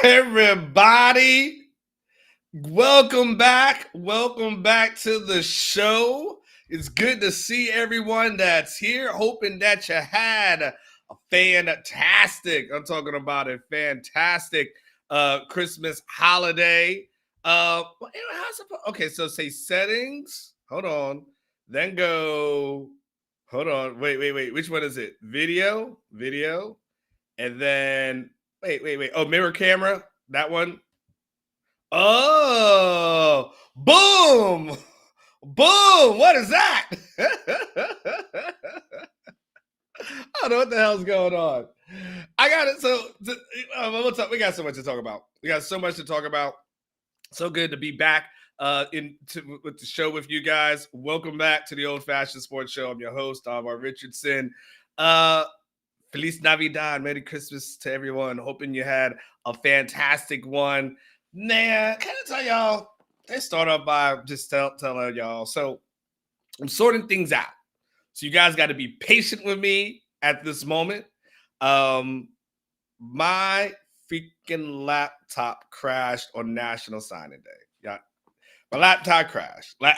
Everybody, welcome back. Welcome back to the show. It's good to see everyone that's here. Hoping that you had a fantastic, I'm talking about a fantastic Christmas holiday. Okay, so say settings. Hold on. Then go. Hold on. Wait. Which one is it? Video. And then wait. Oh, mirror camera. That one. Oh, boom. What is that? I don't know what the hell's going on. I got it. So we got so much to talk about. So good to be back with the show with you guys. Welcome back to the Old Fashioned Sports Show. I'm your host, Alvar Richardson. Feliz Navidad, Merry Christmas to everyone. Hoping you had a fantastic one. Man, can I tell y'all? Let's start off by just telling y'all. So I'm sorting things out. So you guys got to be patient with me at this moment. My freaking laptop crashed on National Signing Day. Yeah, my laptop crashed. Like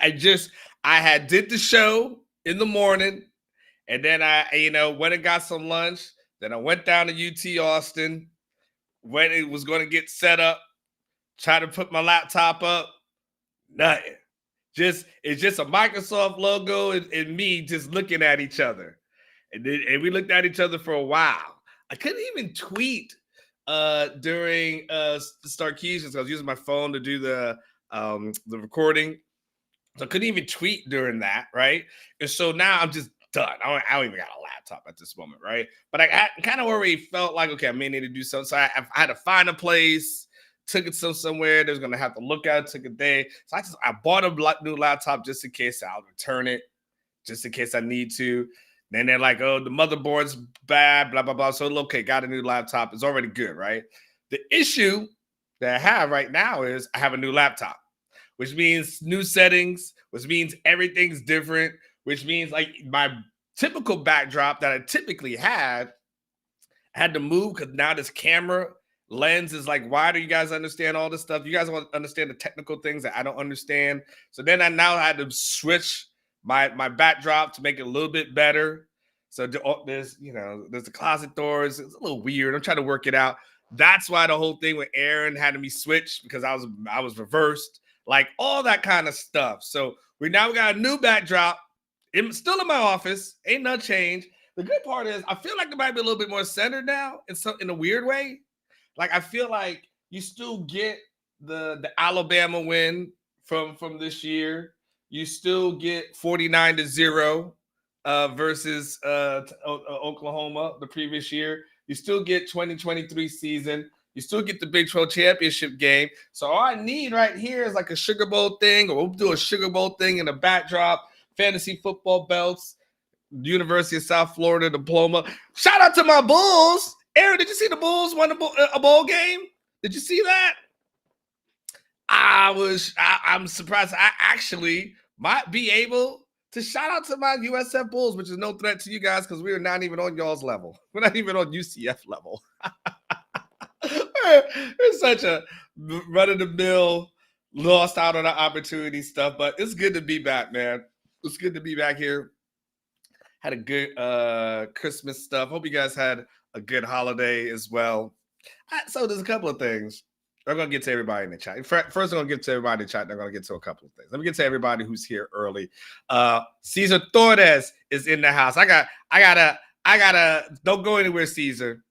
I had did the show in the morning. And then I went and got some lunch. Then I went down to UT Austin, when it was going to get set up, tried to put my laptop up. Nothing. It's just a Microsoft logo and me just looking at each other. And we looked at each other for a while. I couldn't even tweet during the Sarkeesian, because I was using my phone to do the recording. So I couldn't even tweet during that, right? And so now I'm just done. I don't even got a laptop at this moment, right? But I kind of already felt like, okay, I may need to do something. So I had to find a place, took it somewhere. There's going to have to look at it, took a day. So I bought a new laptop just in case. I'll return it just in case I need to. Then they're like, oh, the motherboard's bad, blah, blah, blah. So, okay, got a new laptop. It's already good, right? The issue that I have right now is I have a new laptop, which means new settings, which means everything's different, which means like my typical backdrop that I typically had to move because now this camera lens is like, why do you guys understand all this stuff? You guys want to understand the technical things that I don't understand. So then I now had to switch my backdrop to make it a little bit better. So there's the closet doors. It's a little weird. I'm trying to work it out. That's why the whole thing with Aaron had to be switched, because I was reversed, like all that kind of stuff. So we got a new backdrop. It's still in my office. Ain't no change. The good part is I feel like it might be a little bit more centered now in a weird way. Like I feel like you still get the Alabama win from this year. You still get 49-0 versus Oklahoma the previous year. You still get 2023 season. You still get the Big 12 championship game. So all I need right here is like a Sugar Bowl thing, or we'll do a Sugar Bowl thing in a backdrop, fantasy football belts, University of South Florida diploma. Shout out to my Bulls. Aaron, did you see the Bulls won a bowl game? Did you see that? I'm surprised. I actually might be able to shout out to my USF Bulls, which is no threat to you guys because we are not even on y'all's level. We're not even on UCF level. It's such a run-of-the-mill, lost out on the opportunity stuff, but it's good to be back, man. It's good to be back here. Had a good Christmas stuff. Hope you guys had a good holiday as well. So there's a couple of things. I'm going to get to everybody in the chat. First, I'm going to get to everybody in the chat. And I'm going to get to a couple of things. Let me get to everybody who's here early. Cesar Torres is in the house. I gotta, don't go anywhere, Cesar.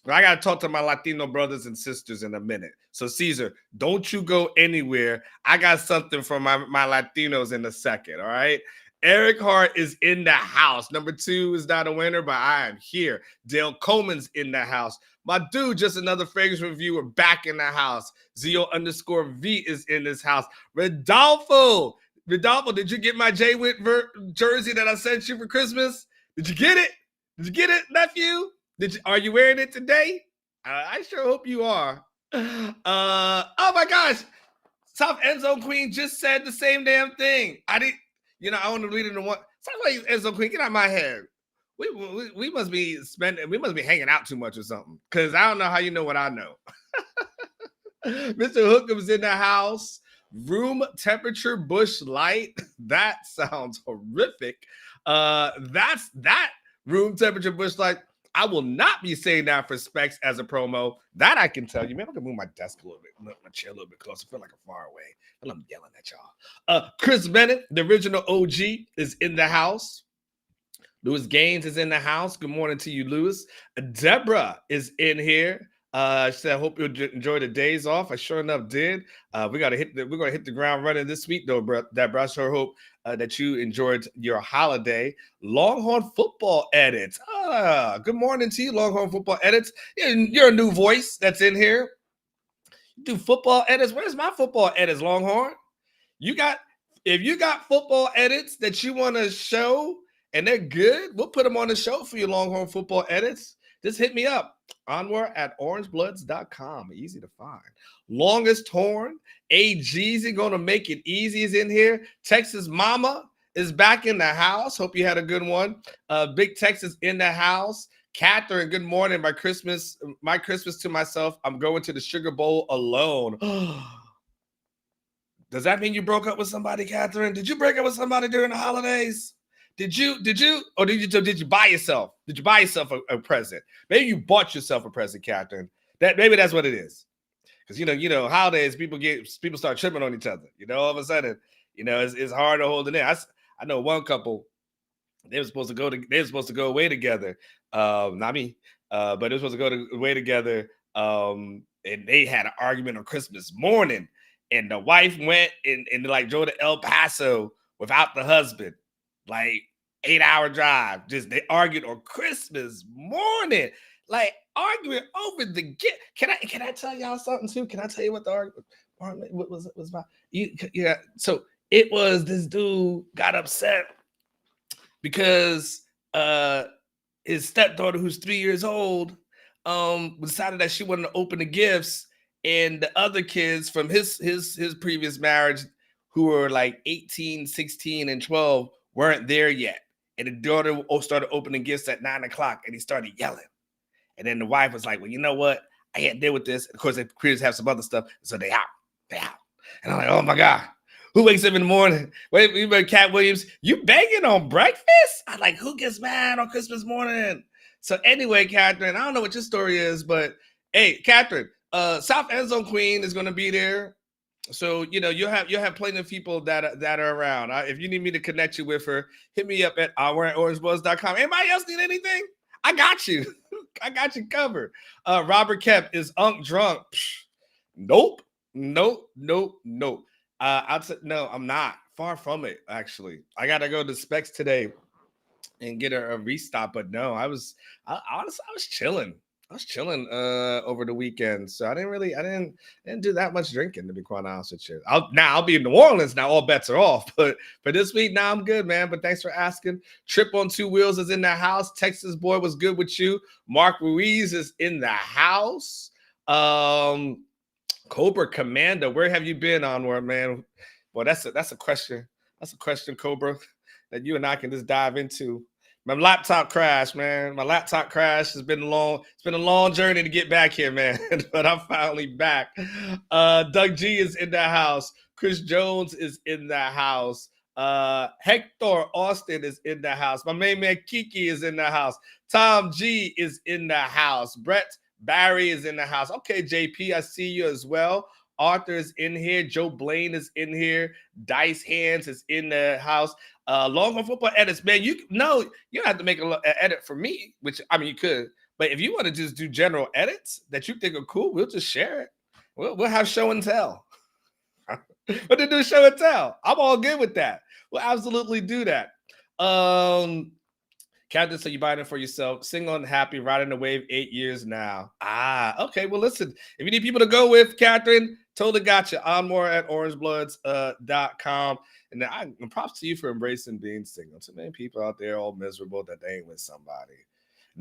I got to talk to my Latino brothers and sisters in a minute. So, Cesar, don't you go anywhere. I got something for my Latinos in a second, all right? Eric Hart is in the house. Number 2 is not a winner, but I am here. Dale Coleman's in the house. My dude, just another fragrance reviewer, back in the house. Zio_V is in this house. Rodolfo, did you get my Jay Witt jersey that I sent you for Christmas? Did you get it, nephew? Are you wearing it today? I sure hope you are. Oh my gosh. South End Zone Queen just said the same damn thing. I want to read it in one. South End Zone Queen, get out of my head. We must be hanging out too much or something. Because I don't know how you know what I know. Mr. Hookham's in the house. Room temperature Bush Light. That sounds horrific. That's that room temperature Bush Light. I will not be saying that for Specs as a promo. That I can tell you. Man, I'm gonna move my desk a little bit, move my chair a little bit closer. I feel like I'm far away. And I'm yelling at y'all. Chris Bennett, the original OG, is in the house. Lewis Gaines is in the house. Good morning to you, Lewis. Deborah is in here. She said, "I hope you enjoy the days off." I sure enough did. We're gonna hit the ground running this week, though, Deborah. I sure hope that you enjoyed your holiday. Longhorn football edits. Good morning to you, Longhorn football edits. You're a new voice that's in here. You do football edits. Where's my football edits, Longhorn? If you got football edits that you want to show and they're good, we'll put them on the show for you, Longhorn football edits. Just hit me up. Onward at orangebloods.com. Easy to find. Longest Horn. AG's going to make it easy is in here. Texas Mama is back in the house. Hope you had a good one. Big Texas in the house. Catherine, good morning. My Christmas to myself, I'm going to the Sugar Bowl alone. Does that mean you broke up with somebody, Catherine? Did you break up with somebody during the holidays? Did you, or did you buy yourself? Did you buy yourself a present? Maybe you bought yourself a present, Catherine. Maybe that's what it is. Because you know, holidays people start tripping on each other. All of a sudden, it's hard to hold it in. I know one couple, they were supposed to go away together. Not me, but they were supposed to go away together. And they had an argument on Christmas morning, and the wife went and like drove to El Paso without the husband. Like 8-hour drive. Just they argued on Christmas morning. Like arguing over the gift. Can I tell y'all something too? Can I tell you what the argument was about? Yeah. So it was this dude got upset because his stepdaughter, who's 3 years old, decided that she wanted to open the gifts, and the other kids from his previous marriage, who were like 18, 16, and 12, weren't there yet. And the daughter started opening gifts at 9:00, and he started yelling. And then the wife was like, well, you know what? I can't deal with this. Of course, the creators have some other stuff. So they out. And I'm like, oh my God. Who wakes up in the morning? Wait, Cat Williams, you banging on breakfast? I'm like, who gets mad on Christmas morning? So anyway, Catherine, I don't know what your story is, but hey, Catherine, South End Zone Queen is going to be there. So, you'll have plenty of people that are around. If you need me to connect you with her, hit me up at orangebuzz.com. Anybody else need anything? I got you. I got you covered. Robert Kemp is drunk. Nope. I'd say, no, I'm not. Far from it, actually. I got to go to Specs today and get a restock. But no, honestly, I was chilling. I was chilling over the weekend, so I didn't do that much drinking, to be quite honest with you. I'll be in New Orleans now. All bets are off, but for this week, now I'm good, man. But thanks for asking. Trip on Two Wheels is in the house. Texas boy was good with you. Mark Ruiz is in the house. Cobra Commander, where have you been, Onward, man? Well, that's a question. That's a question, Cobra, that you and I can just dive into. My laptop crashed, man. My laptop crashed. It's been a long journey to get back here, man. But I'm finally back. Doug G is in the house. Chris Jones is in the house. Hector Austin is in the house. My main man Kiki is in the house. Tom G is in the house. Brett Barry is in the house. Okay, JP, I see you as well. Arthur is in here. Joe Blaine is in here. Dice Hands is in the house. Longhorn football edits, man. You don't have to make an edit for me, which I mean you could, but if you want to just do general edits that you think are cool, we'll just share it. We'll have show and tell. But to do show and tell, I'm all good with that. We'll absolutely do that. Captain, so you buying it for yourself. Single and happy, riding the wave 8 years now. Okay. Well, listen, if you need people to go with, Catherine, totally got you. On more at orangebloods.com. And I'm props to you for embracing being single. Too many people out there all miserable that they ain't with somebody.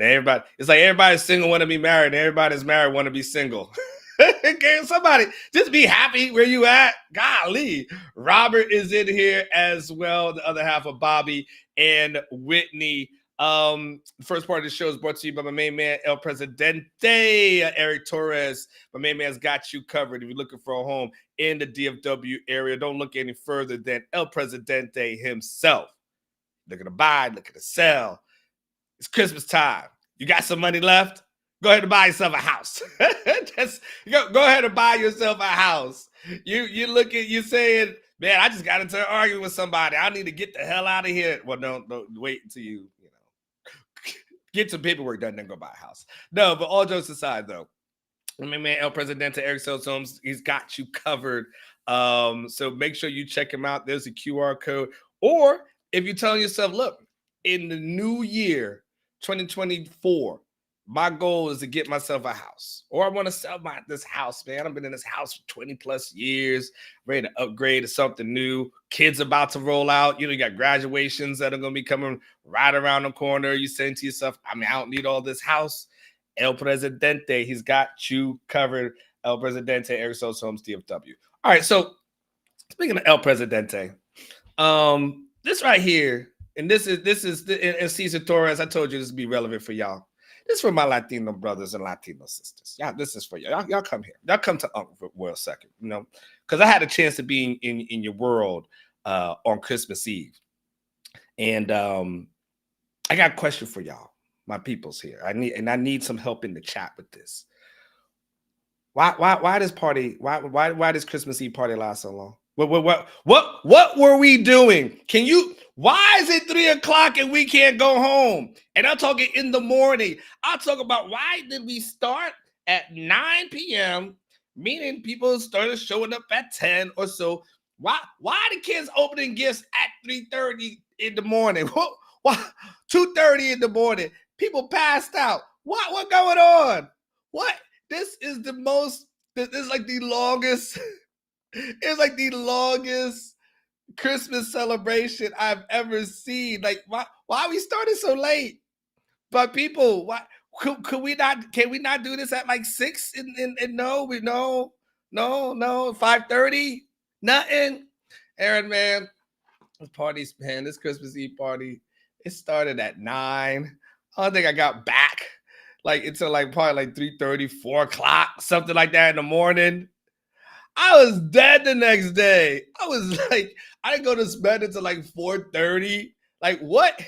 And it's like everybody's single want to be married, and everybody's married want to be single. Okay, somebody just be happy where you at. Golly. Robert is in here as well, the other half of Bobby and Whitney. The first part of the show is brought to you by my main man, El Presidente, Eric Torres. My main man's got you covered. If you're looking for a home in the DFW area, don't look any further than El Presidente himself. Looking to buy, looking to sell. It's Christmas time. You got some money left? Go ahead and buy yourself a house. Just go ahead and buy yourself a house. You saying, man, I just got into an argument with somebody. I need to get the hell out of here. Well, don't wait until you get some paperwork done, then go buy a house. No, but all jokes aside, though, my man El Presidente, Eric Sosoms, he's got you covered. So make sure you check him out. There's a QR code. Or if you're telling yourself, look, in the new year, 2024, my goal is to get myself a house, or I want to sell this house, man. I've been in this house for 20 plus years, ready to upgrade to something new. Kids about to roll out. You got graduations that are going to be coming right around the corner. You saying to yourself, I don't need all this house. El Presidente, he's got you covered. El Presidente, Eric Sosoms, DFW. All right, so speaking of El Presidente, this right here, and this is and Cesar Torres. I told you this would be relevant for y'all. This is for my Latino brothers and Latino sisters. Yeah, this is for y'all. Y'all come here. Y'all come to Uncle for a second, because I had a chance to be in your world on Christmas Eve, and I got a question for y'all, my peoples here. I need some help in the chat with this. Why this party? Why does Christmas Eve party last so long? What were we doing? Why is it 3:00 and we can't go home? And I'm talking in the morning. I'll talk about why did we start at 9 p.m., meaning people started showing up at 10 or so. Why the kids opening gifts at 3:30 in the morning? Why 2:30 in the morning? People passed out. What going on? What? This is like the longest. It's like the longest Christmas celebration I've ever seen. Like, why we started so late? But people, why can we not do this at like 6? And no, 5:30, nothing. Aaron, man, this Christmas Eve party, it started at 9. I don't think I got back until probably 3:30, 4 o'clock, something like that in the morning. I was dead the next day. I was I didn't go to bed until 4:30. What?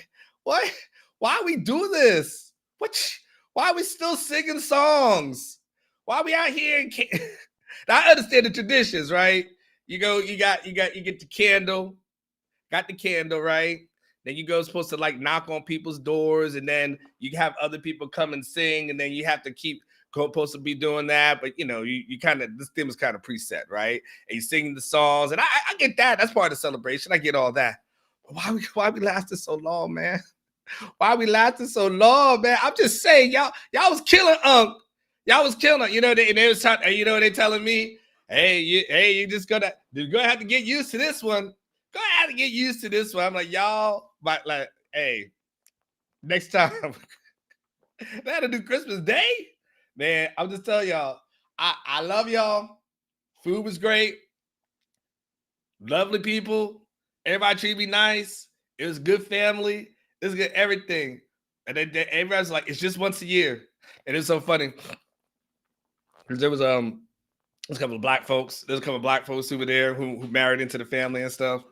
Why we do this? Why are we still singing songs? Why are we out here? Now, I understand the traditions, right? You get the candle, got the candle, right? Then you go supposed to knock on people's doors, and then you have other people come and sing, and then you have to keep supposed to be doing that, but you kind of, this thing was kind of preset, right? And you singing the songs, and I get that. That's part of the celebration. I get all that. But why we lasted so long, man? Why we lasted so long, man? I'm just saying, y'all was killing Unc. Y'all was killing, they was talking, they telling me, hey, you just gonna have to get used to this one. Go ahead and get used to this one. I'm like, y'all, but hey, next time, they had to do Christmas Day. Man, I'm just telling y'all, I love y'all. Food was great. Lovely people. Everybody treated me nice. It was good family. It was good everything. And then everybody's like, it's just once a year. And it's so funny. Because there was a couple of black folks. There's a couple of black folks who were there who married into the family and stuff.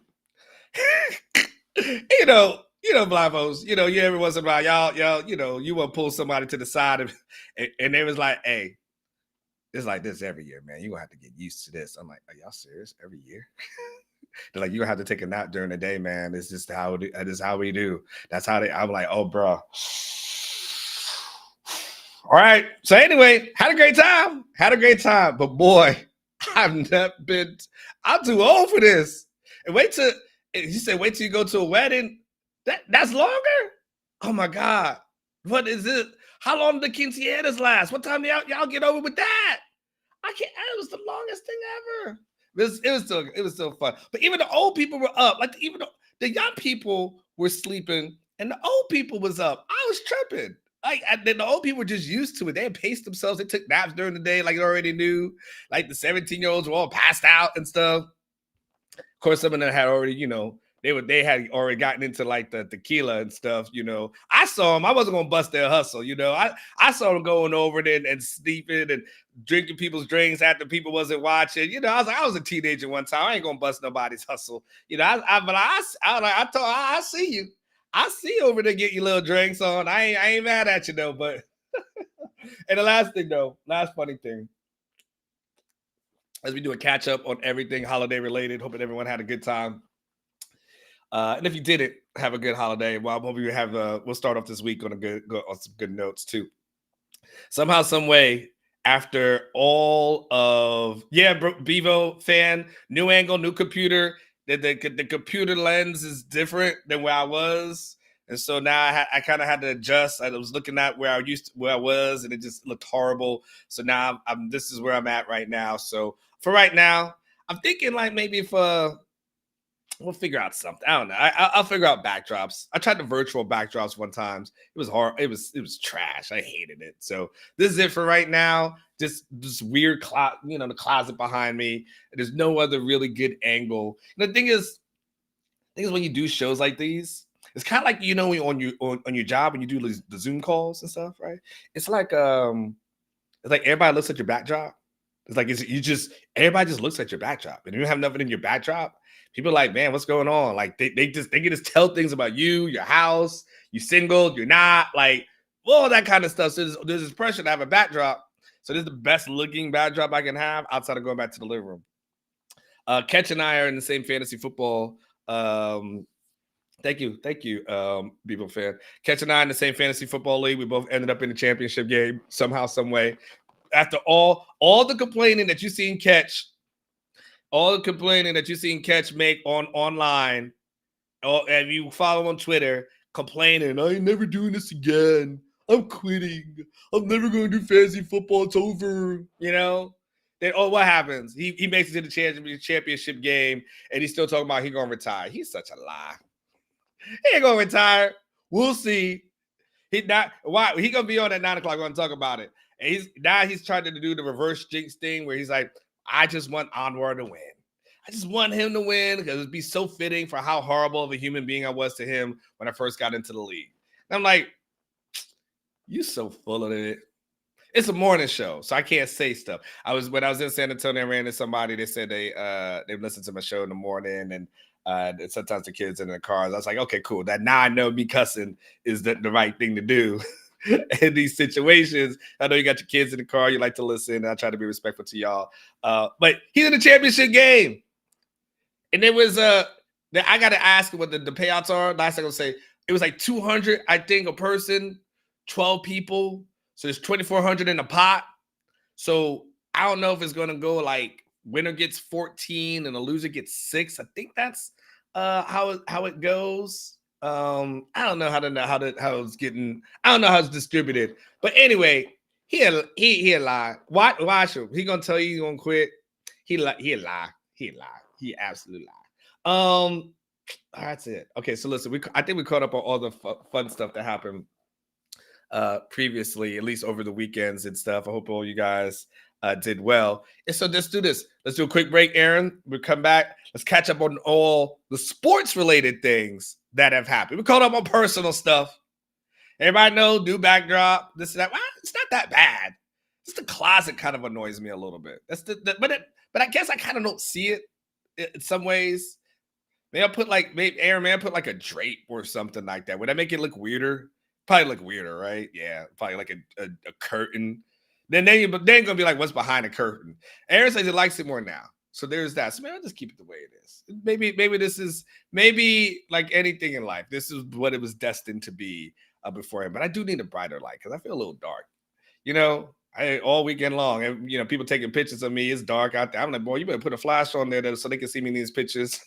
Black folks, you every once in a while, y'all, you want to pull somebody to the side and they was like, hey, it's like this every year, man. You're going to have to get used to this. I'm like, are y'all serious? Every year? They're like, you're going to have to take a nap during the day, man. It's just how we do. That's how I'm like, oh, bro. All right. So anyway, had a great time. But boy, I'm too old for this. And you said, wait till you go to a wedding. That's longer? Oh my God. What is it? How long did the quinceañeras last? What time do y'all get over with that? I can't. It was the longest thing ever. It was still fun. But even the old people were up. Even the young people were sleeping and the old people was up. I was tripping. The old people were just used to it. They had paced themselves. They took naps during the day like they already knew. The 17-year-olds were all passed out and stuff. Of course, some of them had already, they had already gotten into like the tequila and stuff, you know. I saw them. I wasn't gonna bust their hustle, you know. I saw them going over there and sleeping and drinking people's drinks after people wasn't watching. You know, I was a teenager one time. I ain't gonna bust nobody's hustle. You know, I see you. I see you over there getting your little drinks on. I ain't mad at you though, but and the last thing though, last funny thing. As we do a catch up on everything holiday related, hoping everyone had a good time. And if you didn't have a good holiday, well, I'm hoping you have. We'll start off this week on on some good notes too. Somehow, some way, after all of Bevo fan, new angle, new computer. The computer lens is different than where I was, and so now I kind of had to adjust. I was looking at where I was, and it just looked horrible. So now this is where I'm at right now. So for right now, I'm thinking like maybe if we'll figure out something. I don't know. I'll figure out backdrops. I tried the virtual backdrops one time. It was hard. It was trash. I hated it. So this is it for right now. Just this weird the closet behind me. There's no other really good angle. And the thing is when you do shows like these, it's kind of like on your job and you do the Zoom calls and stuff, right? It's like everybody looks at your backdrop. It's like everybody just looks at your backdrop, and you don't have nothing in your backdrop. People are like, man, what's going on? Like they can just tell things about you, your house, you single, you're not, like all that kind of stuff. So there's this pressure to have a backdrop. So this is the best looking backdrop I can have outside of going back to the living room. Ketch and I are in the same fantasy football. Thank you, Bevo fan. Ketch and I in the same fantasy football league. We both ended up in the championship game somehow, some way. After all the complaining that you seen Ketch. All the complaining that you seen Ketch make online, and you follow on Twitter, complaining, I ain't never doing this again. I'm quitting. I'm never going to do fantasy football. It's over. You know? Then, what happens? He makes it to the championship game, and he's still talking about he's going to retire. He's such a lie. He ain't going to retire. We'll see. He going to be on at 9 o'clock. We're going to talk about it. And he's trying to do the reverse jinx thing where he's like, I just want Anwar to win. I just want him to win because it'd be so fitting for how horrible of a human being I was to him when I first got into the league. And I'm like, you so full of it. It's a morning show, so I can't say stuff. When I was in San Antonio, I ran into somebody. They said they listened to my show in the morning, and sometimes the kids in the cars. I was like, okay, cool. That now I know me cussing is the right thing to do. In these situations, I know you got your kids in the car, you like to listen. I try to be respectful to y'all. But he's in the championship game. And there was I got to ask what the payouts are. Last thing I'll say, it was like 200, I think, a person, 12 people. So there's 2,400 in the pot. So I don't know if it's going to go like winner gets 14 and the loser gets 6. I think that's how it goes. I don't know how it's getting. I don't know how it's distributed. But anyway, he a lie. Watch him. He gonna tell you he's gonna quit. He a lie. He absolutely lie. That's it. Okay, so listen, I think we caught up on all the fun stuff that happened previously, at least over the weekends and stuff. I hope all you guys did well. And so let's do this. Let's do a quick break, Aaron. We'll come back. Let's catch up on all the sports-related things that have happened. We caught up on personal stuff. Everybody know, new backdrop, this and that. Well, it's not that bad. Just the closet kind of annoys me a little bit. But I guess I kind of don't see it in some ways. Maybe Aaron, may I put like a drape or something like that? Would that make it look weirder? Probably look weirder, right? Yeah, probably like a curtain. Then gonna be like, what's behind the curtain? Aaron says he likes it more now. So there's that. So maybe I'll just keep it the way it is. Maybe this is like anything in life. This is what it was destined to be beforehand. But I do need a brighter light because I feel a little dark. You know, all weekend long, and people taking pictures of me. It's dark out there. I'm like, boy, you better put a flash on there so they can see me in these pictures.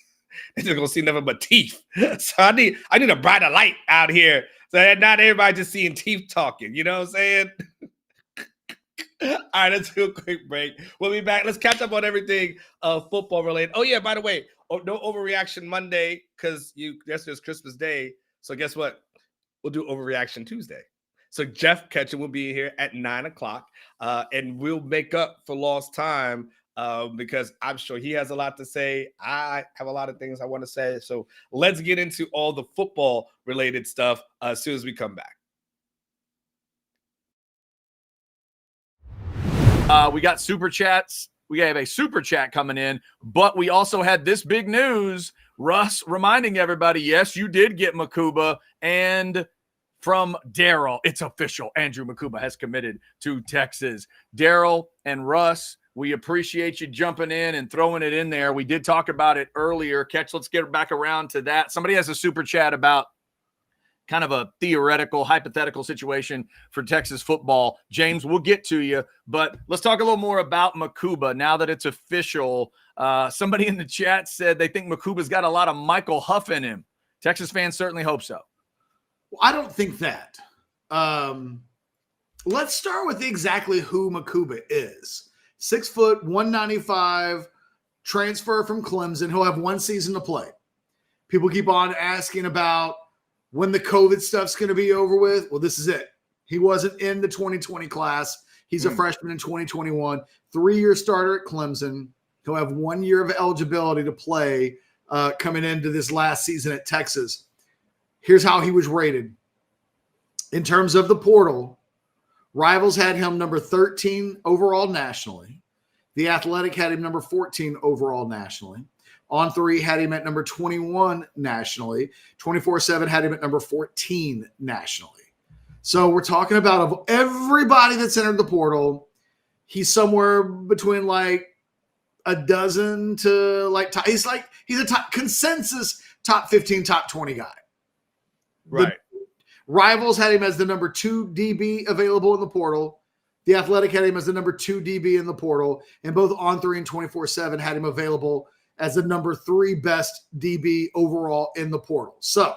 They're just gonna see nothing but teeth. So I need a brighter light out here so that not everybody just seeing teeth talking. You know what I'm saying? All right, let's do a quick break. We'll be back. Let's catch up on everything football related. Oh yeah, by the way, no Overreaction Monday because yesterday's Christmas Day. So guess what? We'll do Overreaction Tuesday. So Jeff Ketchum will be here at 9 o'clock, and we'll make up for lost time because I'm sure he has a lot to say. I have a lot of things I want to say. So let's get into all the football related stuff as soon as we come back. We got super chats. We have a super chat coming in, but we also had this big news. Russ reminding everybody, yes, you did get Makuba. And from Daryl, it's official. Andrew Makuba has committed to Texas. Daryl and Russ, we appreciate you jumping in and throwing it in there. We did talk about it earlier. Ketch, let's get back around to that. Somebody has a super chat about kind of a theoretical, hypothetical situation for Texas football. James, we'll get to you, but let's talk a little more about Makuba now that it's official. Somebody in the chat said they think Makuba's got a lot of Michael Huff in him. Texas fans certainly hope so. Well, I don't think that. Let's start with exactly who Makuba is. 6 foot, 195, transfer from Clemson. He'll have one season to play. People keep on asking about when the COVID stuff's going to be over with. Well, this is it. He wasn't in the 2020 class. He's a freshman in 2021, 3-year starter at Clemson. He'll have 1 year of eligibility to play coming into this last season at Texas. Here's how he was rated. In terms of the portal, Rivals had him number 13 overall nationally. The Athletic had him number 14 overall nationally. On3 had him at number 21 nationally. 24/7 had him at number 14 nationally. So we're talking about of everybody that's entered the portal, he's somewhere between like a dozen to like he's a top consensus top 15, top 20 guy. Right. Rivals had him as the number 2 DB available in the portal. The Athletic had him as the number 2 DB in the portal, and both On3 and 24/7 had him available as the number 3 best DB overall in the portal. So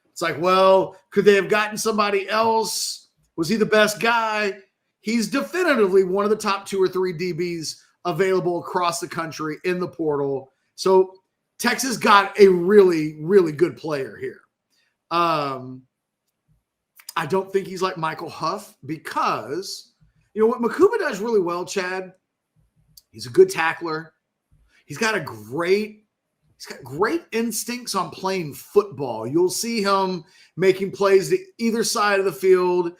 it's like, well, could they have gotten somebody else? Was he the best guy? He's definitively one of the top 2 or 3 DBs available across the country in the portal. So Texas got a really, really good player here. I don't think he's like Michael Huff because, you know, what Makuba does really well, Chad, he's a good tackler. He's got great instincts on playing football. You'll see him making plays to either side of the field.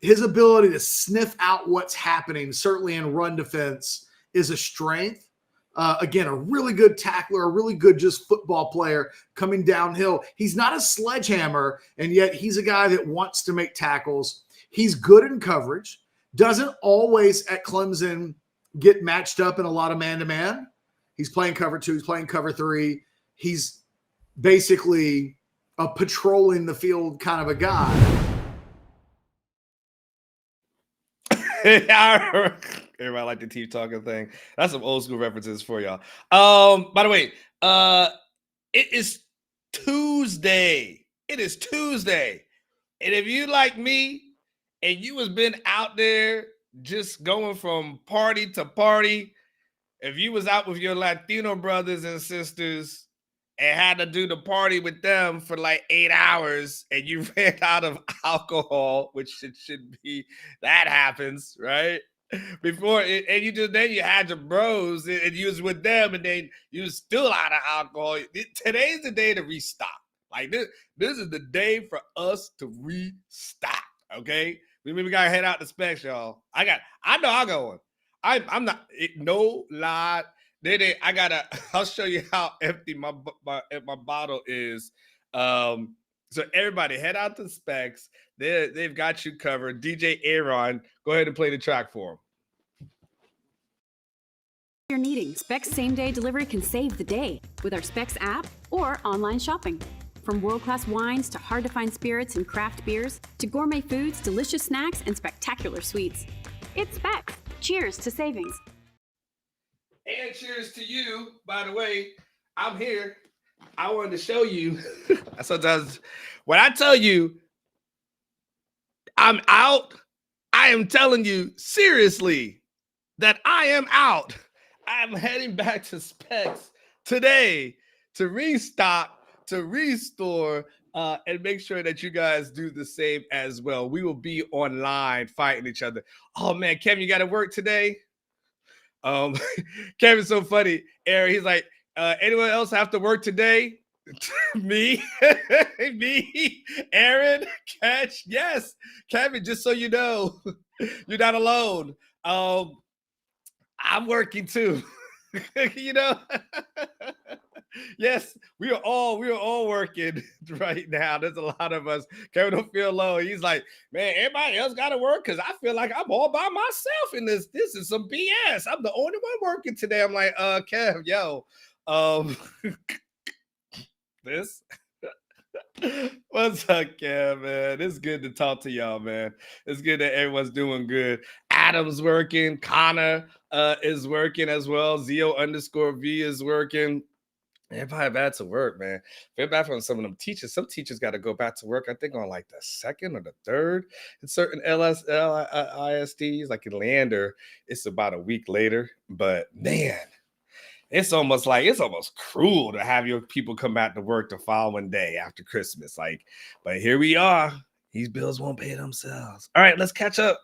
His ability to sniff out what's happening, certainly in run defense, is a strength. Again, a really good tackler, a really good just football player coming downhill. He's not a sledgehammer, and yet he's a guy that wants to make tackles. He's good in coverage. Doesn't always at Clemson get matched up in a lot of man-to-man. He's playing cover 2. He's playing cover 3. He's basically a patrolling the field kind of a guy. Everybody like the team talking thing. That's some old school references for y'all. By the way, it is Tuesday. It is Tuesday. And if you like me and you has been out there just going from party to party, if you was out with your Latino brothers and sisters and had to do the party with them for like 8 hours and you ran out of alcohol, which it should be, that happens, right? Before it, and then you had your bros and you was with them and then you was still out of alcohol. Today's the day to restock. Like this is the day for us to restock. Okay, we gotta head out to Specs, y'all. I know I'm going. I'm not, no lie. I'll show you how empty my bottle is. So everybody head out to Specs. They've got you covered. DJ Aaron, go ahead and play the track for them. You're needing Specs same-day delivery can save the day with our Specs app or online shopping. From world-class wines to hard-to-find spirits and craft beers to gourmet foods, delicious snacks, and spectacular sweets. It's Specs. Cheers to savings. And cheers to you. By the way, I'm here. I wanted to show you. Sometimes when I tell you I'm out, I am telling you seriously that I am out. I'm heading back to Specs today to restock, to restore, and make sure that you guys do the same as well. We will be online fighting each other. Oh, man, Kevin, you got to work today? Kevin's so funny. Aaron, he's like, anyone else have to work today? Me, Aaron, Ketch. Yes, Kevin, just so you know, you're not alone. I'm working too. You know. Yes, we are all working right now. There's a lot of us. Kevin don't feel alone. He's like, man, everybody else got to work because I feel like I'm all by myself in this. This is some BS. I'm the only one working today. I'm like, Kev, yo, this. What's up, Kev, man? It's good to talk to y'all, man. It's good that everyone's doing good. Adam's working. Connor is working as well. Zio_V is working. Everybody back to work, man. Feel bad for some of them teachers. Some teachers got to go back to work, I think, on like the 2nd or the 3rd. In certain ISDs, like in Leander, it's about a week later. But man, it's almost cruel to have your people come back to work the following day after Christmas. Like, but here we are. These bills won't pay themselves. All right, let's catch up.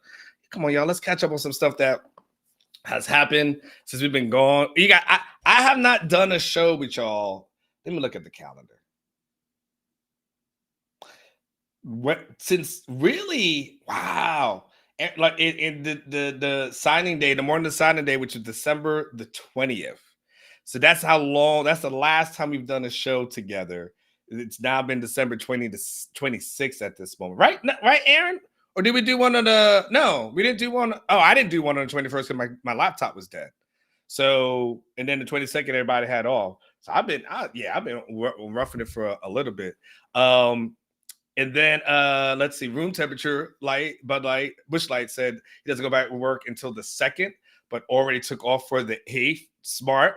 Come on, y'all. Let's catch up on some stuff that has happened since we've been gone. I have not done a show with y'all. Let me look at the calendar. Since really, wow. Like in the signing day, the morning of the signing day, which is December the 20th. So that's how long, that's the last time we've done a show together. It's now been December 20 to 26 at this moment. Right, Aaron? Or did we do one on the, no, we didn't do one. Oh, I didn't do one on the 21st because my laptop was dead. So, and then the 22nd, everybody had off. So I've been roughing it for a little bit. And then let's see, room temperature, Bud Light, Bush Light said he doesn't go back to work until the 2nd, but already took off for the 8th. Smart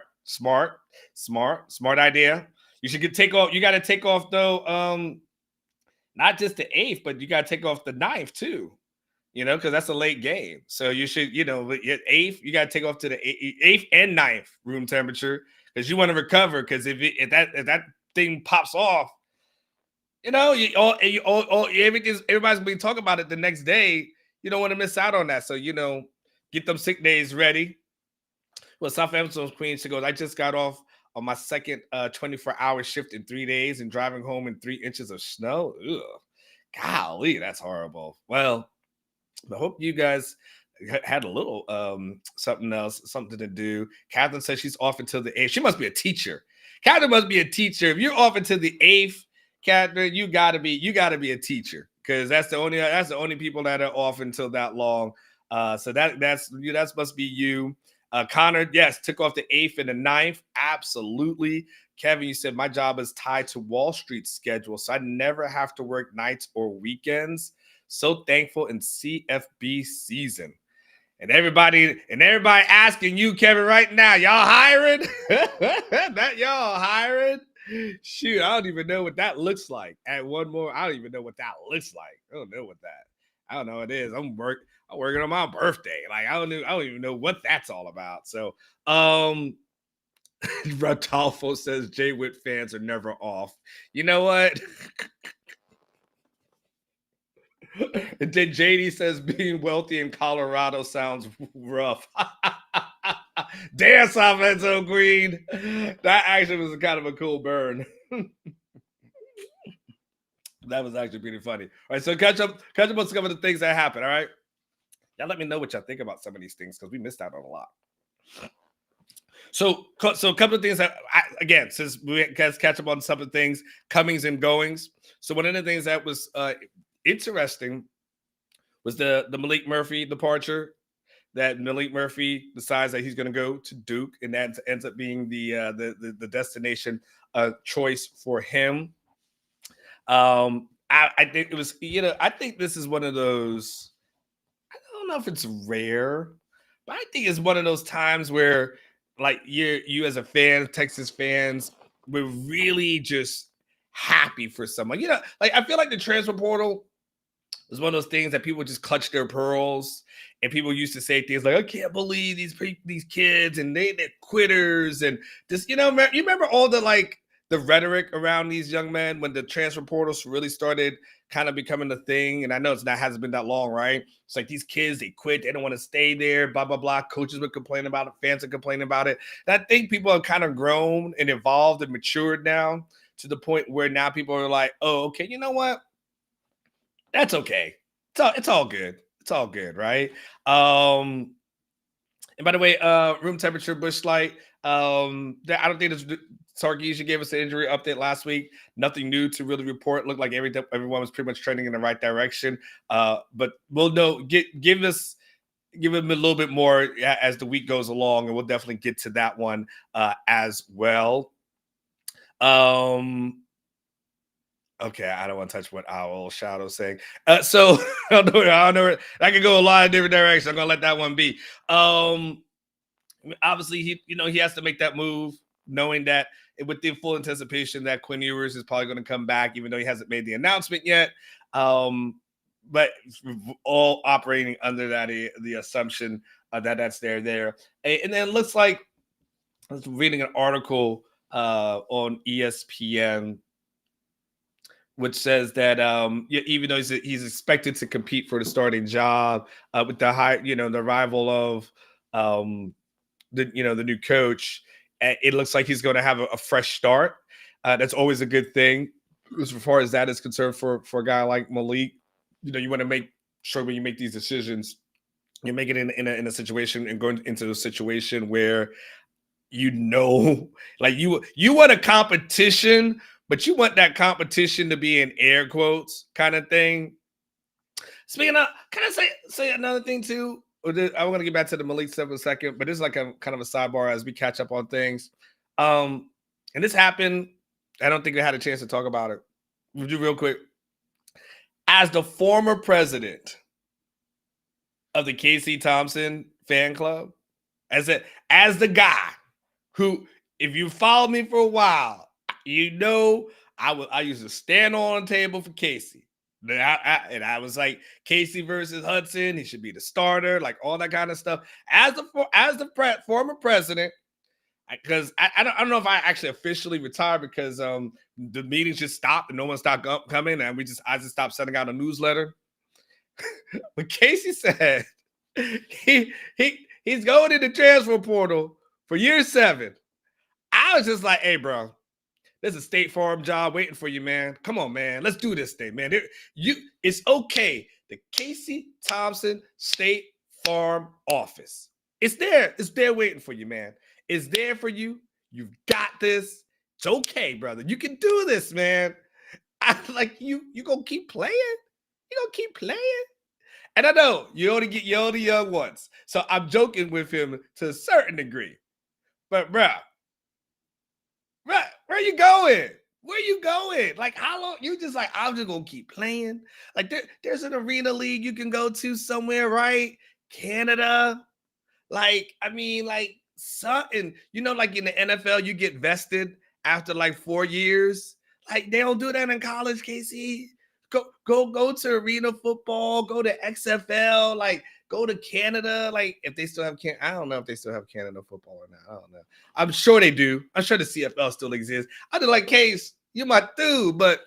idea. You should take off. You got to take off though. Not just the 8th, but you got to take off the 9th too. You know, because that's a late game. So you should, you know, 8th, you got to take off to the 8th and 9th room temperature because you want to recover. Because if that thing pops off, you know, everybody's gonna be talking about it the next day. You don't want to miss out on that. So, you know, get them sick days ready. Well, Southampton's Queen, she goes, I just got off on my second 24-hour shift in 3 days and driving home in 3 inches of snow. Ugh. Golly, that's horrible. Well, I hope you guys had a little something to do. Catherine says she's off until the 8th. She must be a teacher. Catherine must be a teacher. If you're off until the 8th, Catherine, you gotta be a teacher because that's the only people that are off until that long. So that must be you. Connor, yes, took off the 8th and the 9th. Absolutely. Kevin, you said my job is tied to Wall Street's schedule, so I never have to work nights or weekends. So thankful in CFB season. And everybody asking you, Kevin, right now, y'all hiring? That y'all hiring? Shoot, I don't even know what that looks like. At one more, I don't even know what that looks like. I don't know what it is. I'm working on my birthday. Like I don't even know what that's all about. So Rodolfo says Jay Witt fans are never off. You know what? And then JD says being wealthy in Colorado sounds rough. Damn, Southampton Green. That actually was kind of a cool burn. That was actually pretty funny. All right, so catch up on some of the things that happened. All right, y'all let me know what y'all think about some of these things because we missed out on a lot. So a couple of things that since we guys catch up on some of the things, comings and goings. So one of the things that was interesting was the Malik Murphy departure. That Malik Murphy decides that he's going to go to Duke, and that ends up being the destination choice for him. I think it was, I think this is one of those. I don't know if it's rare, but I think it's one of those times where, like, you as a fan, Texas fans, we're really just happy for someone. Like I feel like the transfer portal was one of those things that people just clutch their pearls, and people used to say things like, "I can't believe these kids and they're quitters," and just you remember all the the rhetoric around these young men when the transfer portals really started kind of becoming a thing. And I know hasn't been that long, right? It's like these kids, they quit, they don't want to stay there, blah, blah, blah. Coaches would complain about it, fans would complain about it. And I think people have kind of grown and evolved and matured now to the point where now people are like, oh, okay, you know what? That's okay. It's all good. It's all good, right? And by the way, room temperature, Bush Light. I don't think Sarkeesian gave us an injury update last week. Nothing new to really report. Looked like everyone was pretty much trending in the right direction. But we'll know. Give him a little bit more as the week goes along, and we'll definitely get to that one as well. Okay, I don't want to touch what our Shadow's saying. So I don't know. I can go a lot of different directions. I'm gonna let that one be. Obviously, he has to make that move, knowing that with the full anticipation that Quinn Ewers is probably going to come back, even though he hasn't made the announcement yet. But all operating under the assumption that that's there. And then it looks like I was reading an article on ESPN, which says that even though he's expected to compete for the starting job with the the arrival of the new coach, it looks like he's going to have a fresh start. That's always a good thing as far as that is concerned for a guy like Malik. You want to make sure when you make these decisions, you make it in a situation and going into a situation where like you want a competition, but you want that competition to be in air quotes kind of thing. Speaking of, can I say another thing too? I want to get back to the Malik stuff in a second, but this is like a kind of a sidebar as we catch up on things. And this happened. I don't think we had a chance to talk about it. We'll do real quick. As the former president of the KC Thompson fan club, as the guy who, if you followed me for a while, I used to stand on the table for Casey. And I was like, Casey versus Hudson, he should be the starter, like all that kind of stuff. As the former president, because I don't know if I actually officially retired because the meetings just stopped and no one stopped coming, and I just stopped sending out a newsletter. But Casey said he's going in the transfer portal for year 7. I was just like, hey, bro. There's a State Farm job waiting for you, man. Come on, man. Let's do this thing, man. It's okay. The Casey Thompson State Farm office. It's there. It's there waiting for you, man. It's there for you. You've got this. It's okay, brother. You can do this, man. You gonna keep playing. You gonna keep playing. And I know you only young once. So I'm joking with him to a certain degree. But, bro. Right, where you going? Where you going? Like, how long? You just like, I'm just gonna keep playing. Like, there's an arena league you can go to somewhere, right? Canada. Like, I mean, like something, like in the NFL, you get vested after like 4 years. Like, they don't do that in college, Casey. Go to arena football, go to XFL, like go to Canada. Like, if they still have I don't know if they still have Canada football or not. I don't know. I'm sure they do. I'm sure the CFL still exists. I just like, Case, you're my dude, but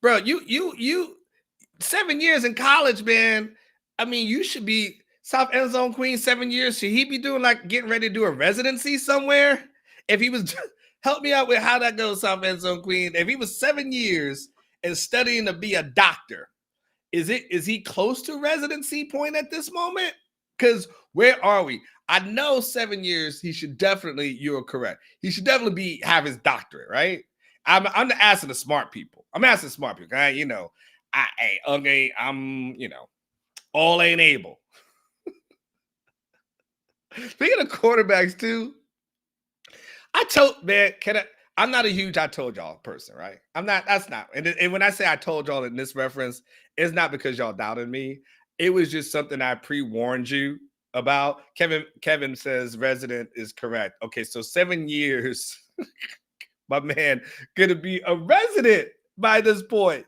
bro, you 7 years in college, man. I mean, you should be South End Zone Queen 7 years. Should he be doing like getting ready to do a residency somewhere? If he was help me out with how that goes, South End Zone Queen. If he was 7 years and studying to be a doctor, is he close to residency point at this moment? Because where are we? I know 7 years. You're correct. He should definitely have his doctorate, right? I'm asking the smart people. I'm asking smart people. I'm all ain't able. Speaking of quarterbacks too, I'm not a huge I told y'all person, right? I'm not, that's not. And when I say I told y'all in this reference, it's not because y'all doubted me. It was just something I pre-warned you about. Kevin says resident is correct. Okay, so 7 years, my man, gonna be a resident by this point.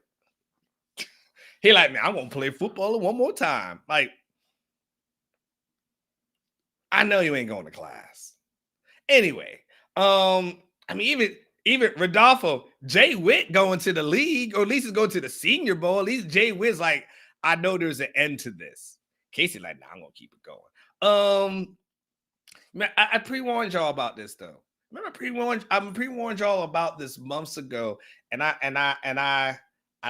He like, man, I'm gonna play football one more time. Like, I know you ain't going to class. Anyway, I mean, even Rodolfo, Jay Witt going to the league, or at least he's going to the Senior Bowl. At least Jay Witt's like, I know there's an end to this. Casey like, nah, I'm gonna keep it going. Man, I pre-warned y'all about this though. Remember, I pre-warned y'all about this months ago, and I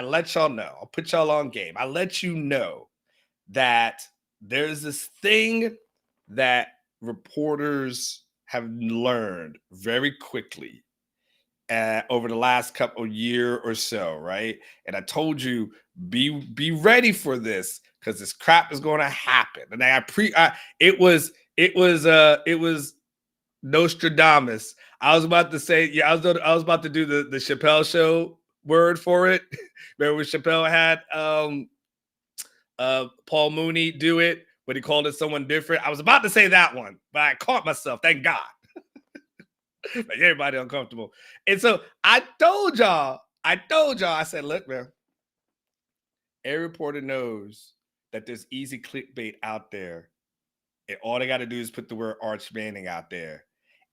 let y'all know. I'll put y'all on game. I let you know that there's this thing that reporters have learned very quickly over the last couple year or so, right? And I told you, be ready for this because this crap is going to happen. And it was Nostradamus. I was about to say, yeah, I was about to do the Chappelle Show word for it. Remember when Chappelle had Paul Mooney do it, but he called it someone different. I was about to say that one, but I caught myself. Thank God. Like everybody uncomfortable. And so I told y'all, I said, look, man, every reporter knows that there's easy clickbait out there. And all they got to do is put the word Arch Manning out there.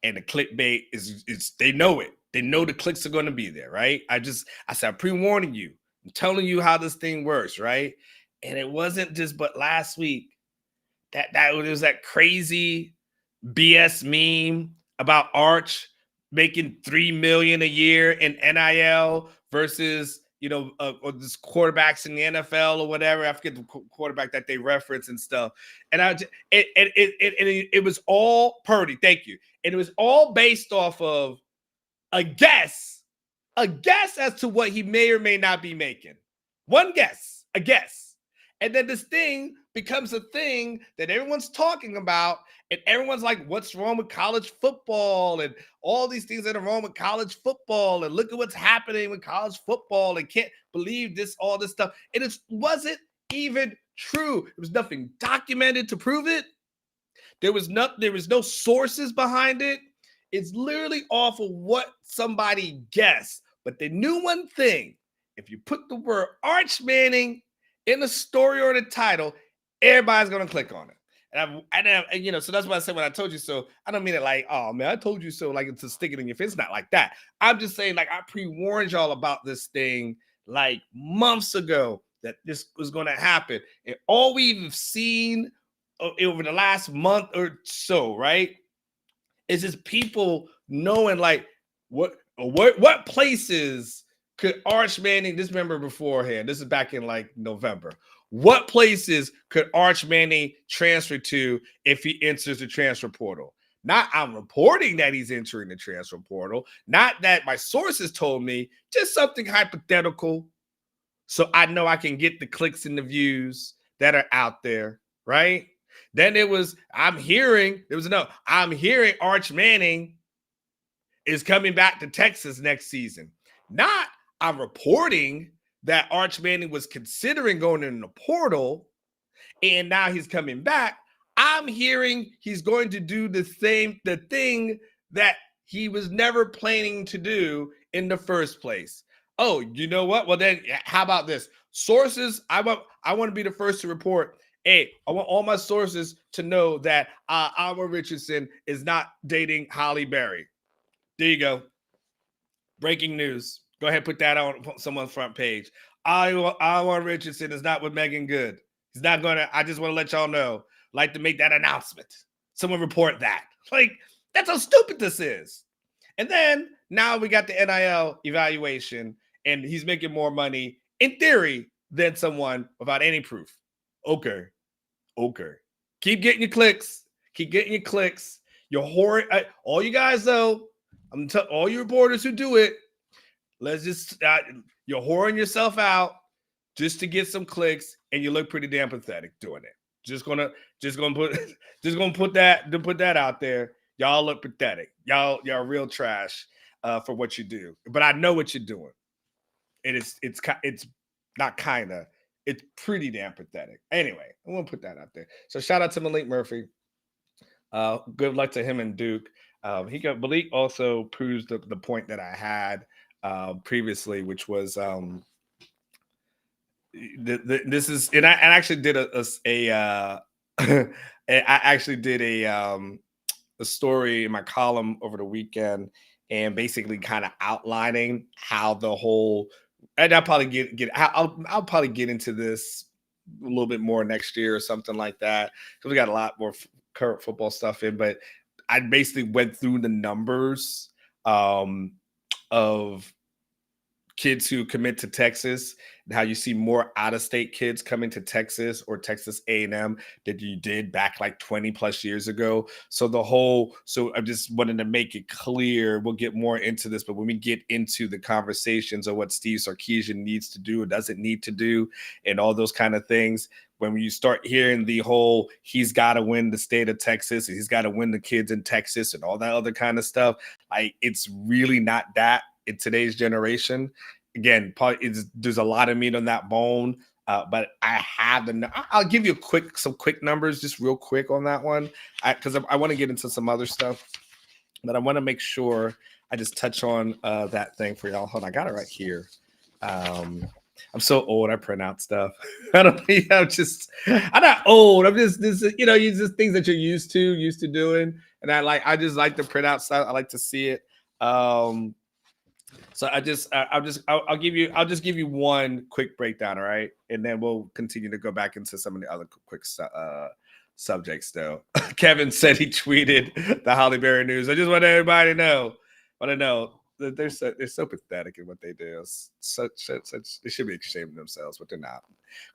And the clickbait is they know it. They know the clicks are going to be there, right? I said, I'm pre-warning you. I'm telling you how this thing works, right? And it wasn't just but last week that it was that crazy BS meme about Arch making $3 million a year in NIL versus or this quarterbacks in the NFL or whatever. I forget the quarterback that they reference and stuff. And it was all Purdy. Thank you. And it was all based off of a guess as to what he may or may not be making. One guess, a guess. And then this thing becomes a thing that everyone's talking about, and everyone's like, what's wrong with college football? And all these things that are wrong with college football. And look at what's happening with college football. And can't believe all this stuff. And it wasn't even true. There was nothing documented to prove it. There was no sources behind it. It's literally off of what somebody guessed. But they knew one thing. If you put the word Arch Manning in the story or the title, everybody's going to click on it. And so that's why I said when I told you so, I don't mean it like, oh man, I told you so, like to stick it in your face. It's not like that. I'm just saying, like, I pre-warned y'all about this thing like months ago that this was going to happen. And all we've seen over the last month or so, right, is just people knowing like what places could Arch Manning, this remember beforehand, this is back in like November. What places could Arch Manning transfer to if he enters the transfer portal? Not I'm reporting that he's entering the transfer portal. Not that my sources told me, just something hypothetical. So I know I can get the clicks and the views that are out there, right? Then I'm hearing Arch Manning is coming back to Texas next season. Not I'm reporting that Arch Manning was considering going in the portal, and now he's coming back. I'm hearing he's going to do the thing that he was never planning to do in the first place. Oh, you know what? Well, then how about this? Sources, I want to be the first to report. Hey, I want all my sources to know that Alma Richardson is not dating Holly Berry. There you go. Breaking news. Go ahead, put that on someone's front page. Alma Richardson is not with Megan Good. He's not going to. I just want to let y'all know. Like to make that announcement. Someone report that. Like, that's how stupid this is. And then now we got the NIL evaluation, and he's making more money in theory than someone without any proof. Okay. Keep getting your clicks. You're whoring. All you guys, though, all you reporters who do it, let's just you're whoring yourself out just to get some clicks, and you look pretty damn pathetic doing it. Just gonna put that out there. Y'all look pathetic. Y'all real trash for what you do. But I know what you're doing. It's not kinda. It's pretty damn pathetic. Anyway, I want to put that out there. So shout out to Malik Murphy. Good luck to him and Duke. Malik also proves the point that I had previously, which was this is, and I actually did a the story in my column over the weekend and basically kind of outlining how the whole, and I'll probably I'll probably get into this a little bit more next year or something like that, because we got a lot more current football stuff in. But I basically went through the numbers of kids who commit to Texas and how you see more out-of-state kids coming to Texas or Texas A&M than you did back like 20 plus years ago. So I just wanted to make it clear. We'll get more into this, but when we get into the conversations of what Steve Sarkeesian needs to do or doesn't need to do and all those kind of things, when you start hearing the whole, he's got to win the state of Texas, and he's got to win the kids in Texas and all that other kind of stuff, like, it's really not that in today's generation. Again, there's a lot of meat on that bone, but I'll give you some quick numbers, just real quick on that one, because I want to get into some other stuff, but I want to make sure I just touch on that thing for y'all. Hold on, I got it right here. I'm so old. I print out stuff. I'm not old. I'm just this. You just things that you're used to doing, and I just like to print out stuff. I like to see it. So I'll just give you one quick breakdown, all right, and then we'll continue to go back into some of the other quick subjects. Though Kevin said he tweeted the Holly Berry news. I just want everybody to know. That they're so pathetic in what they do. It's such they should be ashamed of themselves, but they're not,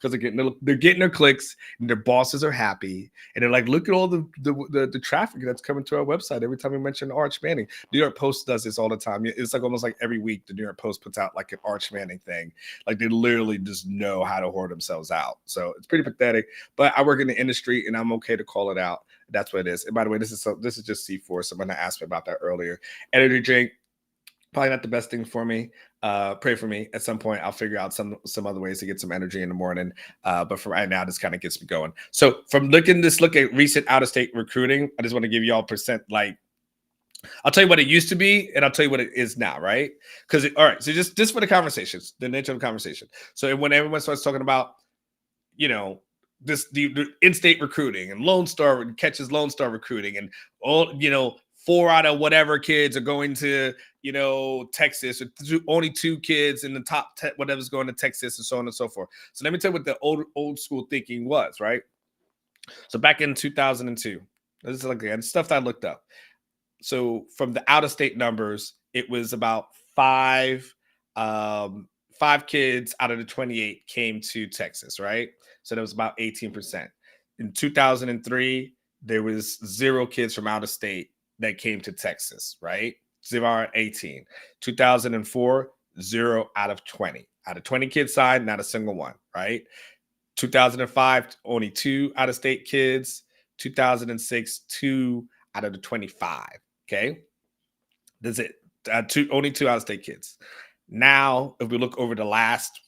because they're getting their clicks and their bosses are happy, and they're like, look at all the traffic that's coming to our website every time we mention Arch Manning. New York Post does this all the time. It's like almost like every week the New York Post puts out like an Arch Manning thing. Like, they literally just know how to whore themselves out. So it's pretty pathetic. But I work in the industry and I'm okay to call it out. That's what it is. And by the way, this is just C4. Someone asked me about that earlier. Energy drink, probably not the best thing for me. Pray for me. At some point, I'll figure out some other ways to get some energy in the morning. But for right now, this kind of gets me going. So from look at recent out-of-state recruiting, I just want to give you all percent. Like, I'll tell you what it used to be, and I'll tell you what it is now, right? Because all right, so just for the conversations, the nature of the conversation. So when everyone starts talking about, the in-state recruiting and Lone Star Ketch's Lone Star recruiting, and all 4 out of whatever kids are going to, Texas, or only 2 kids in the top 10, whatever's going to Texas, and so on and so forth. So let me tell you what the old school thinking was, right? So back in 2002, this is like the stuff that I looked up. So from the out-of-state numbers, it was about 5 kids out of the 28 came to Texas, right? So that was about 18%. In 2003, there was 0 kids from out of state that came to Texas, right? 0 out of 18. 2004, 0 out of 20. Out of 20 kids signed, not a single one, right? 2005, only 2 out-of-state kids. 2006, 2 out of the 25, okay? That's it. Only 2 out-of-state kids. Now, if we look over the last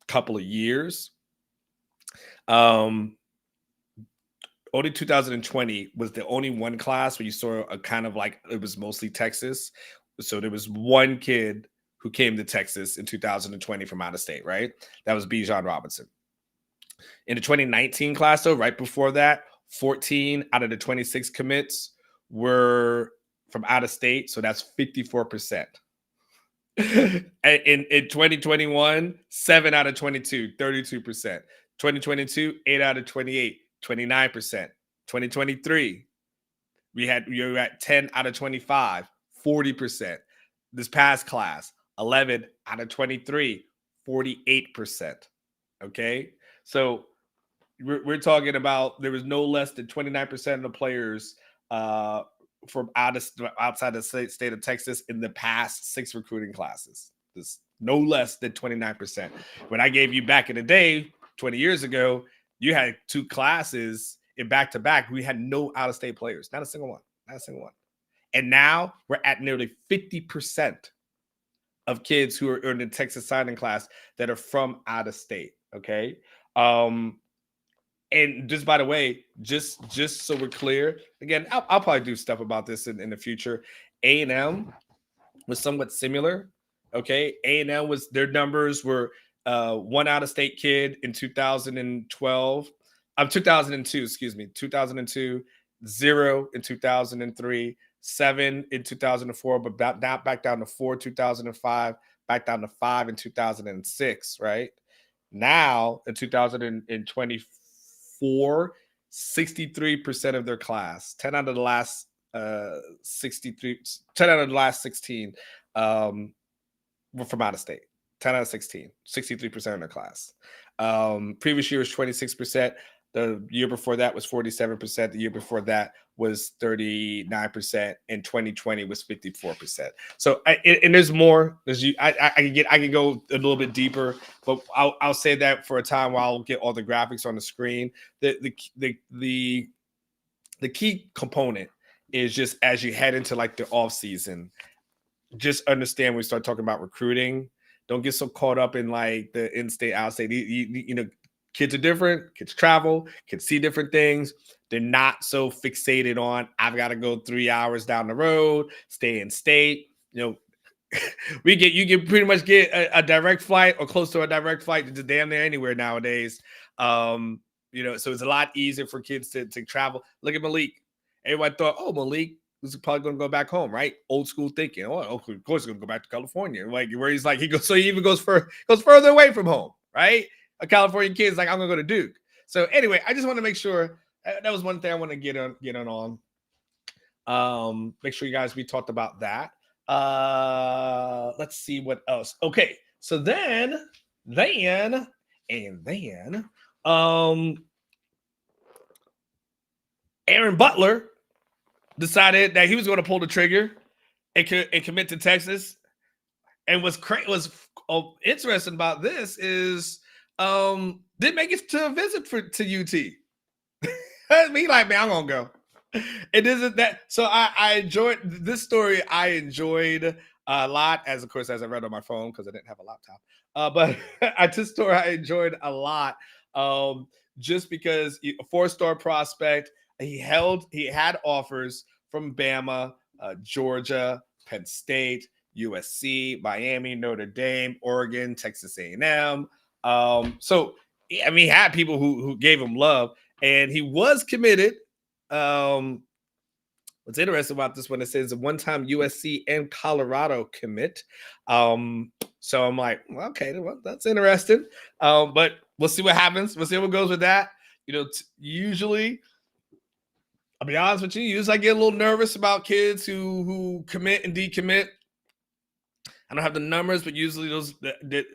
couple of years, only 2020 was the only one class where you saw a kind of like, it was mostly Texas. So there was 1 kid who came to Texas in 2020 from out of state, right? That was Bijan Robinson. In the 2019 class, though, right before that, 14 out of the 26 commits were from out of state. So that's 54%. In 2021, 7 out of 22, 32%. 2022, 8 out of 28, 29%. 2023, you're at 10 out of 25, 40%. This past class, 11 out of 23, 48%. Okay, so we're talking about there was no less than 29% of the players from outside the state of Texas in the past 6 recruiting classes. There's no less than 29%. When I gave you back in the day, 20 years ago, you had 2 classes in back-to-back. We had no out-of-state players. Not a single one. Not a single one. And now we're at nearly 50% of kids who are in the Texas signing class that are from out of state. Okay. And just by the way, just so we're clear, again, I'll probably do stuff about this in the future. A&M was somewhat similar. Okay. A&M was, their numbers were 1 out-of-state kid in 2002, 2002. 0 in 2003, 7 in 2004, but back down to 4 2005, back down to 5 in 2006, right? Now in 2024, 63% of their class, 10 out of the last 63, 10 out of the last 16 were from out of state. 10 out of 16, 63% of their class. Previous year was 26%. The year before that was 47%. The year before that was 39%. And 2020 was 54%. So, and there's more. I can go a little bit deeper, but I'll say that for a time while I'll get all the graphics on the screen. The key component is just as you head into like the off season, just understand when we start talking about recruiting. Don't get so caught up in like the in-state, out-state. You know, kids are different. Kids travel. Kids see different things. They're not so fixated on, I've got to go 3 hours down the road, stay in state. You know, you can pretty much get a direct flight or close to a direct flight to damn near anywhere nowadays. You know, so it's a lot easier for kids to travel. Look at Malik. Everybody thought, oh, Malik was probably going to go back home, right? Old school thinking. Oh, of course he's going to go back to California. Like where he's like, he even goes further away from home, right? A California kid's like, I'm going to go to Duke. So anyway, I just want to make sure that was one thing I want to get on. Make sure you guys, we talked about that. Let's see what else. Okay. So then Aaron Butler decided that he was going to pull the trigger and commit to Texas. And what's interesting about this is didn't make it to a visit to UT. Me like, man, I'm gonna go. It isn't that. So I enjoyed this story. I enjoyed a lot, as of course as I read on my phone because I didn't have a laptop. But this story I enjoyed a lot. Just because a 4-star prospect, he had offers from Bama, Georgia, Penn State, USC, Miami, Notre Dame, Oregon, Texas A&M. So I mean, he had people who gave him love, and he was committed. What's interesting about this one, it says a one-time USC and Colorado commit. So I'm like, well, okay, well, that's interesting. But we'll see what happens. We'll see what goes with that. You know, usually, I'll be honest with you, usually I get a little nervous about kids who commit and decommit. I don't have the numbers, but usually those are the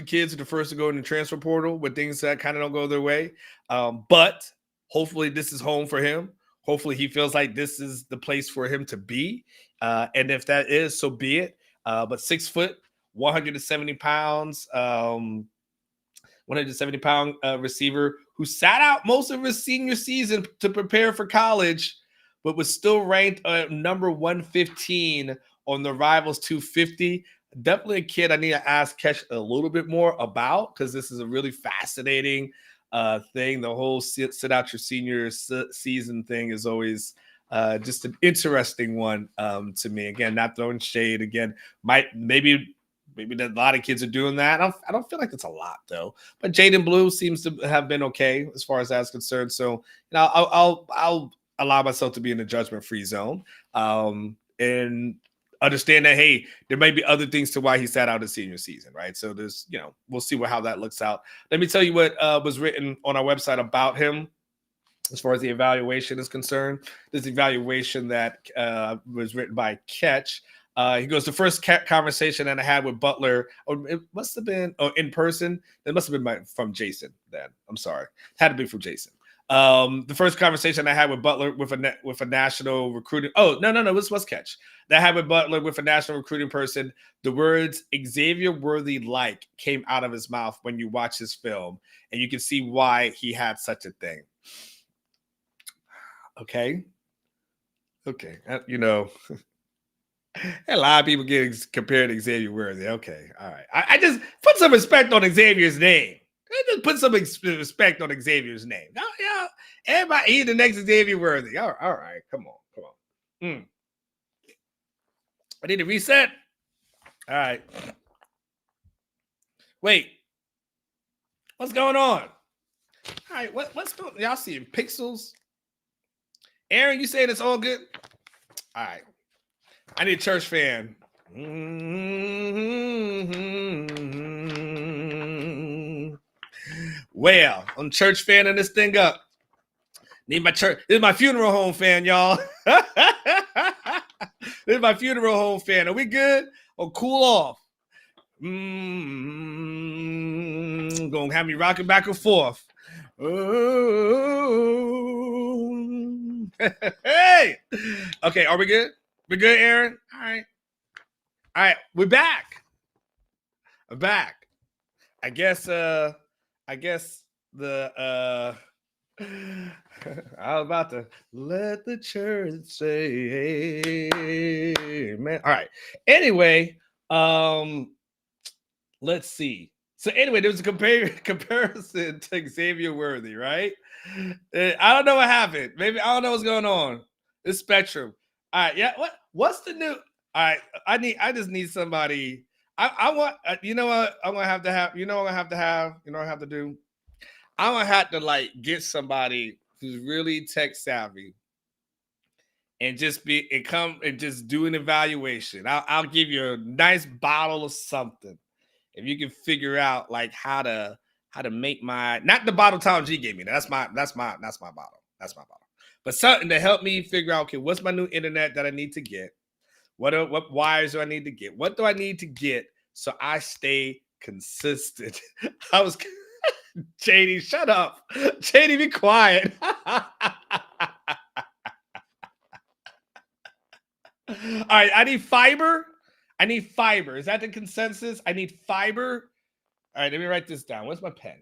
kids who are the first to go in the transfer portal with things that kind of don't go their way. But hopefully this is home for him. Hopefully he feels like this is the place for him to be. And if that is, so be it. But 6 foot, 170 pounds, 170-pound receiver who sat out most of his senior season to prepare for college, but was still ranked number 115 on the Rivals 250. Definitely a kid I need to ask Ketch a little bit more about, because this is a really fascinating thing. The whole sit out your senior season thing is always just an interesting one to me. Again, not throwing shade. Again, maybe a lot of kids are doing that. I don't feel like it's a lot though. But Jaden Blue seems to have been okay as far as that's concerned. So you know, I'll allow myself to be in the judgment-free zone and understand that, hey, there may be other things to why he sat out his senior season, right? So there's, you know, we'll see how that looks out. Let me tell you what was written on our website about him as far as the evaluation is concerned. This evaluation that was written by Ketch. He goes, the first conversation that I had with Butler, or it must have been in person. It must have been from Jason then. I'm sorry. It had to be from Jason. The first conversation I had with Butler with a national recruiting. Oh, no. This was Ketch. That I had with Butler with a national recruiting person. The words Xavier Worthy like came out of his mouth when you watch his film, and you can see why he had such a thing. Okay. You know, a lot of people get compared to Xavier Worthy. Okay. All right. I just put some respect on Xavier's name. Just put some respect on Xavier's name. No, yeah, everybody, he's the next Xavier Worthy. All right, come on. I need to reset. All right. Wait, what's going on? All right, what's going on? Y'all seeing pixels Aaron, you saying it's all good? All right. I need a church fan. Well, I'm church fanning this thing up. Need my church. This is my funeral home fan, y'all. This is my funeral home fan. Are we good? Or cool off? Gonna have me rocking back and forth. Hey. Okay, are we good? We good, Aaron? All right, we're back. I'm back. I guess the I was about to let the church say amen. All right. Anyway, let's see. So anyway, there was a comparison to Xavier Worthy, right? I don't know what happened. Maybe I don't know what's going on. It's Spectrum. All right, yeah. What's the new? All right, I just need somebody. I want. You know what? I'm gonna have to have. You know what I have to have. You know what I have to do. I'm gonna have to like get somebody who's really tech savvy and just just do an evaluation. I'll give you a nice bottle of something if you can figure out like how to make not the bottle Tom G gave me. That's my bottle. That's my bottle. But something to help me figure out, okay, what's my new internet that I need to get? What wires do I need to get? What do I need to get so I stay consistent? I was JD, shut up. JD, be quiet. All right, I need fiber. Is that the consensus? I need fiber. All right, let me write this down. Where's my pen?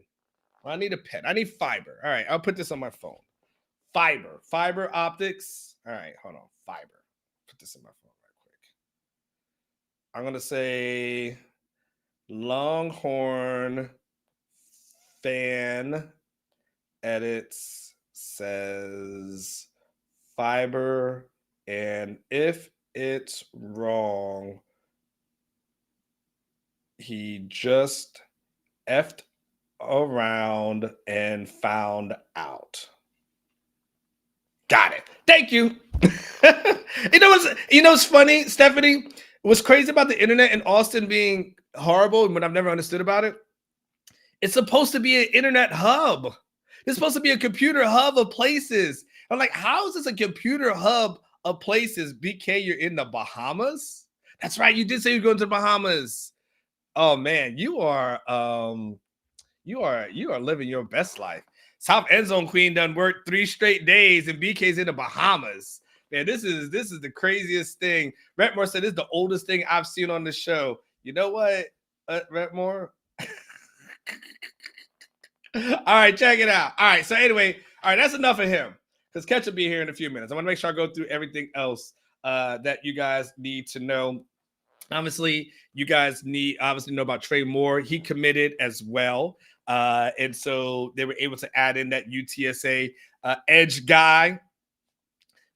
Well, I need a pen. I need fiber. All right, I'll put this on my phone. Fiber optics. All right, hold on. Fiber. Put this in my phone right quick. I'm going to say Longhorn fan edits says fiber, and if it's wrong, he just effed around and found out. Got it. Thank you. You know what's funny, Stephanie? What's crazy about the internet in Austin being horrible and what I've never understood about it? It's supposed to be an internet hub. It's supposed to be a computer hub of places. I'm like, how is this a computer hub of places? BK, you're in the Bahamas? That's right. You did say you're going to the Bahamas. Oh man, you are living your best life. South End Zone Queen done worked 3 straight days and BK's in the Bahamas. Man, this is the craziest thing. Retmore said this is the oldest thing I've seen on the show. You know what, Retmore? All right, check it out. All right, so anyway, all right, that's enough of him because Ketch will be here in a few minutes. I want to make sure I go through everything else that you guys need to know. Obviously, you guys need know about Trey Moore. He committed as well. And so they were able to add in that UTSA edge guy.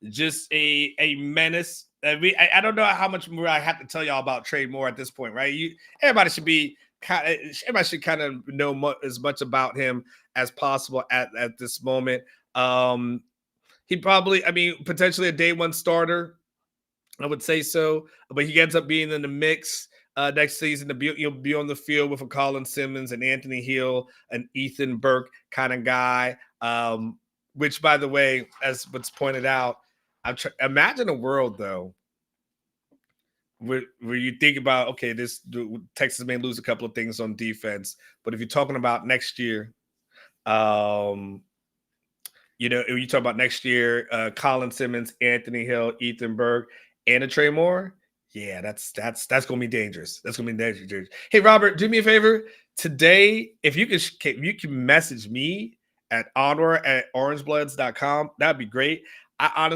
Just a menace. I don't know how much more I have to tell y'all about Trey Moore at this point, right? Everybody should kind of know as much about him as possible at this moment. He probably, potentially a day one starter. I would say so, but he ends up being in the mix next season to be on the field with a Colin Simmons and Anthony Hill and Ethan Burke kind of guy. Which, by the way, as what's pointed out, imagine a world though where you think about, okay, Texas may lose a couple of things on defense, but if you're talking about next year, if you talk about next year, Colin Simmons, Anthony Hill, Ethan Burke, and a Trey Moore, yeah, that's gonna be dangerous. That's gonna be dangerous. Hey, Robert, do me a favor today. If you can message me at onward@orangebloods.com, that'd be great. I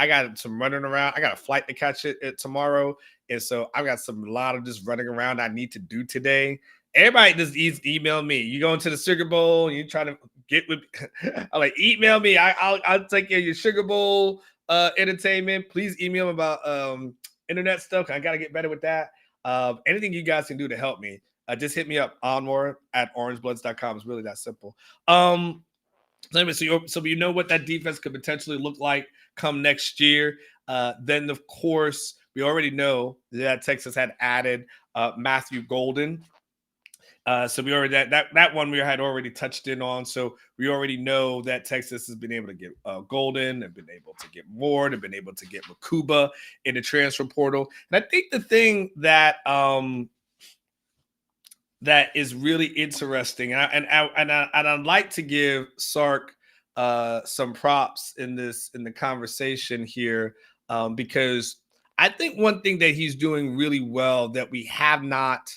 got some running around. I got a flight to catch it tomorrow, and so I've got a lot of just running around I need to do today. Everybody just email me. You going to the Sugar Bowl? And you trying to get with? I'm like, email me. I'll take care of your Sugar Bowl entertainment. Please email me about internet stuff. I got to get better with that. Anything you guys can do to help me, just hit me up onward@orangebloods.com. It's really that simple. So you know what that defense could potentially look like come next year. Then, of course, we already know that Texas had added Matthew Golden. So we already that one we had already touched in on. So we already know that Texas has been able to get Golden, and been able to get Moore, they've been able to get Makuba in the transfer portal. And I think the thing that that is really interesting, and I'd like to give Sark some props in the conversation here, because I think one thing that he's doing really well that we have not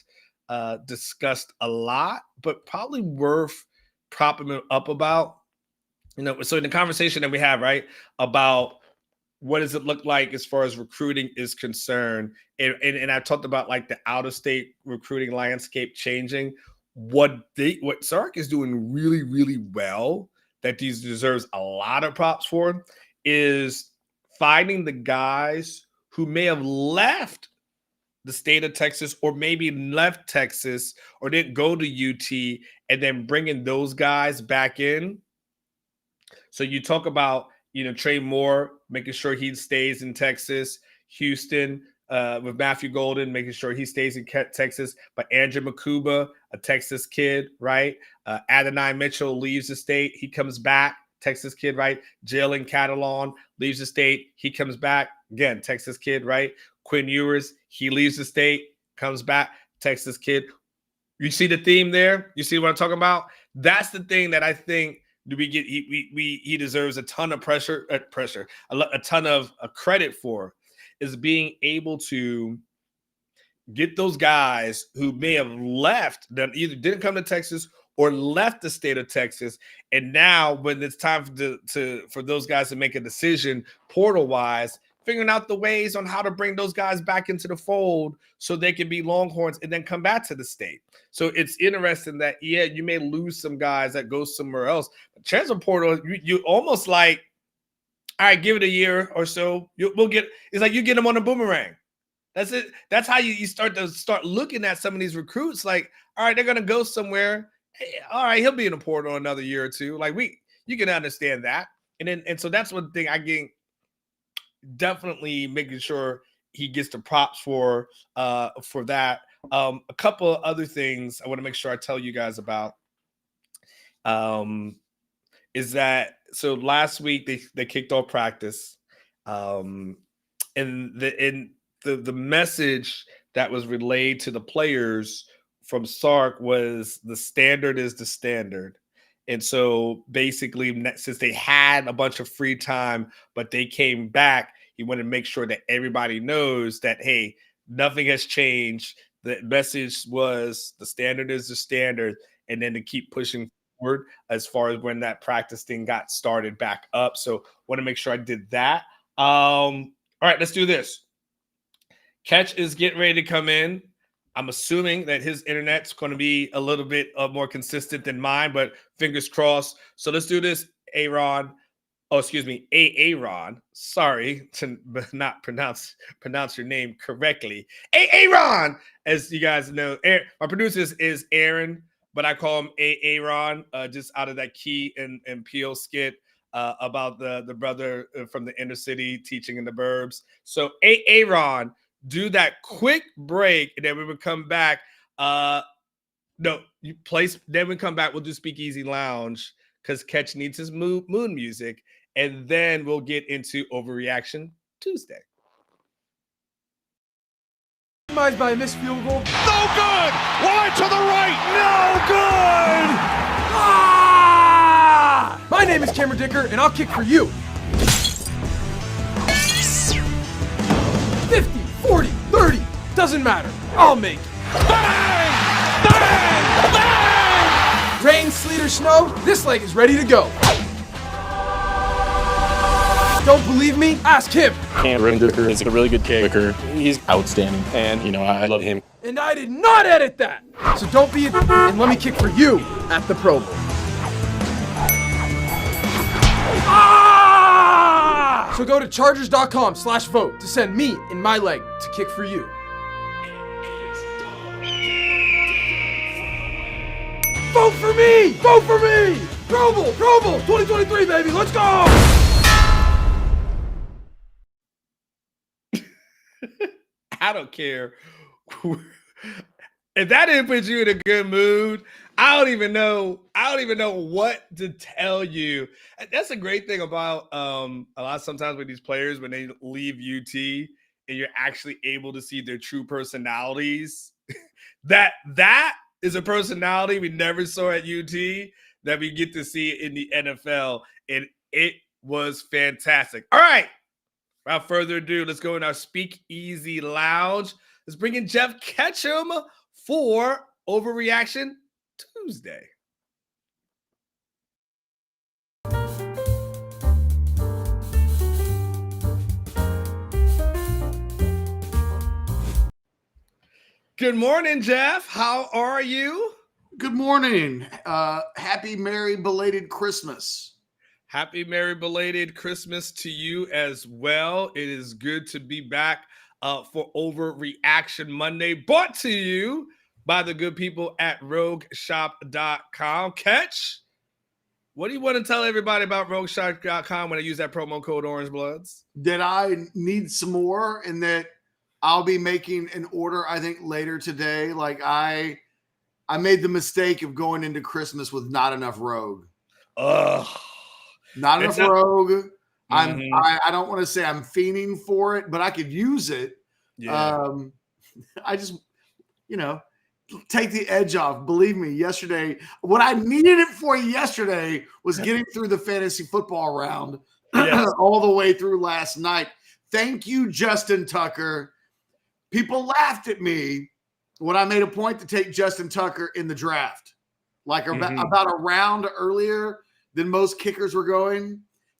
discussed a lot, but probably worth propping him up about, so in the conversation that we have, right, about what does it look like as far as recruiting is concerned, and I talked about like the out-of-state recruiting landscape changing. What Sark is doing really, really well, that he deserves a lot of props for, is finding the guys who may have left the state of Texas, or maybe left Texas or didn't go to UT, and then bringing those guys back in. So you talk about, Trey Moore, making sure he stays in Texas, Houston, with Matthew Golden, making sure he stays in Texas, but Andrew Makuba, a Texas kid, right? Adonai Mitchell leaves the state. He comes back, Texas kid, right? Jalen Catalon leaves the state. He comes back, again, Texas kid, right? Quinn Ewers, he leaves the state, comes back, Texas kid. You see the theme there? You see what I'm talking about? That's the thing that I think he deserves a ton of a ton of credit for, is being able to get those guys who may have left, that either didn't come to Texas or left the state of Texas, and now when it's time for those guys to make a decision portal-wise, figuring out the ways on how to bring those guys back into the fold so they can be Longhorns and then come back to the state. So it's interesting that, yeah, you may lose some guys that go somewhere else. But transfer portal, you almost like, all right, give it a year or so. It's like you get them on a boomerang. That's it. That's how you start looking at some of these recruits. Like, all right, they're going to go somewhere. Hey, all right, he'll be in the portal another year or two. Like you can understand that. And so that's one thing I get. Definitely making sure he gets the props for that. A couple of other things I want to make sure I tell you guys about is that, so last week they kicked off practice, and the message that was relayed to the players from Sark was the standard is the standard. And so basically, since they had a bunch of free time, but they came back, he wanted to make sure that everybody knows that, hey, nothing has changed. The message was the standard is the standard, and then to keep pushing forward as far as when that practice thing got started back up. So want to make sure I did that. All right, let's do this. Ketch is getting ready to come in. I'm assuming that his internet's going to be a little bit more consistent than mine, but fingers crossed. So let's do this, Aaron. Oh, excuse me, Aaron. Sorry to not pronounce your name correctly. Aaron, as you guys know, my producer is Aaron, but I call him Aaron, just out of that Key and Peele skit about the brother from the inner city teaching in the burbs. So Aaron, do that quick break, and then we will come back. Then we come back. We'll do Speakeasy Lounge because Ketch needs his moon music, and then we'll get into Overreaction Tuesday. By a missed field goal. No good! Wide to the right! No good! Ah! My name is Cameron Dicker, and I'll kick for you. 50, 40, 30, doesn't matter. I'll make it. Bang! Bang! Bang! Rain, sleet, or snow, this leg is ready to go. Don't believe me? Ask him. Cameron Dicker is a really good kicker. He's outstanding, and I love him. And I did not edit that. So don't be and let me kick for you at the Pro Bowl. Ah! So go to chargers.com/vote to send me and my leg to kick for you. Vote for me! Vote for me! Pro Bowl 2023, baby. Let's go. I don't care. If that didn't put you in a good mood, I don't even know what to tell you. That's a great thing about a lot sometimes with these players when they leave UT and you're actually able to see their true personalities. that is a personality we never saw at UT that we get to see in the NFL, and it was fantastic. All right. Without further ado, let's go in our Speakeasy Lounge. Let's bring in Jeff Ketchum for Overreaction Tuesday. Good morning, Jeff. How are you? Good morning. Happy, merry, belated Christmas. Happy, merry, belated Christmas to you as well. It is good to be back for Overreaction Monday, brought to you by the good people at rogueshop.com. Ketch, what do you want to tell everybody about rogueshop.com when I use that promo code Orange Bloods? That I need some more, and that I'll be making an order, I think, later today. Like I made the mistake of going into Christmas with not enough Rogue. Ugh. Not enough Rogue. I don't want to say I'm fiending for it, but I could use it. Yeah. I just, take the edge off. Believe me, yesterday, what I needed it for yesterday was getting through the fantasy football round all the way through last night. Thank you, Justin Tucker. People laughed at me when I made a point to take Justin Tucker in the draft, like about a round earlier than most kickers were going.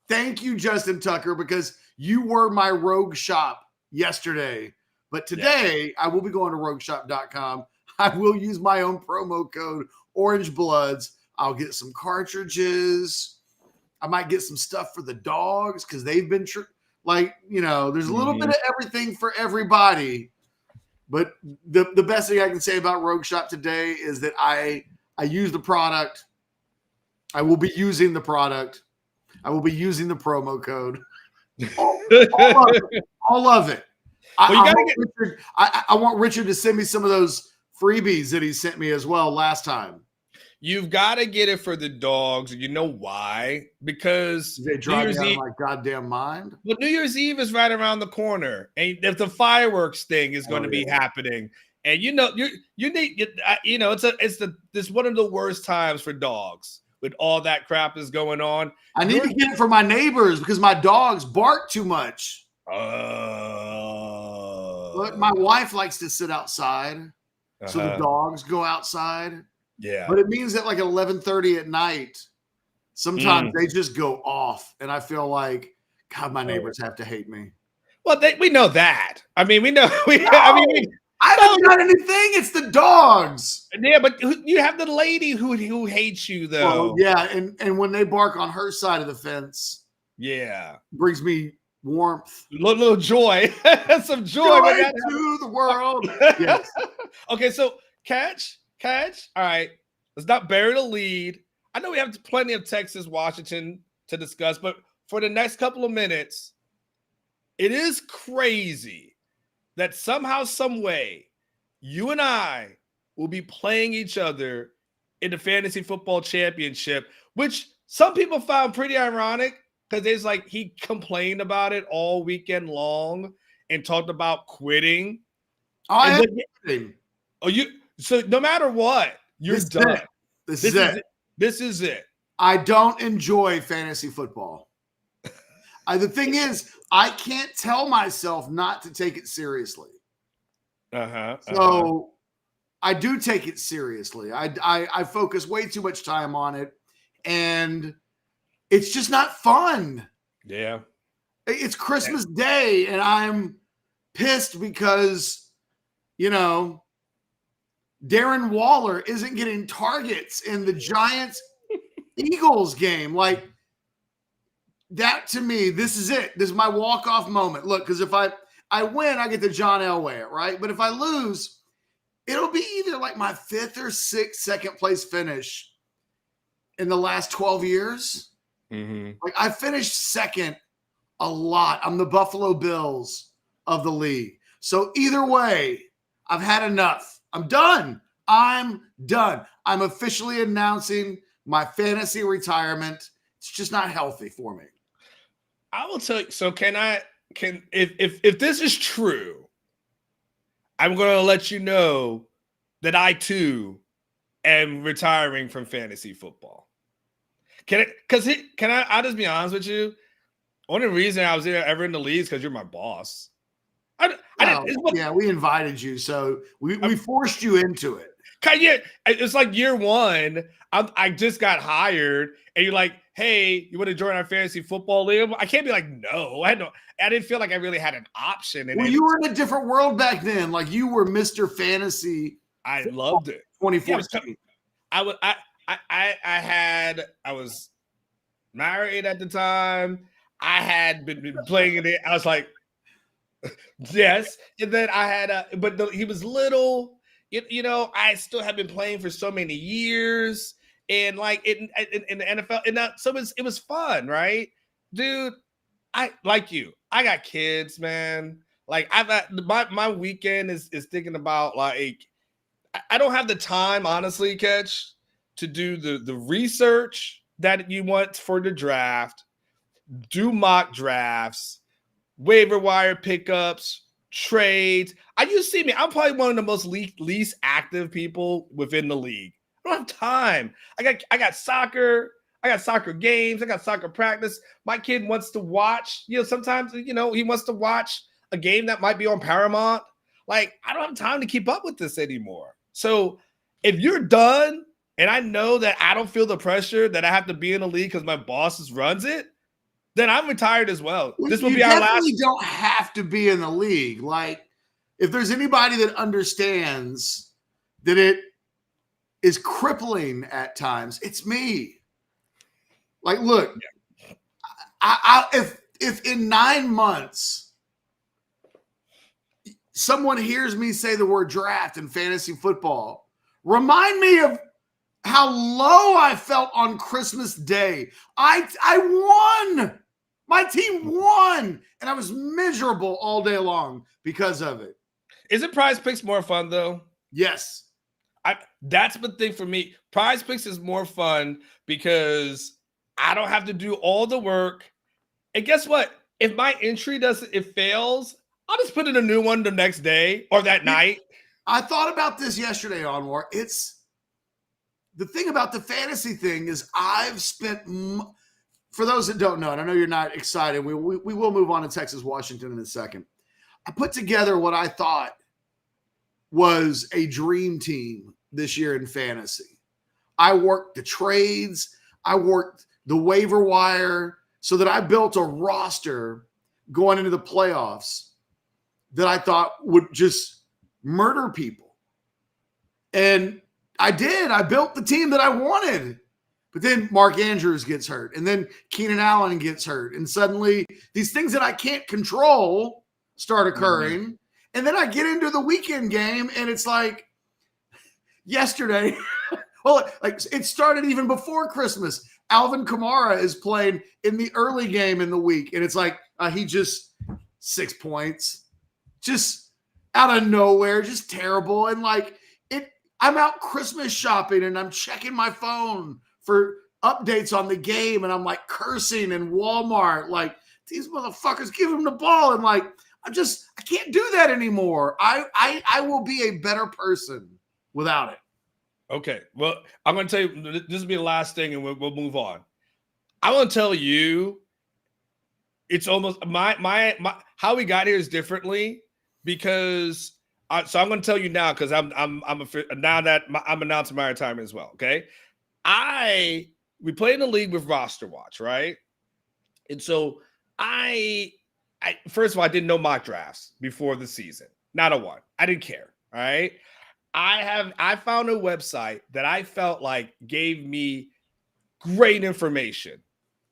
Thank you, Justin Tucker, because you were my rogue shop yesterday. But today, I will be going to rogueshop.com. I will use my own promo code, Orange Bloods. I'll get some cartridges. I might get some stuff for the dogs because they've been there's a little bit of everything for everybody. But the best thing I can say about Rogue Shop today is that I use the product. I will be using the product. I will be using the promo code. All of it. I want Richard to send me some of those freebies that he sent me as well last time. You've got to get it for the dogs. You know why? Because they drive me out of my goddamn mind. Well, New Year's Eve is right around the corner, and if the fireworks thing is going to be happening, and you need it's one of the worst times for dogs with all that crap is going on. I need to get it for my neighbors because my dogs bark too much. But my wife likes to sit outside, so the dogs go outside. Yeah. But it means that like at 11:30 at night, sometimes they just go off. And I feel like, God, my neighbors have to hate me. Well, we know that. I mean, we know. I don't got anything. It's the dogs. Yeah, but you have the lady who hates you, though. Well, yeah, and when they bark on her side of the fence, brings me warmth. Little joy. Some joy to the world. Yes. Okay, so Ketch. All right, let's not bury the lead. I know we have plenty of Texas, Washington to discuss, but for the next couple of minutes, it is crazy that somehow, some way, you and I will be playing each other in the fantasy football championship, which some people found pretty ironic because it's like he complained about it all weekend long and talked about quitting. So no matter what, you're done. This is it. This is it. I don't enjoy fantasy football. The thing is, I can't tell myself not to take it seriously. So I do take it seriously. I focus way too much time on it, and it's just not fun. Yeah. It's Christmas Day, and I'm pissed because, Darren Waller isn't getting targets in the Giants-Eagles game. Like, that to me, this is it. This is my walk-off moment. Look, because if I win, I get the John Elway, right? But if I lose, it'll be either like my 5th or 6th second-place finish. in the last 12 years. Like I finished second a lot. I'm the Buffalo Bills of the league. So either way, I've had enough. I'm done. I'm officially announcing my fantasy retirement. It's just not healthy for me. I will tell you. So if this is true, I'm going to let you know that I too am retiring from fantasy football. I'll just be honest with you. Only reason I was ever in the league is because you're my boss. We invited you, so we forced you into it. Yeah, it's like year one. I just got hired, and you're like, "Hey, you want to join our fantasy football league?" I can't be like, "No." I didn't feel like I really had an option. You were in a different world back then. Like you were Mr. Fantasy. I loved it. 2014. I was married at the time. I had been playing it. I was like, yes. And then I had he was little. I still have been playing for so many years, and like in the NFL, and so it was fun, right, dude? I got kids, man. Like I've got my weekend is thinking about like I don't have the time, honestly, Ketch, to do the research that you want for the draft, do mock drafts, waiver wire pickups, trades. You see me. I'm probably one of the most least active people within the league. I don't have time. I got soccer. I got soccer games. I got soccer practice. My kid wants to watch. Sometimes he wants to watch a game that might be on Paramount. Like I don't have time to keep up with this anymore. So if you're done, and I know that I don't feel the pressure that I have to be in the league because my boss runs it, then I'm retired as well. This will be our last. You don't have to be in the league. Like, if there's anybody that understands that it is crippling at times, it's me. Like, look, if in 9 months someone hears me say the word draft in fantasy football, remind me of how low I felt on Christmas Day. I won. My team won, and I was miserable all day long because of it. Isn't Prize Picks more fun, though? Yes. That's the thing for me. Prize Picks is more fun because I don't have to do all the work. And guess what? If my entry fails, I'll just put in a new one the next day or that night. I thought about this yesterday, Anwar. It's the thing about the fantasy thing is I've spent for those that don't know, and I know you're not excited, we will move on to Texas, Washington in a second. I put together what I thought was a dream team this year in fantasy. I worked the trades. I worked the waiver wire so that I built a roster going into the playoffs that I thought would just murder people. And I did. I built the team that I wanted. But then Mark Andrews gets hurt, and then Keenan Allen gets hurt, and suddenly these things that I can't control start occurring. Mm-hmm. And then I get into the weekend game, and it's like yesterday. Well, like it started even before Christmas. Alvin Kamara is playing in the early game in the week, and it's like he just 6 points, just out of nowhere, just terrible. And like I'm out Christmas shopping, and I'm checking my phone for updates on the game, and I'm like cursing in Walmart, like these motherfuckers give him the ball, and like I can't do that anymore. I will be a better person without it. Okay, well, I'm going to tell you, this will be the last thing, and we'll move on. I want to tell you, it's almost my how we got here is differently because so I'm going to tell you now because I'm now that I'm announcing my retirement as well. Okay. We play in the league with Roster Watch, right? And so I first of all, I didn't know mock drafts before the season. Not a one. I didn't care. All right. I found a website that I felt like gave me great information.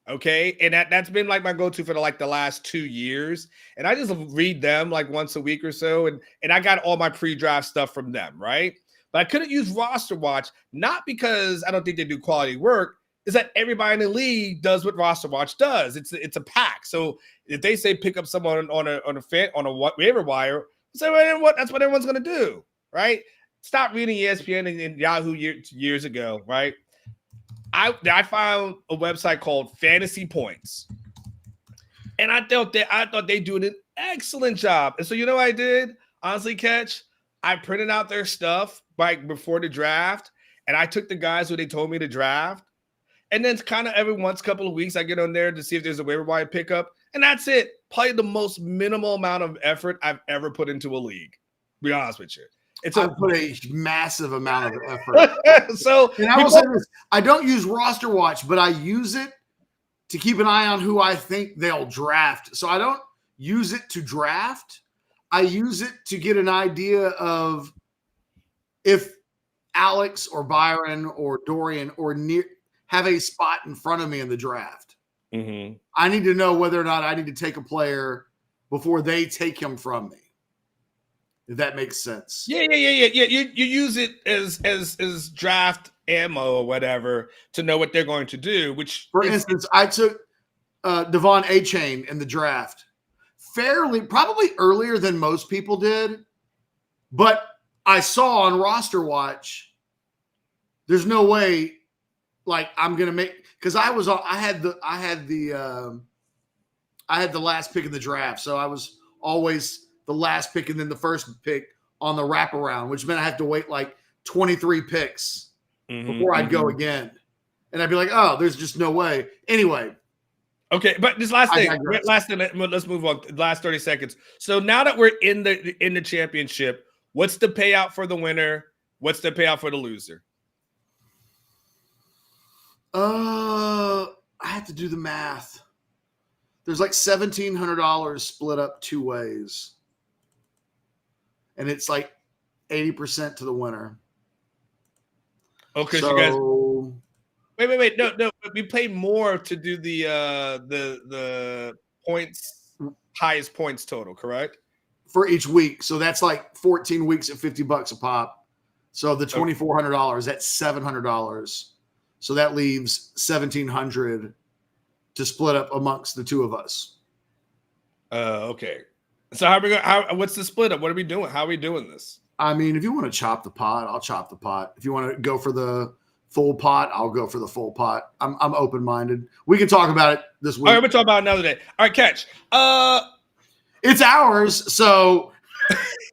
Okay. And that's been like my go-to for the last 2 years. And I just read them like once a week or so. And I got all my pre-draft stuff from them, right? But I couldn't use Roster Watch, not because I don't think they do quality work. is that everybody in the league does what Roster Watch does. It's a pack. So if they say pick up someone on a waiver wire, say, well, that's what everyone's going to do, right? Stop reading ESPN and Yahoo years ago, right? I found a website called Fantasy Points, and I thought they doing an excellent job. And so you know what I did? Honestly, Ketch, I printed out their stuff like before the draft, and I took the guys who they told me to draft. And then kind of every couple of weeks, I get on there to see if there's a waiver wire pickup. And that's it. Probably the most minimal amount of effort I've ever put into a league. To be honest with you. I put a massive amount of effort. So, and I will say this, I don't use Roster Watch, but I use it to keep an eye on who I think they'll draft. So I don't use it to draft. I use it to get an idea of if Alex or Byron or Dorian or have a spot in front of me in the draft. Mm-hmm. I need to know whether or not I need to take a player before they take him from me. If that makes sense. Yeah. You use it as draft ammo or whatever to know what they're going to do. Which, for instance, I took Devon A-Chain in the draft probably earlier than most people did, but I saw on Roster Watch, there's no way like I'm gonna make because I had the last pick in the draft, so I was always the last pick and then the first pick on the wraparound, which meant I have to wait like 23 picks before I'd go again. And I'd be like, oh, there's just no way. Anyway. Okay, but this last thing, let's move on. Last 30 seconds. So now that we're in the championship, what's the payout for the winner? What's the payout for the loser? I have to do the math. There's like $1,700 split up two ways. And it's like 80% to the winner. Okay, so you guys. Wait. No. We paid more to do the points, highest points total, correct? For each week. So that's like 14 weeks at $50 a pop. So the $2,400, that's $700. So that leaves $1,700 to split up amongst the two of us. Okay. So what's the split up? What are we doing? How are we doing this? I mean, if you want to chop the pot, I'll chop the pot. If you want to go for the full pot, I'll go for the full pot. I'm open-minded. We can talk about it this week. All right, we'll talk about it another day. All right, Ketch. It's ours, so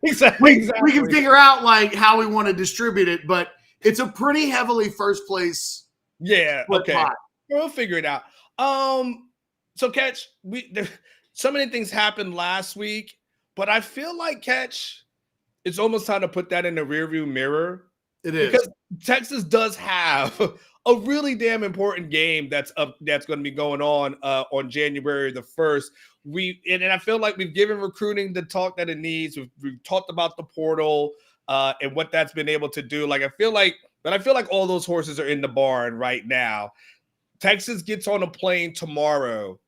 exactly. We can figure out like how we want to distribute it, but it's a pretty heavily first place. Yeah, okay. Pot. We'll figure it out. So Ketch, so many things happened last week, but I feel like Ketch, it's almost time to put that in the rearview mirror. It is. Because Texas does have a really damn important game that's going to be going on January the 1st. And I feel like we've given recruiting the talk that it needs. We've talked about the portal and what that's been able to do. I feel like all those horses are in the barn right now. Texas gets on a plane tomorrow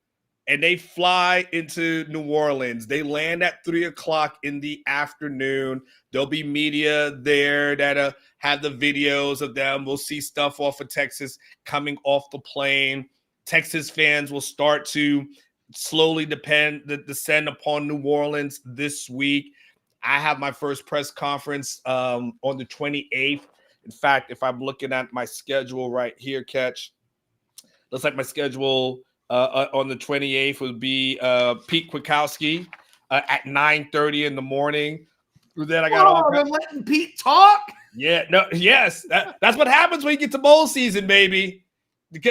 and they fly into New Orleans. They land at 3:00 in the afternoon. There'll be media there that have the videos of them. We'll see stuff off of Texas coming off the plane. Texas fans will start to slowly descend upon New Orleans this week. I have my first press conference on the 28th. In fact, if I'm looking at my schedule right here, Ketch, looks like my schedule on the 28th would be Pete Kwiatkowski at 9:30 in the morning. Then I got they're letting Pete talk. Yeah, no, yes, that's what happens when you get to bowl season, baby. The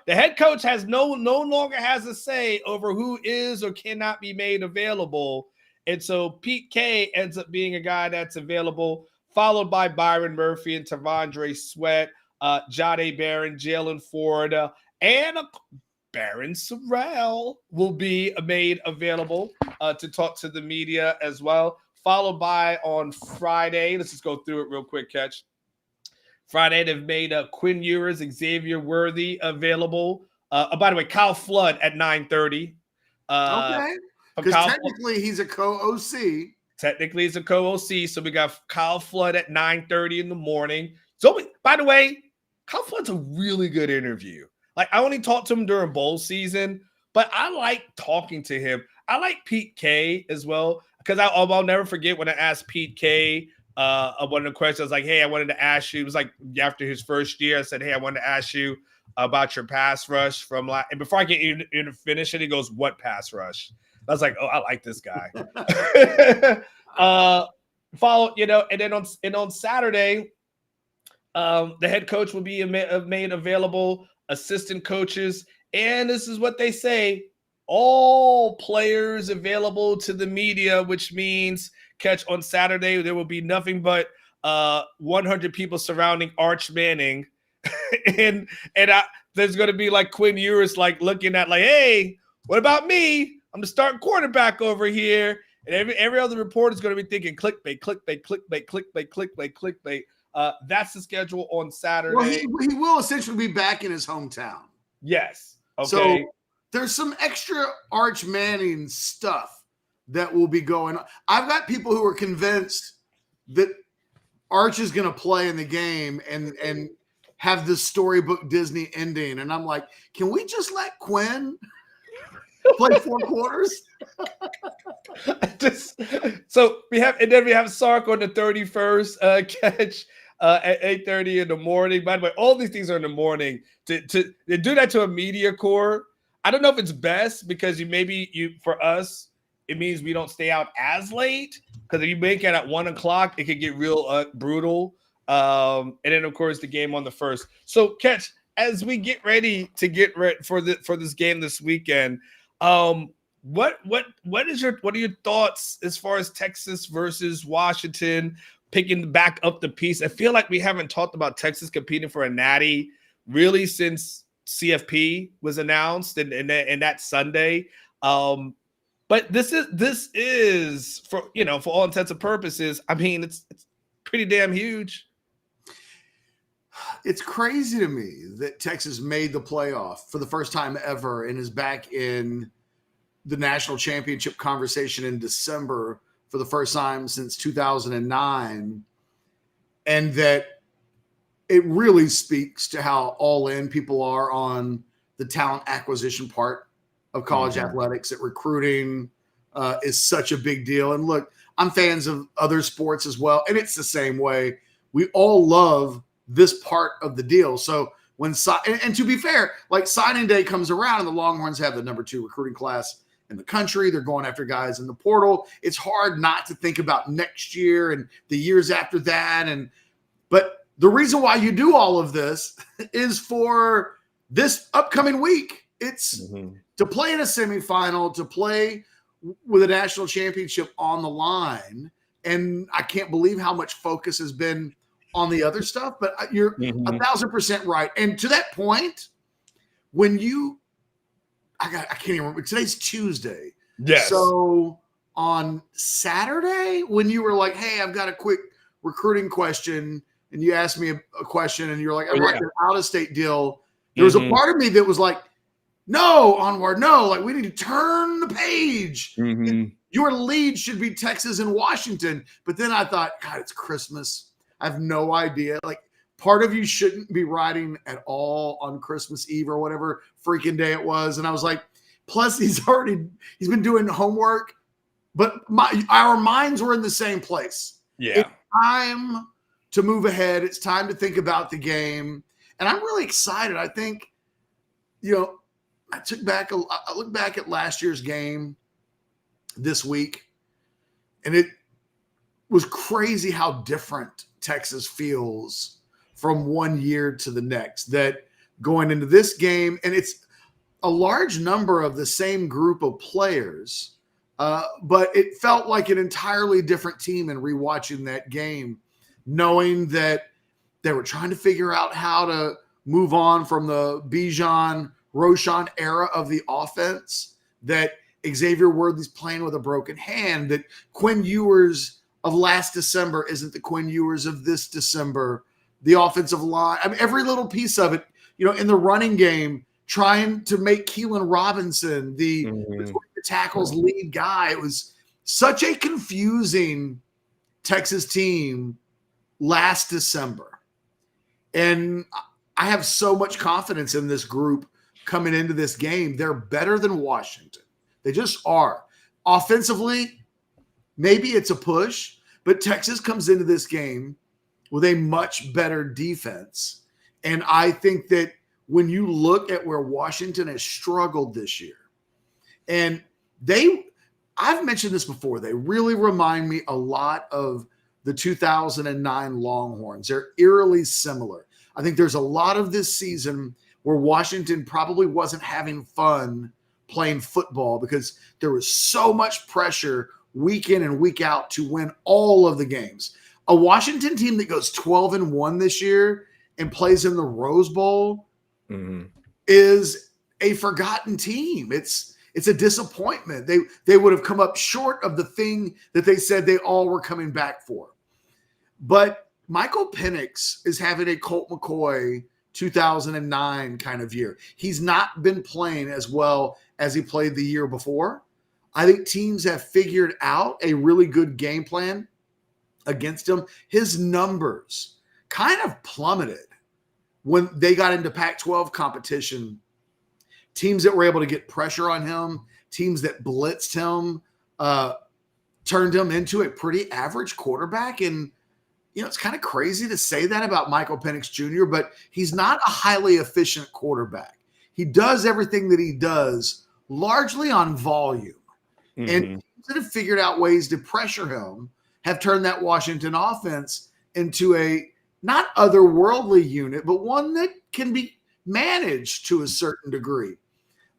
head coach has no longer has a say over who is or cannot be made available, and so Pete K ends up being a guy that's available, followed by Byron Murphy and Tavondre Sweat, Jade Barron, Jalen Ford, and Baron Sorrell will be made available to talk to the media as well. Followed by on Friday, let's just go through it real quick, Ketch. Friday, they've made Quinn Ewers, Xavier Worthy available. By the way, Kyle Flood at 9:30. Okay, because technically he's a co-OC. Technically, he's a co-OC, so we got Kyle Flood at 9:30 in the morning. So, by the way, Coughlin's a really good interview. Like, I only talked to him during bowl season, but I like talking to him. I like Pete K as well, because I'll never forget when I asked Pete K one of the questions. I was like, hey, I wanted to ask you. It was like after his first year. I said, hey, I wanted to ask you about your pass rush from last. And before I get you to finish it, he goes, what pass rush? I was like, oh, I like this guy. Follow, and then on Saturday, the head coach will be made available, assistant coaches, and this is what they say: all players available to the media, which means, Ketch, on Saturday there will be nothing but 100 people surrounding Arch Manning, and there's going to be like Quinn Ewers like looking at like, hey, what about me? I'm the starting quarterback over here. And every other reporter is going to be thinking clickbait, clickbait, clickbait, clickbait, clickbait, clickbait. That's the schedule on Saturday. Well, he will essentially be back in his hometown. Yes. Okay. So there's some extra Arch Manning stuff that will be going on. I've got people who are convinced that Arch is going to play in the game and have this storybook Disney ending. And I'm like, can we just let Quinn play 4 quarters? So we have Sark on the 31st Ketch at 8:30 in the morning. By the way, all these things are in the morning. To do that to a media corps, I don't know if it's best, because for us it means we don't stay out as late, because if you make it at 1 o'clock, it could get real brutal. And then of course the game on the 1st. So Ketch, as we get ready for this game this weekend, what are your thoughts as far as Texas versus Washington, picking back up the piece? I feel like we haven't talked about Texas competing for a natty really since CFP was announced and that Sunday. But this is for all intents and purposes, I mean, it's pretty damn huge. It's crazy to me that Texas made the playoff for the first time ever and is back in the national championship conversation in December for the first time since 2009. And that it really speaks to how all in people are on the talent acquisition part of college athletics, that recruiting is such a big deal. And look, I'm fans of other sports as well, and it's the same way. We all love this part of the deal. So when and to be fair, like signing day comes around and the Longhorns have the number 2 recruiting class in the country. They're going after guys in the portal. It's hard not to think about next year and the years after that. But the reason why you do all of this is for this upcoming week. It's to play in a semifinal, to play with a national championship on the line. And I can't believe how much focus has been on the other stuff, but you're 1,000% right. And to that point, when I can't even remember, today's Tuesday. Yes. So on Saturday, when you were like, hey, I've got a quick recruiting question, and you asked me a question, and you're like, I'm an out-of-state deal. There was a part of me that was like, no, Onward, no, like we need to turn the page. Your lead should be Texas and Washington. But then I thought, God, it's Christmas. I have no idea. Like, part of you shouldn't be riding at all on Christmas Eve or whatever freaking day it was. And I was like, plus he's been doing homework, but our minds were in the same place. Yeah. It's time to move ahead. It's time to think about the game. And I'm really excited. I think, I look back at last year's game this week, and it was crazy how different Texas feels from one year to the next. That going into this game, and it's a large number of the same group of players, but it felt like an entirely different team in rewatching that game, knowing that they were trying to figure out how to move on from the Bijan Roshan era of the offense, that Xavier Worthy's playing with a broken hand, that Quinn Ewers of last December isn't the Quinn Ewers of this December, the offensive line, I mean, every little piece of it, in the running game, trying to make Keelan Robinson the tackles lead guy. It was such a confusing Texas team last December. And I have so much confidence in this group coming into this game. They're better than Washington. They just are. Offensively, maybe it's a push, but Texas comes into this game with a much better defense. And I think that when you look at where Washington has struggled this year, and I've mentioned this before, they really remind me a lot of the 2009 Longhorns. They're eerily similar. I think there's a lot of this season where Washington probably wasn't having fun playing football because there was so much pressure week in and week out to win all of the games. A Washington team that goes 12-1 this year and plays in the Rose Bowl is a forgotten team. It's a disappointment. They would have come up short of the thing that they said they all were coming back for. But Michael Penix is having a Colt McCoy 2009 kind of year. He's not been playing as well as he played the year before. I think teams have figured out a really good game plan against him. His numbers kind of plummeted when they got into Pac-12 competition. Teams that were able to get pressure on him, teams that blitzed him, turned him into a pretty average quarterback. And, it's kind of crazy to say that about Michael Penix Jr., but he's not a highly efficient quarterback. He does everything that he does largely on volume. And teams that have figured out ways to pressure him have turned that Washington offense into a not otherworldly unit, but one that can be managed to a certain degree,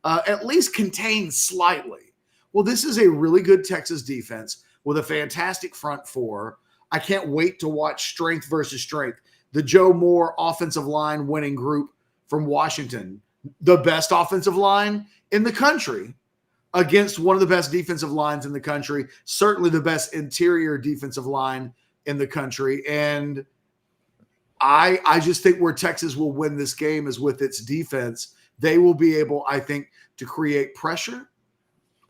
at least contained slightly. Well, this is a really good Texas defense with a fantastic front four. I can't wait to watch strength versus strength. The Joe Moore offensive line winning group from Washington, the best offensive line in the country, against one of the best defensive lines in the country, certainly the best interior defensive line in the country. And I just think where Texas will win this game is with its defense. They will be able, I think, to create pressure.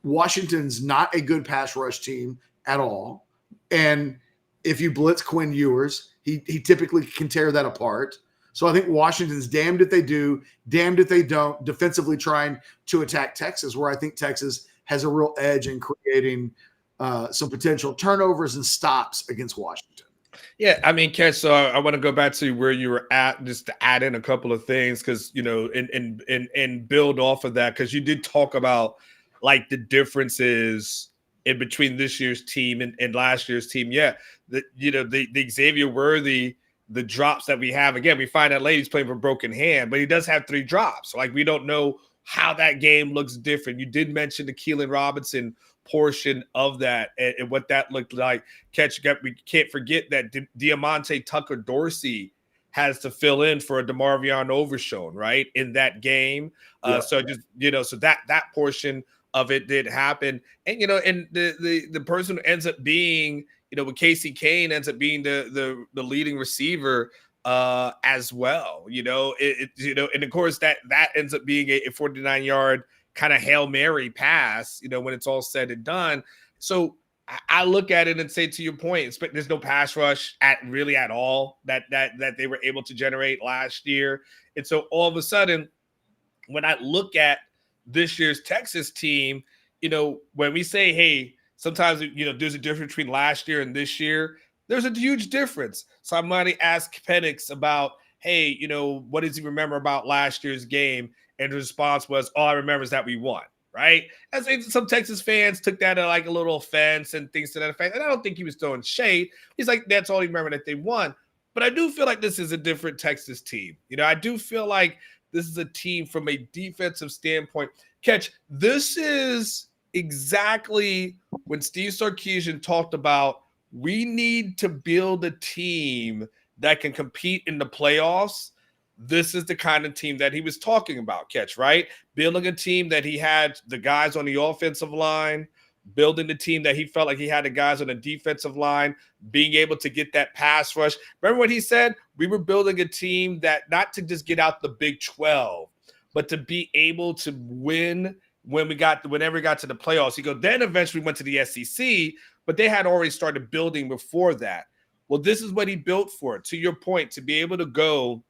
Washington's not a good pass rush team at all. And if you blitz Quinn Ewers, he typically can tear that apart. So I think Washington's damned if they do, damned if they don't, defensively trying to attack Texas, where I think Texas has a real edge in creating some potential turnovers and stops against Washington. Yeah, I mean, Ketch, so I want to go back to where you were at, just to add in a couple of things, because, and build off of that, because you did talk about, like, the differences in between this year's team and last year's team. Yeah, the Xavier Worthy, the drops that we have, again, we find that lady's playing for broken hand, but he does have 3 drops. So, like, we don't know how that game looks different. You did mention the Keelan Robinson portion of that and what that looked like. We can't forget that Diamante Tucker Dorsey has to fill in for a DeMarvion Overshown, right, in that game. So just, so that portion of it did happen. And, and the person who ends up being, with Casey Kane ends up being the leading receiver as well, and of course that ends up being a 49-yard kind of Hail Mary pass, when it's all said and done. So I look at it and say, to your point, there's no pass rush at all that they were able to generate last year. And so all of a sudden, when I look at this year's Texas team, when we say, hey, sometimes, there's a difference between last year and this year, there's a huge difference. So I might ask Penix about, hey, what does he remember about last year's game? And the response was, all I remember is that we won, right? And so some Texas fans took that as like a little offense and things to that effect. And I don't think he was throwing shade. He's like, that's all he remembered, that they won. But I do feel like this is a different Texas team. I do feel like this is a team from a defensive standpoint. Ketch, this is exactly when Steve Sarkeesian talked about, we need to build a team that can compete in the playoffs. This is the kind of team that he was talking about, Ketch, right? Building a team that he had the guys on the offensive line, building the team that he felt like he had the guys on the defensive line, being able to get that pass rush. Remember what he said? We were building a team that not to just get out the Big 12, but to be able to win whenever we got to the playoffs. He goes, then eventually went to the SEC, but they had already started building before that. Well, this is what he built for. To your point, to be able to go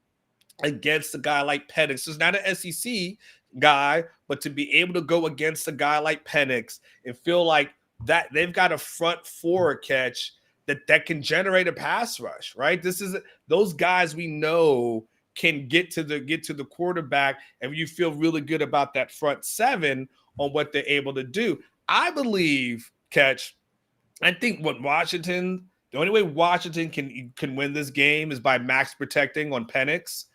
against a guy like Penix. He's not an SEC guy, but to be able to go against a guy like Penix and feel like that they've got a front four Ketch that can generate a pass rush, right? This is those guys we know can get to the quarterback, and you feel really good about that front seven on what they're able to do. I believe, Ketch, I think the only way Washington can win this game is by max protecting on Penix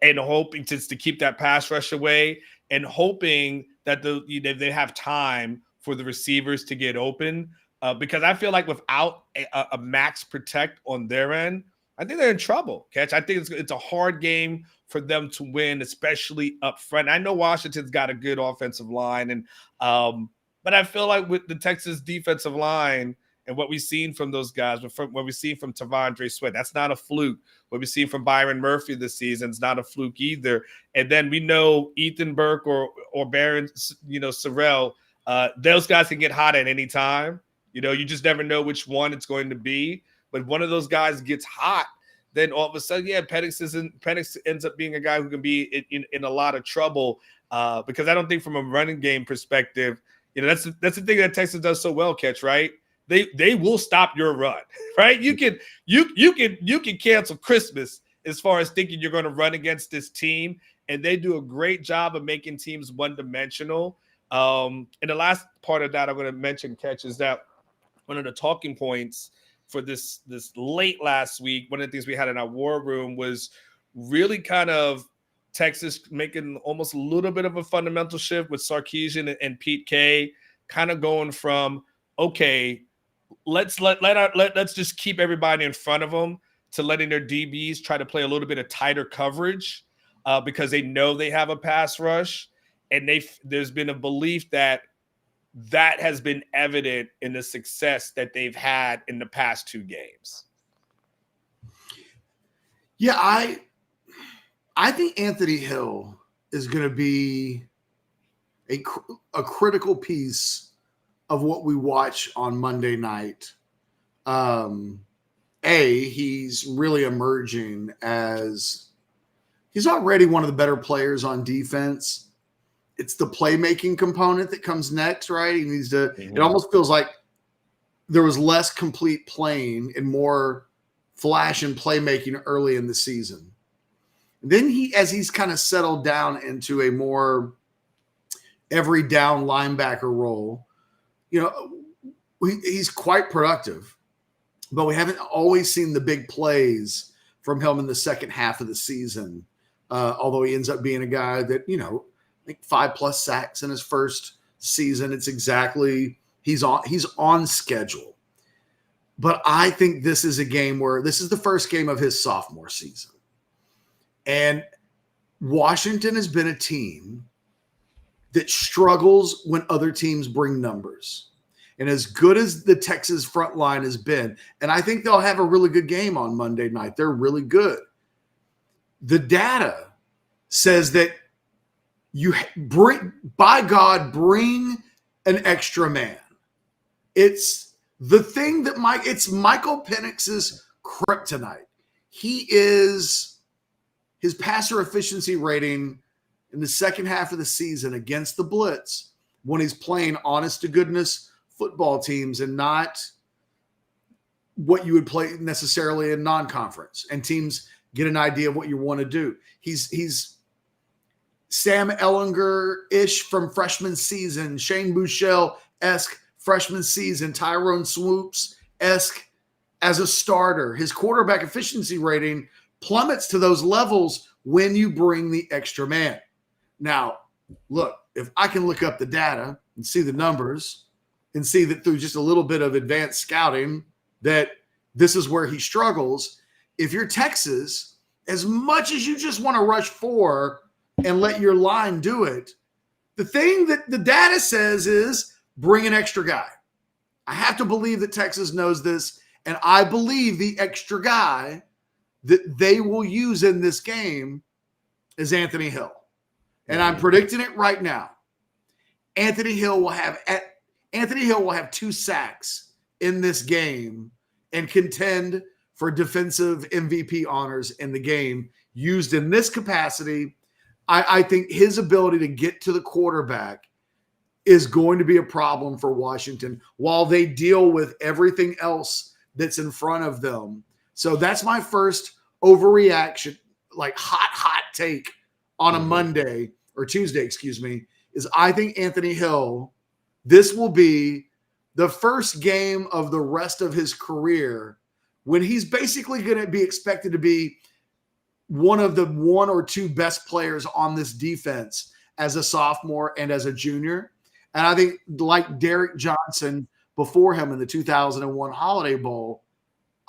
and hoping to keep that pass rush away and hoping that they have time for the receivers to get open. Because I feel like without a max protect on their end, I think they're in trouble, Ketch. I think it's a hard game for them to win, especially up front. I know Washington's got a good offensive line, but I feel like with the Texas defensive line and what we've seen from those guys, what we've seen from Tavondre Sweat, that's not a fluke. What we've seen from Byron Murphy this season is not a fluke either. And then we know Ethan Burke or Baron, Sorrell, those guys can get hot at any time. You just never know which one it's going to be. But one of those guys gets hot, then all of a sudden, Penix ends up being a guy who can be in a lot of trouble. Because I don't think from a running game perspective, that's the thing that Texas does so well, Ketch, right? They will stop your run, right? You can cancel Christmas as far as thinking you're going to run against this team, and they do a great job of making teams one-dimensional. And the last part of that I'm going to mention, Ketch, is that one of the talking points for this late last week, one of the things we had in our war room was really kind of Texas making almost a little bit of a fundamental shift with Sarkeesian and Pete K, kind of going from, okay, let's just keep everybody in front of them to letting their DBs try to play a little bit of tighter coverage because they know they have a pass rush. And there's been a belief that has been evident in the success that they've had in the past two games. Yeah, I think Anthony Hill is going to be a critical piece of what we watch on Monday night. He's really emerging as he's already one of the better players on defense. It's the playmaking component that comes next, right? He needs to. It almost feels like there was less complete playing and more flash and playmaking early in the season. Then as he's kind of settled down into a more every down linebacker role, he's quite productive, but we haven't always seen the big plays from him in the second half of the season. Although he ends up being a guy that, I think 5+ sacks in his first season. It's exactly he's on schedule. But I think this is a game where this is the first game of his sophomore season. And Washington has been a team that struggles when other teams bring numbers. And as good as the Texas front line has been, and I think they'll have a really good game on Monday night. They're really good. The data says that bring an extra man. It's the thing that it's Michael Penix's kryptonite. His passer efficiency rating in the second half of the season against the Blitz, when he's playing honest to goodness football teams and not what you would play necessarily in non-conference, and teams get an idea of what you want to do. He's Sam Ellinger-ish from freshman season, Shane Buechele-esque freshman season, Tyrone Swoops-esque as a starter. His quarterback efficiency rating plummets to those levels when you bring the extra man. Now, look, if I can look up the data and see the numbers and see that through just a little bit of advanced scouting that this is where he struggles, if you're Texas, as much as you just want to rush 4 and let your line do it, the thing that the data says is bring an extra guy. I have to believe that Texas knows this, and I believe the extra guy that they will use in this game is Anthony Hill. And I'm predicting it right now. Anthony Hill will have 2 sacks in this game and contend for defensive MVP honors in the game used in this capacity. I think his ability to get to the quarterback is going to be a problem for Washington while they deal with everything else that's in front of them. So that's my first overreaction, like hot take on a Monday or Tuesday, is I think Anthony Hill, this will be the first game of the rest of his career when he's basically going to be expected to be one of the one or two best players on this defense as a sophomore and as a junior. And I think like Derek Johnson before him in the 2001 Holiday Bowl,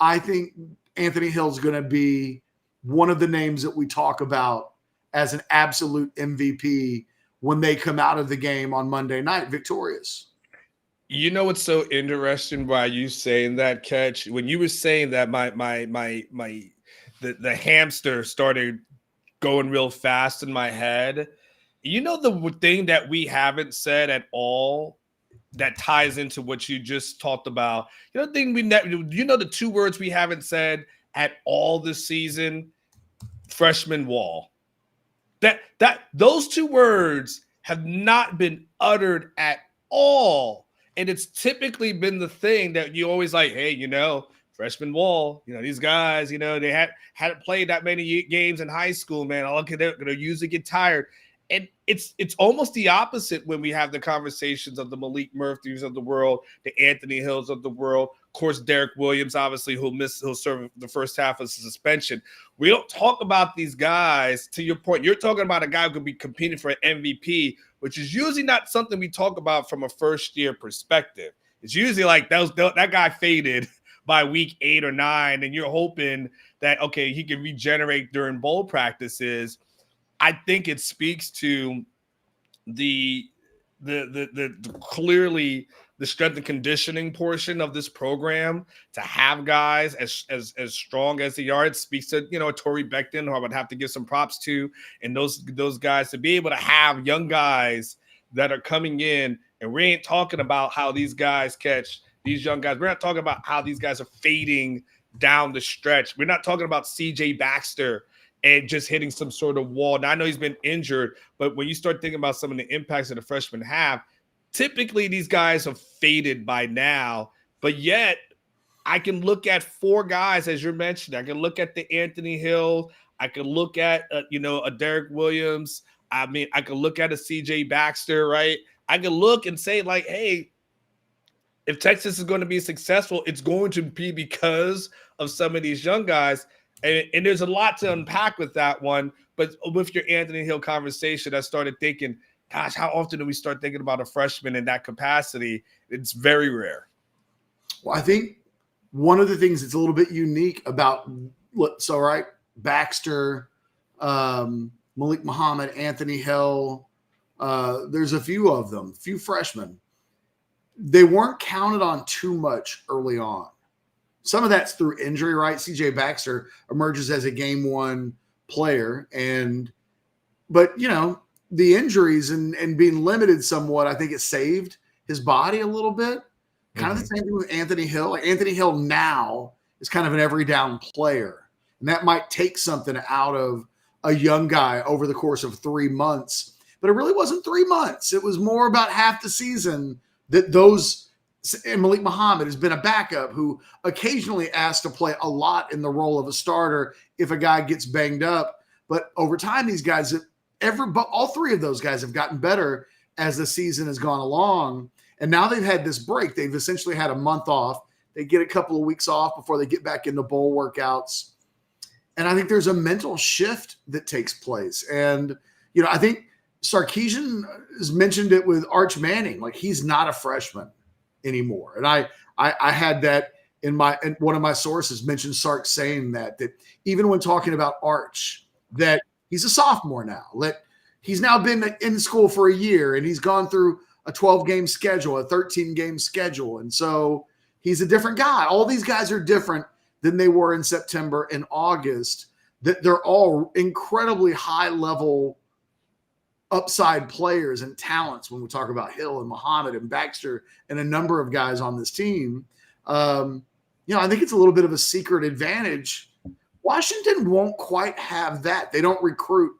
I think Anthony Hill's going to be one of the names that we talk about as an absolute MVP when they come out of the game on Monday night victorious. You know what's so interesting by you saying that, Ketch? When you were saying that, the hamster started going real fast in my head. You know the thing that we haven't said at all that ties into what you just talked about. You know the thing the two words we haven't said at all this season: freshman wall. Those two words have not been uttered at all. And it's typically been the thing that you always like, hey, freshman wall, these guys, they hadn't played that many games in high school, man. They're going to usually get tired. And it's almost the opposite when we have the conversations of the Malik Murphys of the world, the Anthony Hills of the world. Of course, Derek Williams, obviously, he'll serve the first half of suspension. We don't talk about these guys. To your point, you're talking about a guy who could be competing for an MVP, which is usually not something we talk about from a first-year perspective. It's usually like that guy faded by week 8 or 9, and you're hoping that, okay, he can regenerate during bowl practices. I think it speaks to the clearly the strength and conditioning portion of this program to have guys as strong as they are. It speaks to, Torrey Becton, who I would have to give some props to, and those guys to be able to have young guys that are coming in. And we ain't talking about how these guys catch these young guys. We're not talking about how these guys are fading down the stretch. We're not talking about CJ Baxter and just hitting some sort of wall. Now, I know he's been injured, but when you start thinking about some of the impacts that the freshmen have, typically these guys have faded by now, but yet I can look at 4 guys, as you're mentioning. I can look at the Anthony Hill. I can look at, a Derek Williams. I mean, I can look at a CJ Baxter, right? I can look and say, like, hey, if Texas is going to be successful, it's going to be because of some of these young guys. And there's a lot to unpack with that one. But with your Anthony Hill conversation, I started thinking, gosh, how often do we start thinking about a freshman in that capacity? It's very rare. Well, I think one of the things that's a little bit unique about Baxter, Malik Muhammad, Anthony Hill, there's a few of them, few freshmen. They weren't counted on too much early on. Some of that's through injury, right? CJ Baxter emerges as a game 1 player. But the injuries and being limited somewhat, I think it saved his body a little bit. Kind of the same thing with Anthony Hill. Like Anthony Hill now is kind of an every down player. And that might take something out of a young guy over the course of 3 months. But it really wasn't 3 months. It was more about half the season that and Malik Muhammad has been a backup who occasionally asked to play a lot in the role of a starter if a guy gets banged up. But over time, these guys, all 3 of those guys have gotten better as the season has gone along. And now they've had this break. They've essentially had a month off. They get a couple of weeks off before they get back into bowl workouts. And I think there's a mental shift that takes place. And, I think Sarkeesian has mentioned it with Arch Manning. Like, he's not a freshman anymore. And I had that in one of my sources mentioned Sark saying that even when talking about Arch, that he's a sophomore now, that he's now been in school for a year and he's gone through a 12-game schedule, a 13-game schedule. And so he's a different guy. All these guys are different than they were in September and August, that they're all incredibly high-level upside players and talents when we talk about Hill and Muhammad and Baxter and a number of guys on this team. I think it's a little bit of a secret advantage. Washington won't quite have that. They don't recruit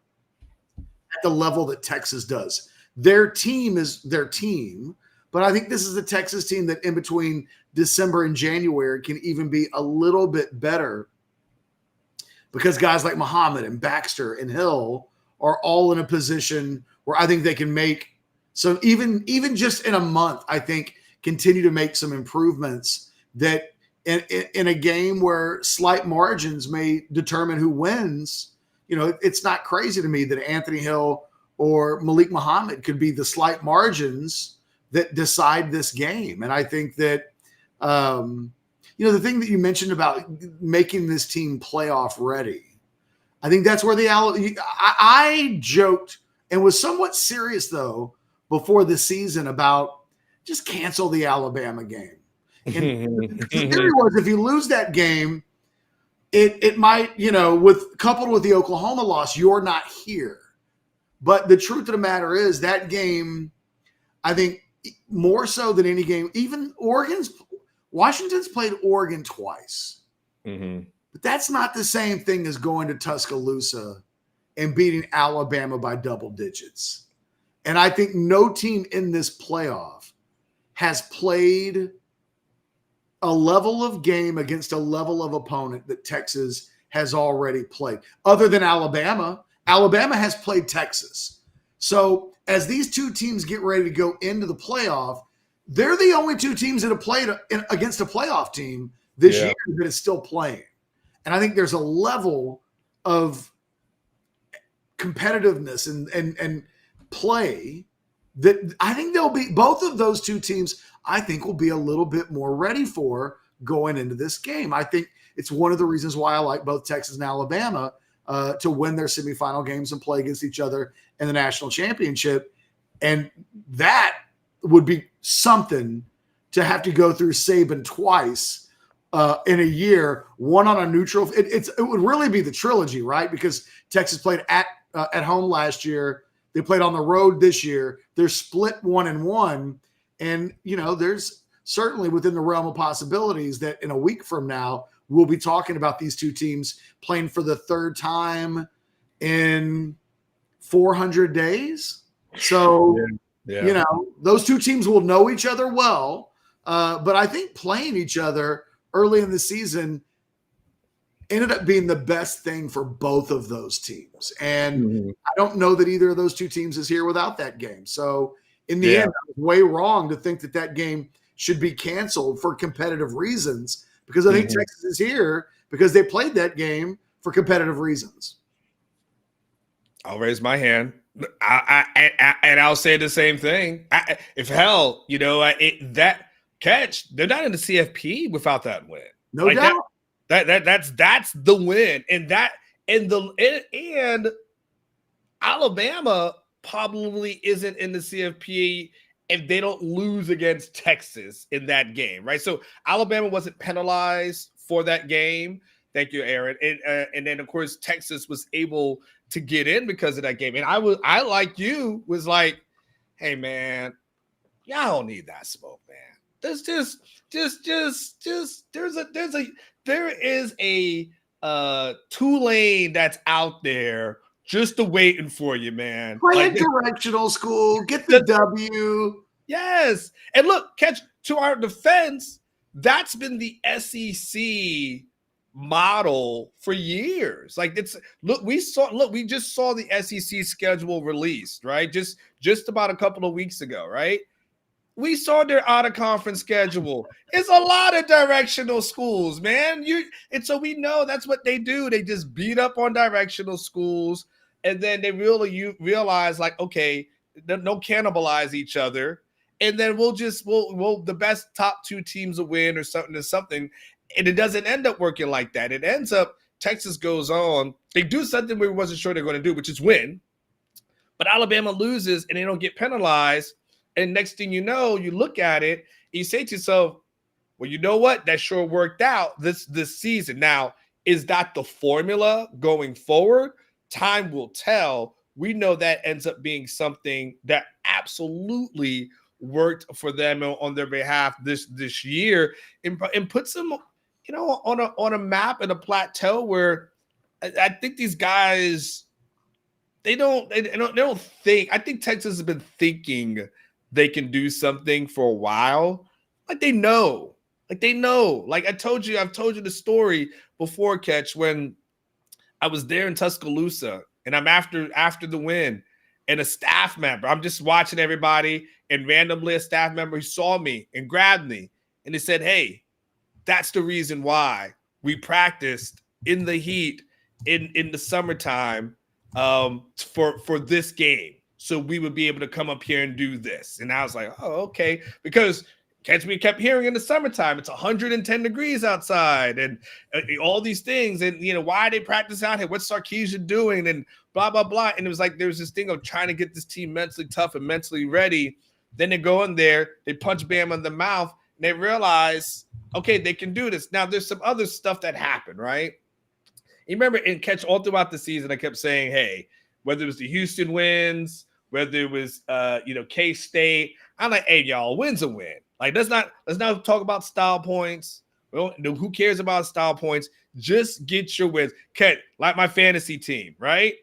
at the level that Texas does. Their team is their team, but I think this is the Texas team that in between December and January can even be a little bit better because guys like Muhammad and Baxter and Hill are all in a position where I think they can make some, even just in a month, I think continue to make some improvements that in a game where slight margins may determine who wins. It's not crazy to me that Anthony Hill or Malik Muhammad could be the slight margins that decide this game. And I think that, the thing that you mentioned about making this team playoff ready, I think that's where I joked and was somewhat serious though before the season about just cancel the Alabama game. And the theory was if you lose that game, it might, coupled with the Oklahoma loss, you're not here. But the truth of the matter is that game, I think more so than any game, even Washington's played Oregon twice. Mm-hmm. But that's not the same thing as going to Tuscaloosa and beating Alabama by double digits. And I think no team in this playoff has played a level of game against a level of opponent that Texas has already played. Other than Alabama, Alabama has played Texas. So as these two teams get ready to go into the playoff, they're the only two teams that have played against a playoff team this year that is still playing. And I think there's a level of competitiveness and play that I think they'll be, both of those two teams, I think will be a little bit more ready for going into this game. I think it's one of the reasons why I like both Texas and Alabama to win their semifinal games and play against each other in the national championship. And that would be something to have to go through Saban twice in a year, one on a neutral. It would really be the trilogy, right? Because Texas played at home last year. They played on the road this year. They're split 1-1. And, there's certainly within the realm of possibilities that in a week from now, we'll be talking about these two teams playing for the third time in 400 days. So, those two teams will know each other well. But I think playing each other early in the season ended up being the best thing for both of those teams. And I don't know that either of those two teams is here without that game. So in the end, I was way wrong to think that game should be canceled for competitive reasons, because I think Texas is here because they played that game for competitive reasons. I'll raise my hand. And I'll say the same thing. That Ketch, they're not in the CFP without that win. No doubt. That's the win, and Alabama probably isn't in the CFP if they don't lose against Texas in that game, right? So Alabama wasn't penalized for that game. Thank you, Aaron. And then of course Texas was able to get in because of that game. And I like you was like, hey man, y'all don't need that smoke, man. There's there is a Tulane that's out there just waiting for you, man. Play a directional school, get the W. Yes. And look, Ketch, to our defense, that's been the SEC model for years. We just saw the SEC schedule released, right? Just about a couple of weeks ago, right? We saw their out-of-conference schedule. It's a lot of directional schools, man. And so we know that's what they do. They just beat up on directional schools, and then they really realize, like, okay, don't cannibalize each other, and then we'll the best top two teams will win or something. And it doesn't end up working like that. It ends up Texas goes on. They do something we wasn't sure they're going to do, which is win. But Alabama loses, and they don't get penalized. And next thing you know, you look at it, and you say to yourself, well, you know what? That sure worked out this season. Now, is that the formula going forward? Time will tell. We know that ends up being something that absolutely worked for them on their behalf this year and puts them on a map and a plateau where I think these guys they don't think. I think Texas has been thinking they can do something for a while. Like they know. Like I've told you the story before, Ketch, when I was there in Tuscaloosa and I'm after the win, and a staff member, I'm just watching everybody, and randomly a staff member saw me and grabbed me and he said, "Hey, that's the reason why we practiced in the heat in the summertime for this game, so we would be able to come up here and do this." And I was like, "Oh, okay," because we kept hearing in the summertime it's 110 degrees outside and all these things, and why they practice out here, what's Sarkeesian doing, and blah blah blah. And it was like there was this thing of trying to get this team mentally tough and mentally ready. Then they go in there, they punch Bam in the mouth, and they realize, okay, they can do this. Now there's some other stuff that happened, right? You remember in Ketch all throughout the season, I kept saying, hey, whether it was the Houston wins, whether it was K-State, I'm like, hey, y'all, a win's a win. Like, let's not talk about style points. Well, who cares about style points? Just get your wins. Ketch, like my fantasy team, right?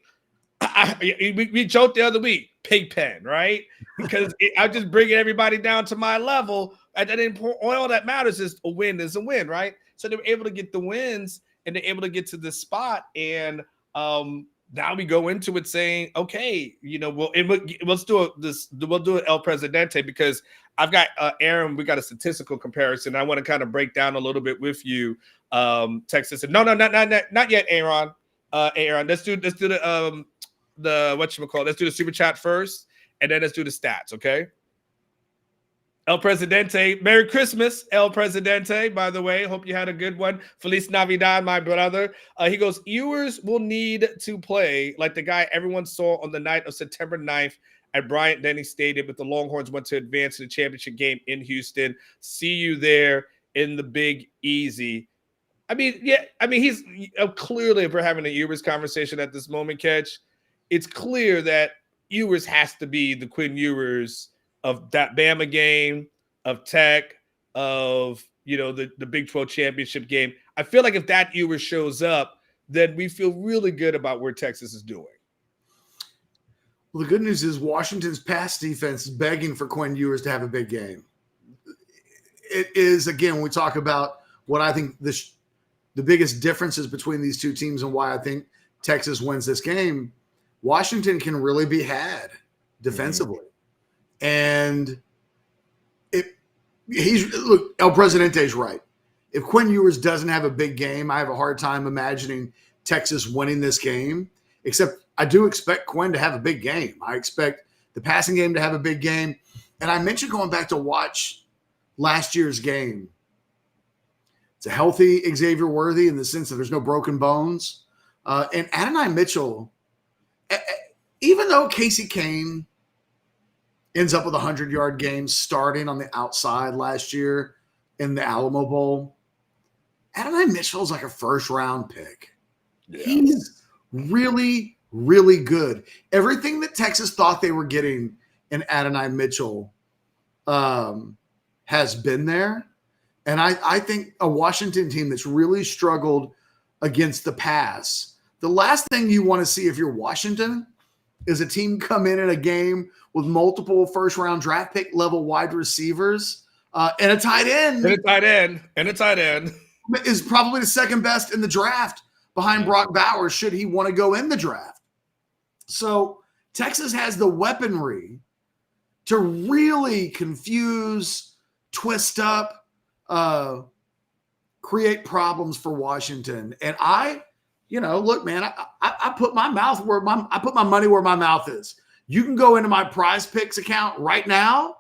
We joked the other week, Pigpen, right? Because I'm just bringing everybody down to my level. At that point, all that matters is a win, right? So they were able to get the wins, and they're able to get to this spot. And now we go into it saying, okay, we'll do it El Presidente, because I've got Aaron. We got a statistical comparison. I want to kind of break down a little bit with you, Texas. No, not yet, Aaron. Aaron, let's do the whatchamacallit. Let's do the super chat first, and then let's do the stats. Okay. El Presidente, Merry Christmas, El Presidente, by the way. Hope you had a good one. Feliz Navidad, my brother. He goes, Ewers will need to play like the guy everyone saw on the night of September 9th at Bryant-Denny Stadium, but the Longhorns went to advance to the championship game in Houston. See you there in the Big Easy. He's clearly, if we're having a Ewers conversation at this moment, Ketch, it's clear that Ewers has to be the Quinn Ewers of that Bama game, of Tech, of the Big 12 championship game. I feel like if that Ewers shows up, then we feel really good about where Texas is doing. Well, the good news is Washington's pass defense is begging for Quinn Ewers to have a big game. It is, again, when we talk about what I think the biggest differences between these two teams and why I think Texas wins this game, Washington can really be had defensively. Mm-hmm. And El Presidente's right. If Quinn Ewers doesn't have a big game, I have a hard time imagining Texas winning this game, except I do expect Quinn to have a big game. I expect the passing game to have a big game. And I mentioned going back to watch last year's game. It's a healthy Xavier Worthy in the sense that there's no broken bones. And Adonai Mitchell, even though Casey Kane ends up with 100-yard games starting on the outside last year in the Alamo Bowl, Adonai Mitchell's like a first-round pick. Yeah. He's really, really good. Everything that Texas thought they were getting in Adonai Mitchell has been there. And I think a Washington team that's really struggled against the pass, the last thing you want to see if you're Washington is a team come in a game with multiple first-round draft pick level wide receivers and a tight end. And a tight end. Is probably the second best in the draft behind Brock Bowers should he want to go in the draft. So Texas has the weaponry to really confuse, twist up, create problems for Washington. And look, man, I put my money where my mouth is. You can go into my Prize Picks account right now,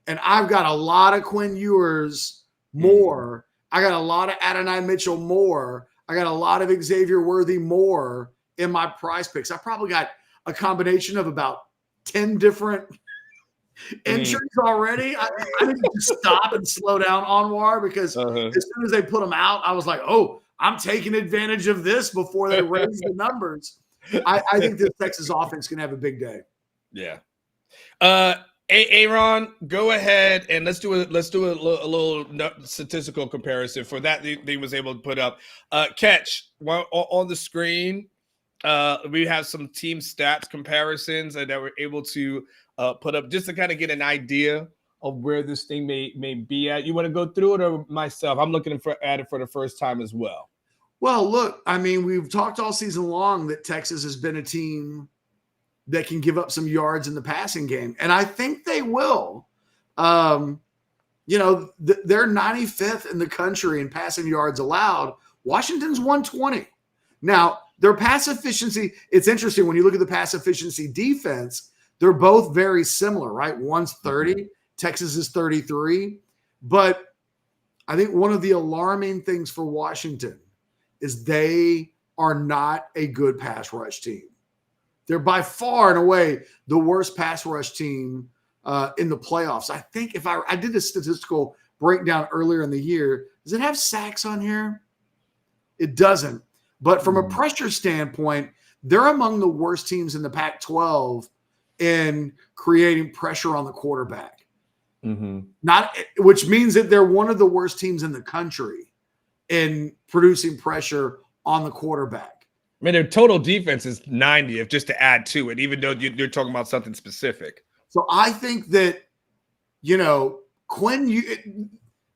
and I've got a lot of Quinn Ewers more. I got a lot of Adonai Mitchell more. I got a lot of Xavier Worthy more in my Prize Picks. I probably got a combination of about 10 different entries already. I need to stop and slow down, Anwar, because as soon as they put them out, I was like, oh, I'm taking advantage of this before they raise the numbers. I think this Texas offense can have a big day. Yeah. Aaron, go ahead and let's do a little statistical comparison for that. He was able to put up. Ketch on the screen. We have some team stats comparisons that we're able to put up just to kind of get an idea of where this thing may be at. You want to go through it or myself? I'm looking at it for the first time as well. Well, look, I mean, we've talked all season long that Texas has been a team that can give up some yards in the passing game. And I think they will. They're 95th in the country in passing yards allowed. Washington's 120. Now, their pass efficiency, it's interesting when you look at the pass efficiency defense, they're both very similar, right? One's 30, Texas is 33. But I think one of the alarming things for Washington is they are not a good pass rush team. They're by far and away the worst pass rush team in the playoffs. I think if I did a statistical breakdown earlier in the year, does it have sacks on here? It doesn't. But from a pressure standpoint, they're among the worst teams in the Pac-12 in creating pressure on the quarterback. Which means that they're one of the worst teams in the country in producing pressure on the quarterback. I mean, their total defense is 90th, just to add to it, even though you're talking about something specific. So I think that,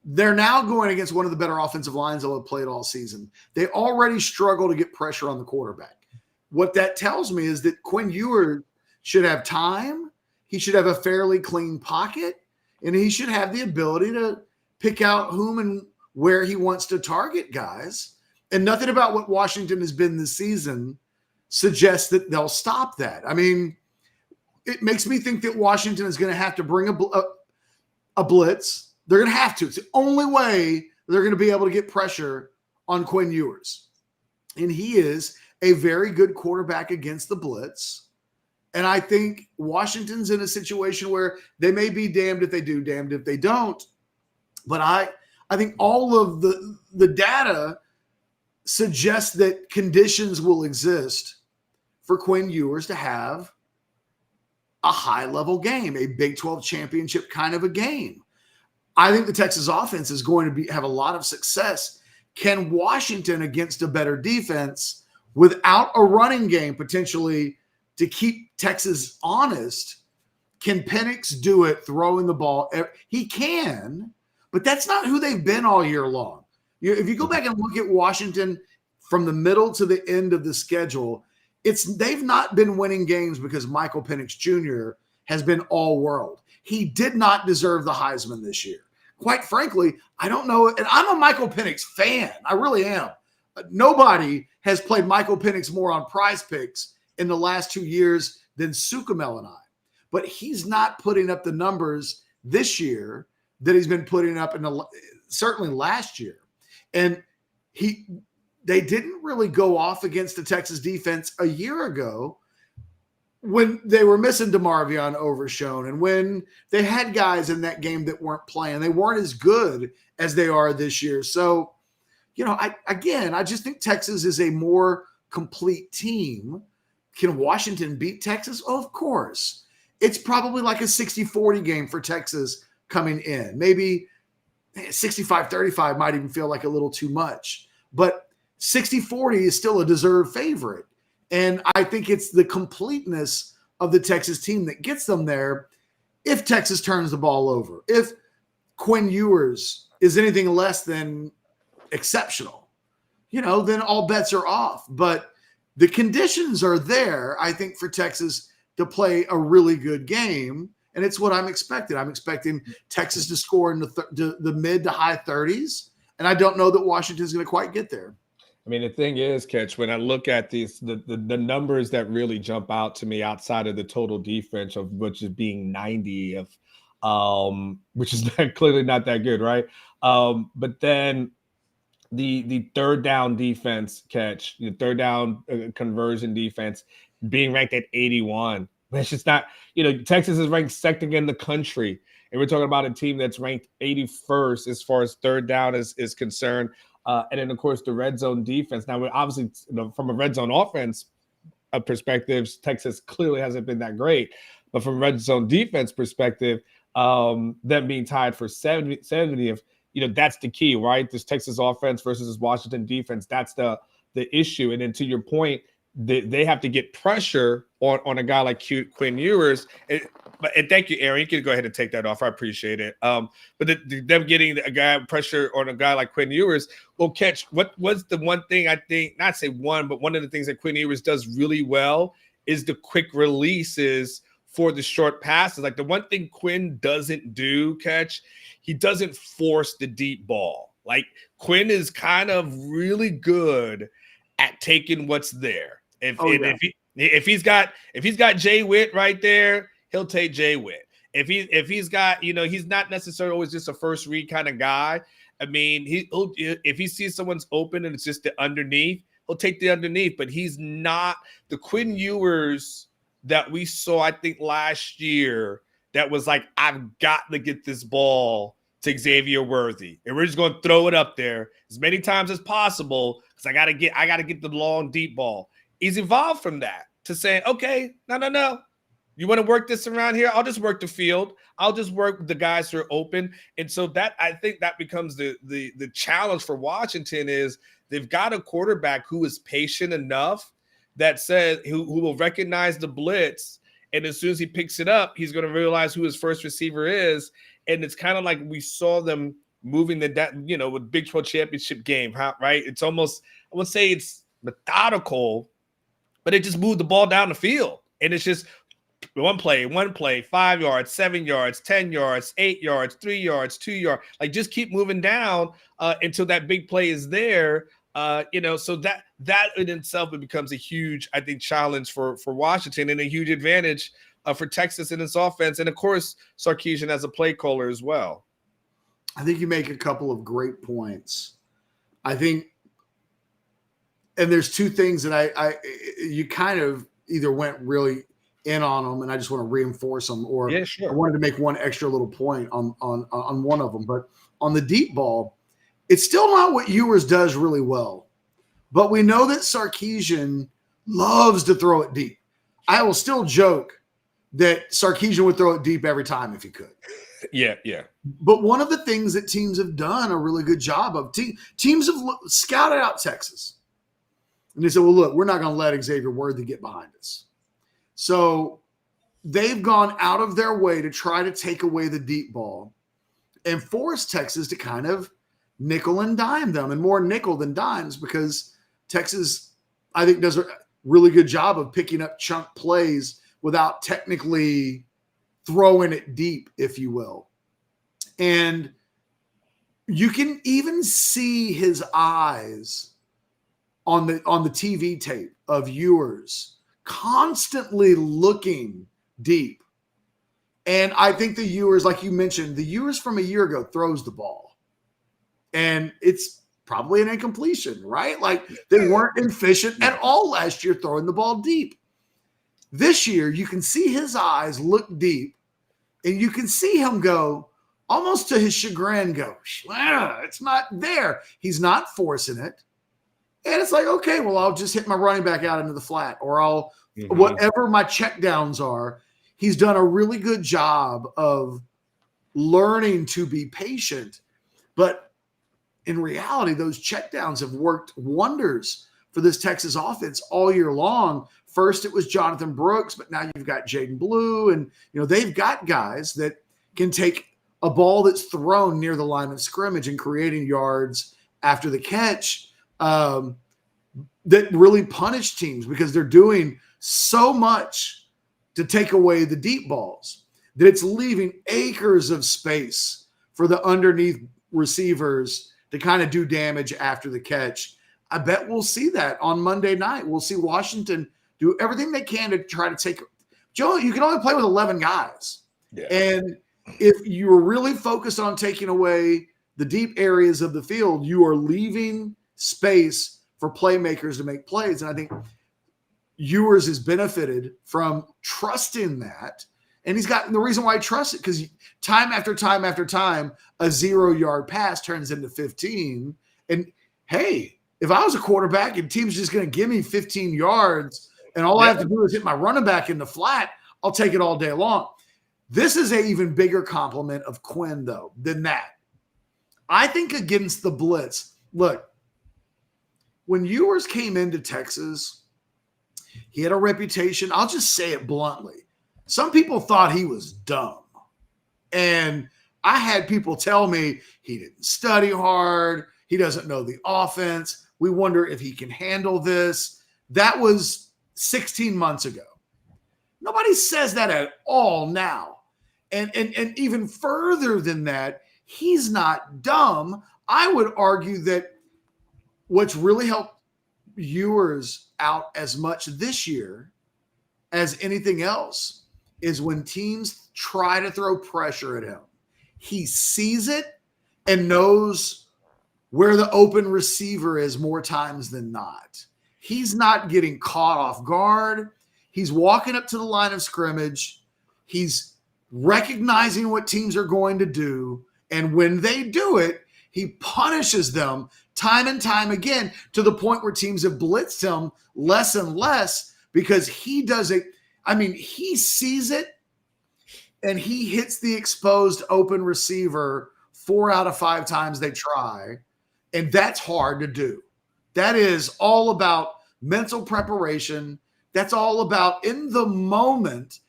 they're now going against one of the better offensive lines they'll have played all season. They already struggle to get pressure on the quarterback. What that tells me is that Quinn Ewers should have time. He should have a fairly clean pocket, and he should have the ability to pick out whom and where he wants to target guys. And nothing about what Washington has been this season suggests that they'll stop that. I mean, it makes me think that Washington is going to have to bring a blitz. They're going to have to. It's the only way they're going to be able to get pressure on Quinn Ewers. And he is a very good quarterback against the blitz. And I think Washington's in a situation where they may be damned if they do, damned if they don't. But I think all of the data suggests that conditions will exist for Quinn Ewers to have a high-level game, a Big 12 championship kind of a game. I think the Texas offense is going to have a lot of success. Can Washington, against a better defense, without a running game potentially to keep Texas honest, can Penix do it throwing the ball? He can, but that's not who they've been all year long. If you go back and look at Washington from the middle to the end of the schedule, they've not been winning games because Michael Penix Jr. has been all world. He did not deserve the Heisman this year. Quite frankly, I don't know. And I'm a Michael Penix fan. I really am. Nobody has played Michael Penix more on Prize Picks in the last 2 years than Suchomel and I. But he's not putting up the numbers this year that he's been putting up certainly last year. And they didn't really go off against the Texas defense a year ago when they were missing DeMarvion Overshown and when they had guys in that game that weren't playing. They weren't as good as they are this year. So, I just think Texas is a more complete team. Can Washington beat Texas? Oh, of course. It's probably like a 60-40 game for Texas coming in. Maybe 65-35 might even feel like a little too much. But 60-40 is still a deserved favorite. And I think it's the completeness of the Texas team that gets them there if Texas turns the ball over. If Quinn Ewers is anything less than exceptional, then all bets are off. But the conditions are there, I think, for Texas to play a really good game. And it's what I'm expecting. I'm expecting Texas to score in the mid to high 30s. And I don't know that Washington's going to quite get there. I mean, the thing is, Ketch, when I look at these, the numbers that really jump out to me outside of the total defense, of which is being 90th, which is clearly not that good, right? But then the third down defense, Ketch, the third down conversion defense being ranked at 81. It's just not, Texas is ranked second in the country. And we're talking about a team that's ranked 81st as far as third down is concerned. And then, of course, the red zone defense. Now, we're obviously, from a red zone offense perspective, Texas clearly hasn't been that great. But from red zone defense perspective, them being tied for 70th, that's the key, right? This Texas offense versus this Washington defense, that's the issue. And then to your point, they have to get pressure on a guy like Quinn Ewers. And thank you, Aaron. You can go ahead and take that off. I appreciate it. But them getting a guy pressure on a guy like Quinn Ewers will catch. What was the one thing I think, not say one, but one of the things that Quinn Ewers does really well is the quick releases for the short passes. Like the one thing Quinn doesn't do, Ketch, he doesn't force the deep ball. Like Quinn is kind of really good at taking what's there. If he's got Jay Witt right there, he'll take Jay Witt. If he's got, he's not necessarily always just a first read kind of guy. I mean, if he sees someone's open and it's just the underneath, he'll take the underneath. But he's not the Quinn Ewers that we saw, I think, last year. That was like, I've got to get this ball to Xavier Worthy, and we're just going to throw it up there as many times as possible because I got to get the long deep ball. He's evolved from that to saying, okay, no. You want to work this around here? I'll just work the field. I'll just work with the guys who are open. And so that, I think that becomes the challenge for Washington is they've got a quarterback who is patient enough that says who will recognize the blitz. And as soon as he picks it up, he's going to realize who his first receiver is. And it's kind of like we saw them moving with Big 12 championship game, right? It's almost, I would say it's methodical, but it just moved the ball down the field. And it's just one play, 5 yards, 7 yards, 10 yards, 8 yards, 3 yards, 2 yards. Like just keep moving down until that big play is there. So that in itself, it becomes a huge, I think, challenge for Washington and a huge advantage for Texas in its offense. And of course, Sarkeesian as a play caller as well. I think you make a couple of great points. I think, and there's two things that you kind of either went really in on them, and I just want to reinforce them, or yeah, sure. I wanted to make one extra little point on one of them. But on the deep ball, it's still not what Ewers does really well. But we know that Sarkeesian loves to throw it deep. I will still joke that Sarkeesian would throw it deep every time if he could. Yeah. But one of the things that teams have done a really good job of, teams have scouted out Texas. And they said, well, look, we're not going to let Xavier Worthy get behind us. So they've gone out of their way to try to take away the deep ball and force Texas to kind of nickel and dime them, and more nickel than dimes, because Texas, I think, does a really good job of picking up chunk plays without technically throwing it deep, if you will. And you can even see his eyes on the TV tape of Ewers constantly looking deep. And I think the Ewers, like you mentioned, the Ewers from a year ago throws the ball. And it's probably an incompletion, right? Like they weren't efficient at all last year throwing the ball deep. This year, you can see his eyes look deep, and you can see him go, almost to his chagrin, go, it's not there. He's not forcing it. And it's like, okay, well, I'll just hit my running back out into the flat, or I'll whatever my checkdowns are. He's done a really good job of learning to be patient. But in reality, those checkdowns have worked wonders for this Texas offense all year long. First, it was Jonathan Brooks, but now you've got Jaden Blue, and they've got guys that can take a ball that's thrown near the line of scrimmage and creating yards after the catch that really punish teams, because they're doing so much to take away the deep balls that it's leaving acres of space for the underneath receivers to kind of do damage after the catch. I bet we'll see that on Monday night. We'll see Washington do everything they can to try to take – Joe, you can only play with 11 guys. Yeah. And if you're really focused on taking away the deep areas of the field, you are leaving space for playmakers to make plays. And I think Ewers has benefited from trusting that. And he's got – the reason why he trusts it, because time after time after time, a 0-yard pass turns into 15. And, hey, if I was a quarterback and team's just going to give me 15 yards and all I have to do is hit my running back in the flat, I'll take it all day long. This is an even bigger compliment of Quinn, though, than that. I think against the Blitz, look, when Ewers came into Texas, he had a reputation. I'll just say it bluntly. Some people thought he was dumb. And I had people tell me he didn't study hard. He doesn't know the offense. We wonder if he can handle this. That was 16 months ago. Nobody says that at all now. And even further than that, he's not dumb. I would argue that what's really helped Ewers out as much this year as anything else is when teams try to throw pressure at him. He sees it and knows where the open receiver is more times than not. He's not getting caught off guard. He's walking up to the line of scrimmage. He's recognizing what teams are going to do. And when they do it, he punishes them time and time again to the point where teams have blitzed him less and less because he does it. I mean, he sees it and he hits the exposed open receiver 4 out of 5 times they try. And that's hard to do. That is all about mental preparation. That's all about in the moment,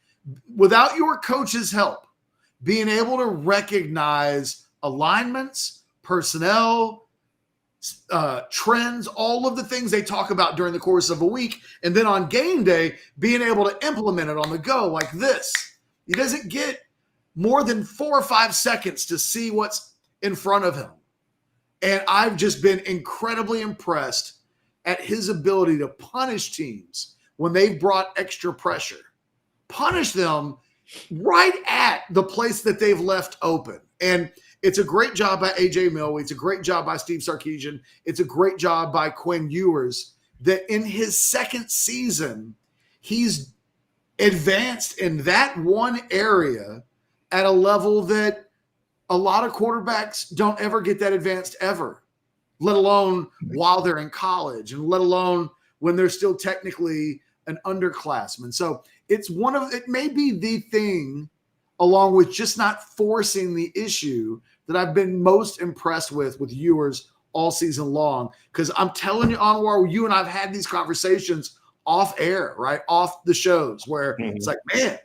without your coach's help, being able to recognize alignments, personnel, trends, all of the things they talk about during the course of a week. And then on game day, being able to implement it on the go like this. He doesn't get more than 4 or 5 seconds to see what's in front of him. And I've just been incredibly impressed at his ability to punish teams when they've brought extra pressure. Punish them right at the place that they've left open. And it's a great job by A.J. Milwee. It's a great job by Steve Sarkeesian. It's a great job by Quinn Ewers that in his second season, he's advanced in that one area at a level that a lot of quarterbacks don't ever get that advanced ever, let alone while they're in college and let alone when they're still technically an underclassman. So it may be the thing, along with just not forcing the issue, that I've been most impressed with Ewers all season long. Because I'm telling you, Anwar, you and I've had these conversations off air, right? Off the shows where it's like, man,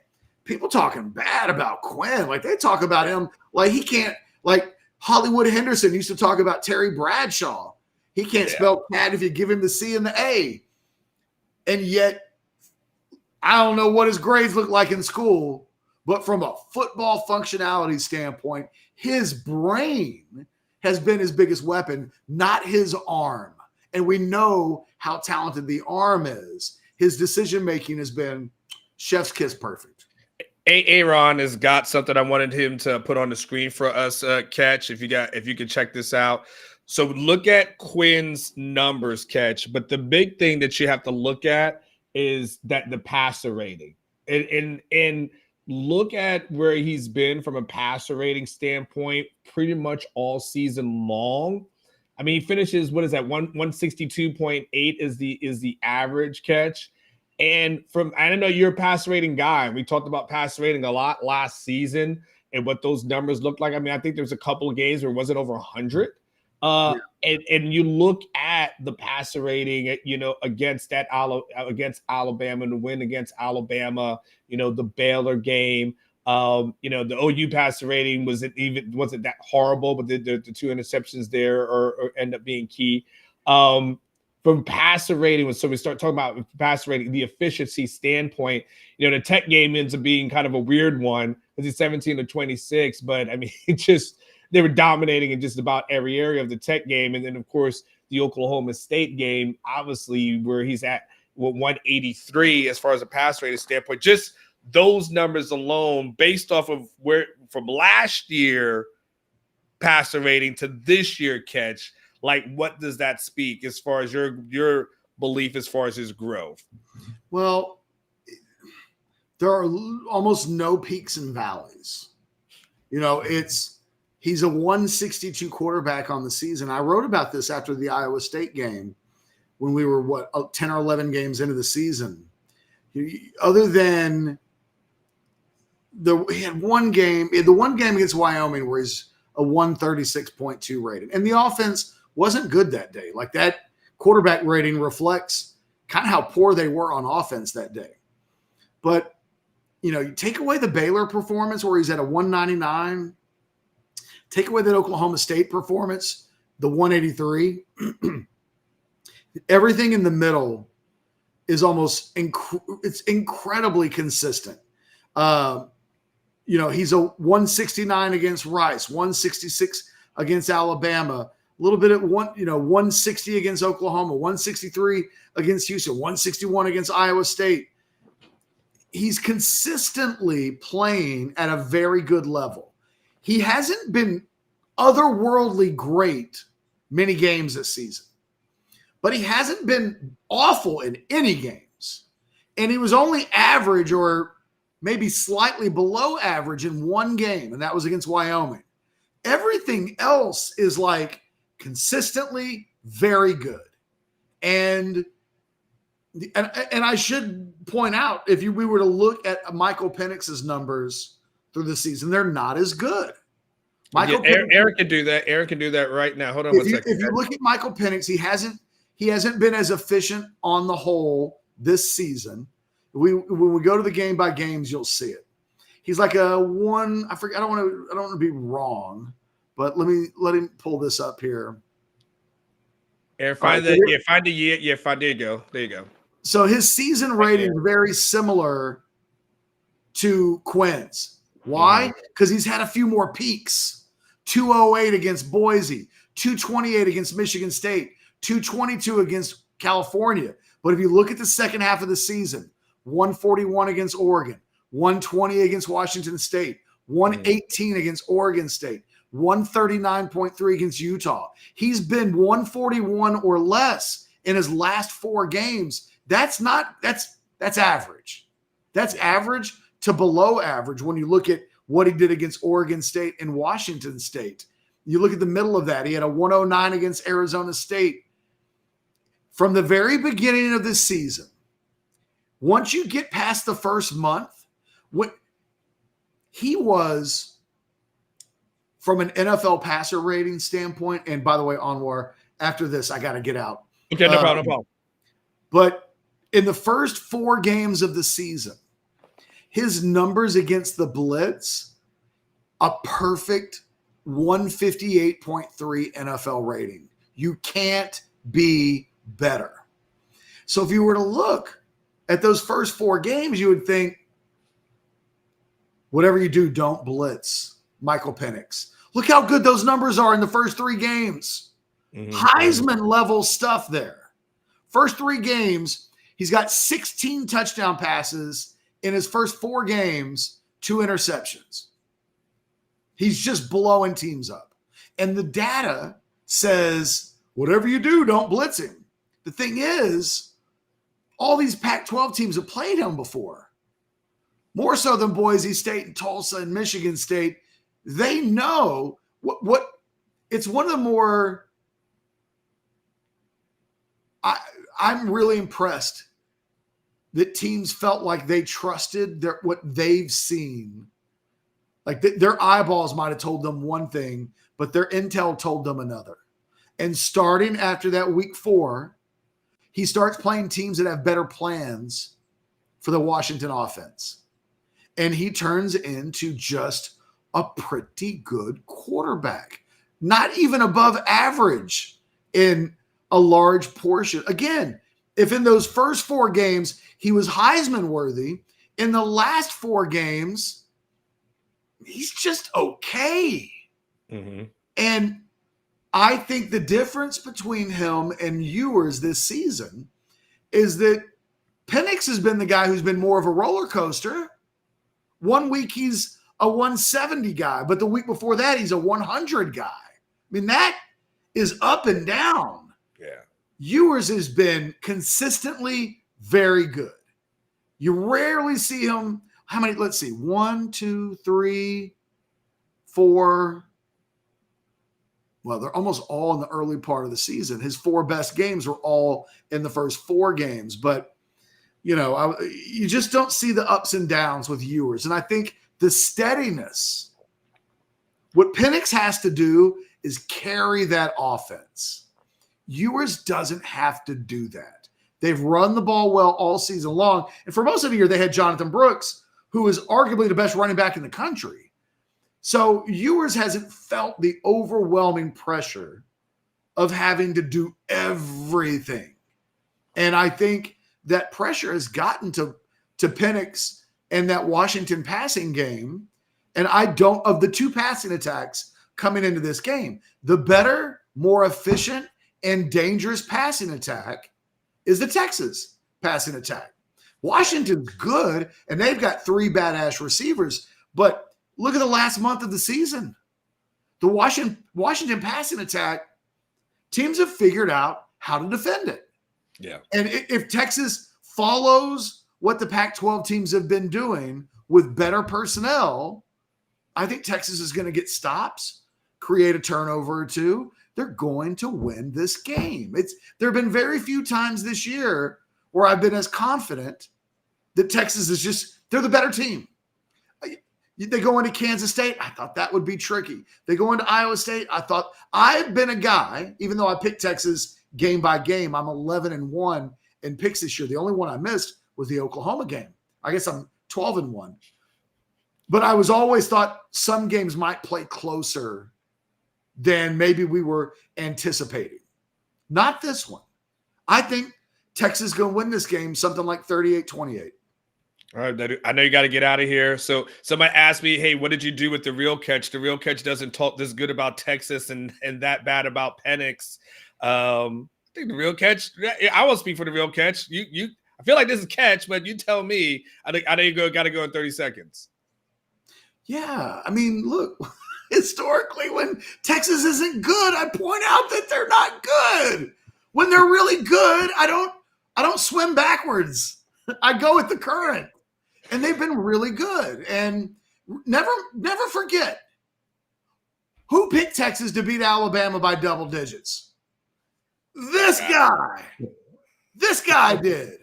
people talking bad about Quinn. Like they talk about him like he can't, like Hollywood Henderson used to talk about Terry Bradshaw. He can't spell cat if you give him the C and the A. And yet, I don't know what his grades look like in school, but from a football functionality standpoint, his brain has been his biggest weapon, not his arm. And we know how talented the arm is. His decision-making has been chef's kiss perfect. Aaron has got something I wanted him to put on the screen for us, Ketch, if you could check this out. So look at Quinn's numbers, Ketch, but the big thing that you have to look at is that the passer rating. And look at where he's been from a passer rating standpoint pretty much all season long. I mean, he finishes, what is that, 162.8 is the average, Ketch. And I don't know, you're a passer rating guy. We talked about passer rating a lot last season and what those numbers looked like. I mean, I think there's a couple of games where it wasn't over 100. And you look at the passer rating, against Alabama, and the win against Alabama, the Baylor game, the OU passer rating wasn't that horrible, but the 2 interceptions there or end up being key. From passer rating, so we start talking about passer rating, the efficiency standpoint, the Tech game ends up being kind of a weird one because it's 17-26, but I mean, they were dominating in just about every area of the Tech game. And then, of course, the Oklahoma State game, obviously, where he's at 183 as far as a pass rating standpoint. Just those numbers alone, based off of where from last year passer rating to this year, Ketch, like what does that speak as far as your belief as far as his growth? Well, there are almost no peaks and valleys. He's a 162 quarterback on the season. I wrote about this after the Iowa State game when we were, 10 or 11 games into the season. Other than he had one game, the one game against Wyoming where he's a 136.2 rating. And the offense wasn't good that day. Like that quarterback rating reflects kind of how poor they were on offense that day. But, you take away the Baylor performance where he's at a 199, take away that Oklahoma State performance, the 183, everything in the middle is almost it's incredibly consistent. He's a 169 against Rice, 166 against Alabama, a little bit at 160 against Oklahoma, 163 against Houston, 161 against Iowa State. He's consistently playing at a very good level. He hasn't been otherworldly great many games this season, but he hasn't been awful in any games. And he was only average or maybe slightly below average in one game, and that was against Wyoming. Everything else is like consistently very good. And I should point out, if we were to look at Michael Penix's numbers through the season, they're not as good. Aaron can do that. Aaron can do that right now. Hold on one second. If you look at Michael Penix, he hasn't been as efficient on the whole this season. When we go to the game by games, you'll see it. He's like a one. I forget. I don't want to be wrong, but let him pull this up here. Aaron, find that. Yeah, find the year. Yeah, there you go. There you go. So his season rating is very similar to Quinn's. Why? Because he's had a few more peaks. 208 against Boise, 228 against Michigan State, 222 against California. But if you look at the second half of the season, 141 against Oregon, 120 against Washington State, 118 against Oregon State, 139.3 against Utah. He's been 141 or less in his last 4 games. That's average. That's average to below average when you look at what he did against Oregon State and Washington State. You look at the middle of that. He had a 109 against Arizona State. From the very beginning of this season, once you get past the first month, what he was from an NFL passer rating standpoint, and by the way, Anwar, after this, I got to get out. Okay, no problem. But in the first 4 games of the season, his numbers against the Blitz, a perfect 158.3 NFL rating. You can't be better. So if you were to look at those first 4 games, you would think, whatever you do, don't blitz Michael Penix. Look how good those numbers are in the first 3 games. Heisman level stuff there. First 3 games, he's got 16 touchdown passes in his first 4 games, 2 interceptions. He's just blowing teams up. And the data says, whatever you do, don't blitz him. The thing is, all these Pac-12 teams have played him before. More so than Boise State and Tulsa and Michigan State. They know what it's one of the more I'm really impressed that teams felt like they trusted what they've seen. Like their eyeballs might have told them one thing, but their intel told them another. And starting after that week 4, he starts playing teams that have better plans for the Washington offense. And he turns into just a pretty good quarterback. Not even above average in a large portion. Again, if in those first 4 games he was Heisman worthy, in the last 4 games, he's just okay. And I think the difference between him and Ewers this season is that Penix has been the guy who's been more of a roller coaster. One week he's a 170 guy, but the week before that he's a 100 guy. I mean, that is up and down. Yeah. Ewers has been consistently very good. You rarely see him. How many? Let's see. 1, 2, 3, 4. Well, they're almost all in the early part of the season. His 4 best games were all in the first 4 games. But, you just don't see the ups and downs with Ewers. And I think the steadiness. What Penix has to do is carry that offense. Ewers doesn't have to do that. They've run the ball well all season long. And for most of the year, they had Jonathan Brooks, who is arguably the best running back in the country. So Ewers hasn't felt the overwhelming pressure of having to do everything. And I think that pressure has gotten to Penix and that Washington passing game. And of the two passing attacks coming into this game, the better, more efficient, and dangerous passing attack is the Texas passing attack. Washington's good, and they've got 3 badass receivers. But look at the last month of the season. The Washington passing attack, teams have figured out how to defend it. Yeah. And if Texas follows what the Pac-12 teams have been doing with better personnel, I think Texas is going to get stops, create a turnover or two. They're going to win this game. There have been very few times this year where I've been as confident that Texas is they're the better team. They go into Kansas State. I thought that would be tricky. They go into Iowa State. I've been a guy, even though I picked Texas game by game, I'm 11-1 in picks this year. The only one I missed was the Oklahoma game. I guess I'm 12-1. But I was always thought some games might play closer than maybe we were anticipating. Not this one. I think Texas is going to win this game something like 38-28. All right, I know you got to get out of here. So somebody asked me, hey, what did you do with the real Ketch? The real Ketch doesn't talk this good about Texas and that bad about Penix. I think the real Ketch, I won't speak for the real Ketch. I feel like this is Ketch, but you tell me. I think you got to go in 30 seconds. Yeah, I mean, look, historically, when Texas isn't good, I point out that they're not good. When they're really good, I don't swim backwards. I go with the current. And they've been really good. And never forget who picked Texas to beat Alabama by double digits. This guy. This guy did.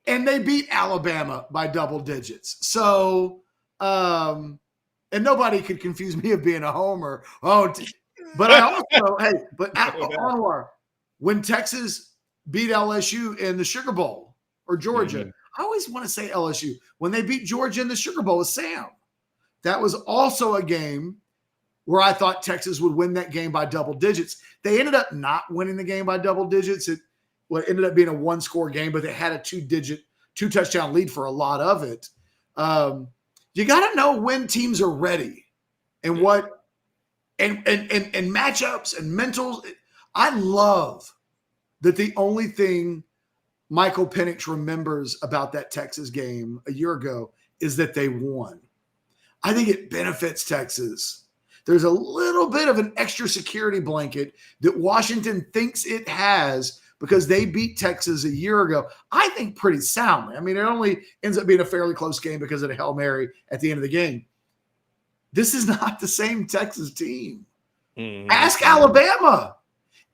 And they beat Alabama by double digits. So, and nobody could confuse me of being a homer. But I also, Anwar, when Texas beat LSU in the Sugar Bowl or Georgia, I always want to say LSU. When they beat Georgia in the Sugar Bowl with Sam, that was also a game where I thought Texas would win that game by double digits. They ended up not winning the game by double digits. It ended up being a 1-score game, but they had a 2-touchdown lead for a lot of it. You got to know when teams are ready and what and matchups and mentals. I love that the only thing Michael Penix remembers about that Texas game a year ago is that they won. I think it benefits Texas. There's a little bit of an extra security blanket that Washington thinks it has because they beat Texas a year ago. I think pretty soundly. I mean, it only ends up being a fairly close game because of a Hail Mary at the end of the game. This is not the same Texas team. Mm-hmm. Ask Alabama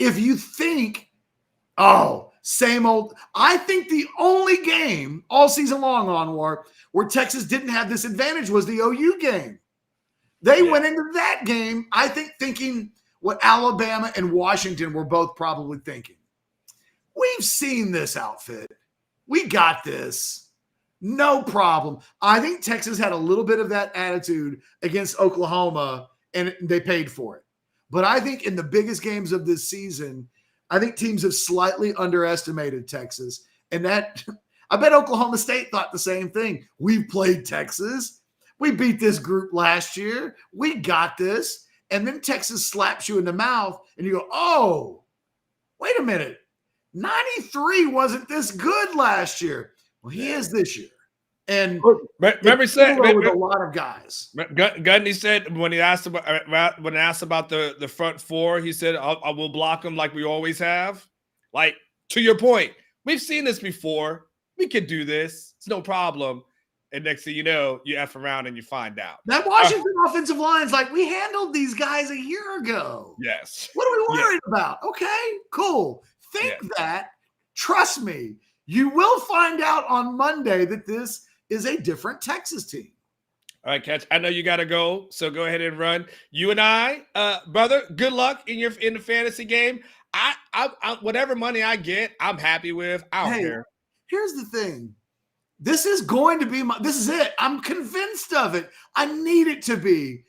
if you think, same old. I think the only game all season long, Anwar, where Texas didn't have this advantage was the OU game. They went into that game, I think, thinking what Alabama and Washington were both probably thinking. We've seen this outfit. We got this. No problem. I think Texas had a little bit of that attitude against Oklahoma, and they paid for it. But I think in the biggest games of this season, I think teams have slightly underestimated Texas. And that, I bet Oklahoma State thought the same thing. We've played Texas. We beat this group last year. We got this. And then Texas slaps you in the mouth and you go, oh, wait a minute. 93 wasn't this good last year. Well, he is this year. And remember said with a lot of guys. Gundy said when he asked about the front four, he said, I will block them like we always have. Like, to your point, we've seen this before. We could do this. It's no problem. And next thing you know, you F around and you find out. That Washington offensive line's like, we handled these guys a year ago. Yes. What are we worried about? Okay, cool. Think that. Trust me, you will find out on Monday that this is a different Texas team. All right, Ketch. I know you gotta go, so go ahead and run. You and I, brother. Good luck in the fantasy game. I whatever money I get, I'm happy with. I don't care. Here's the thing. This is going to be this is it. I'm convinced of it. I need it to be.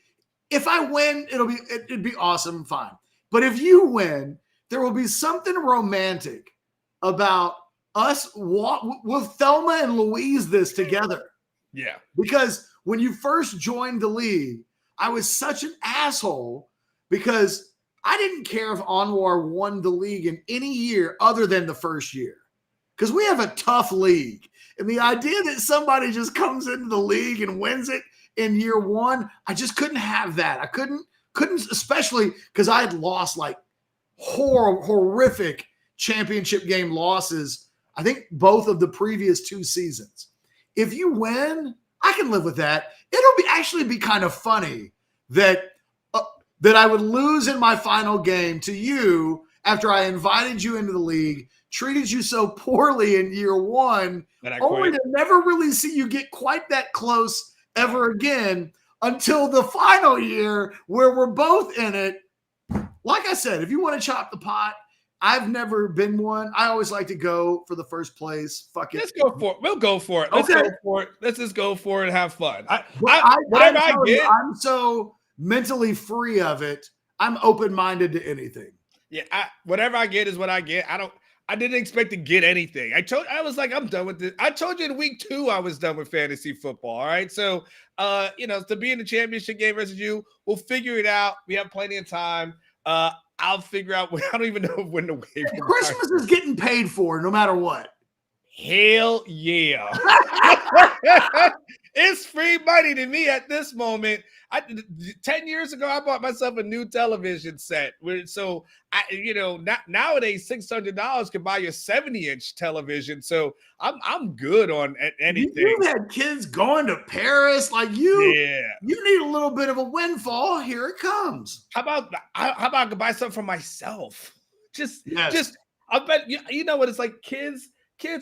If I win, it'd be awesome, fine. But if you win, there will be something romantic about us with Thelma and Louise this together. Yeah. Because when you first joined the league, I was such an asshole because I didn't care if Anwar won the league in any year other than the first year. Because we have a tough league. And the idea that somebody just comes into the league and wins it in year one, I just couldn't have that. I couldn't, especially because I had lost like horrific championship game losses, I think both of the previous 2 seasons. If you win, I can live with that. It'll actually be kind of funny that I would lose in my final game to you after I invited you into the league, treated you so poorly in year one, only to never really see you get quite that close ever again until the final year where we're both in it. Like I said, if you want to chop the pot, I've never been one. I always like to go for the first place. Fuck it. Let's go for it. We'll go for it. Let's go for it. Let's just go for it and have fun. I'm so mentally free of it. I'm open-minded to anything. Yeah, whatever I get is what I get. I didn't expect to get anything. I was like, I'm done with this. I told you in week 2 I was done with fantasy football. All right. So to be in the championship game versus you, we'll figure it out. We have plenty of time. I'll figure out I don't even know when the waiver. Christmas is getting paid for no matter what. Hell yeah. It's free money to me at this moment. 10 years ago, I bought myself a new television set. So, nowadays, $600 can buy you a 70-inch television. So I'm good on anything. You've had kids going to Paris. Like you need a little bit of a windfall. Here it comes. How about I could buy something for myself? I bet you know what it's like, kids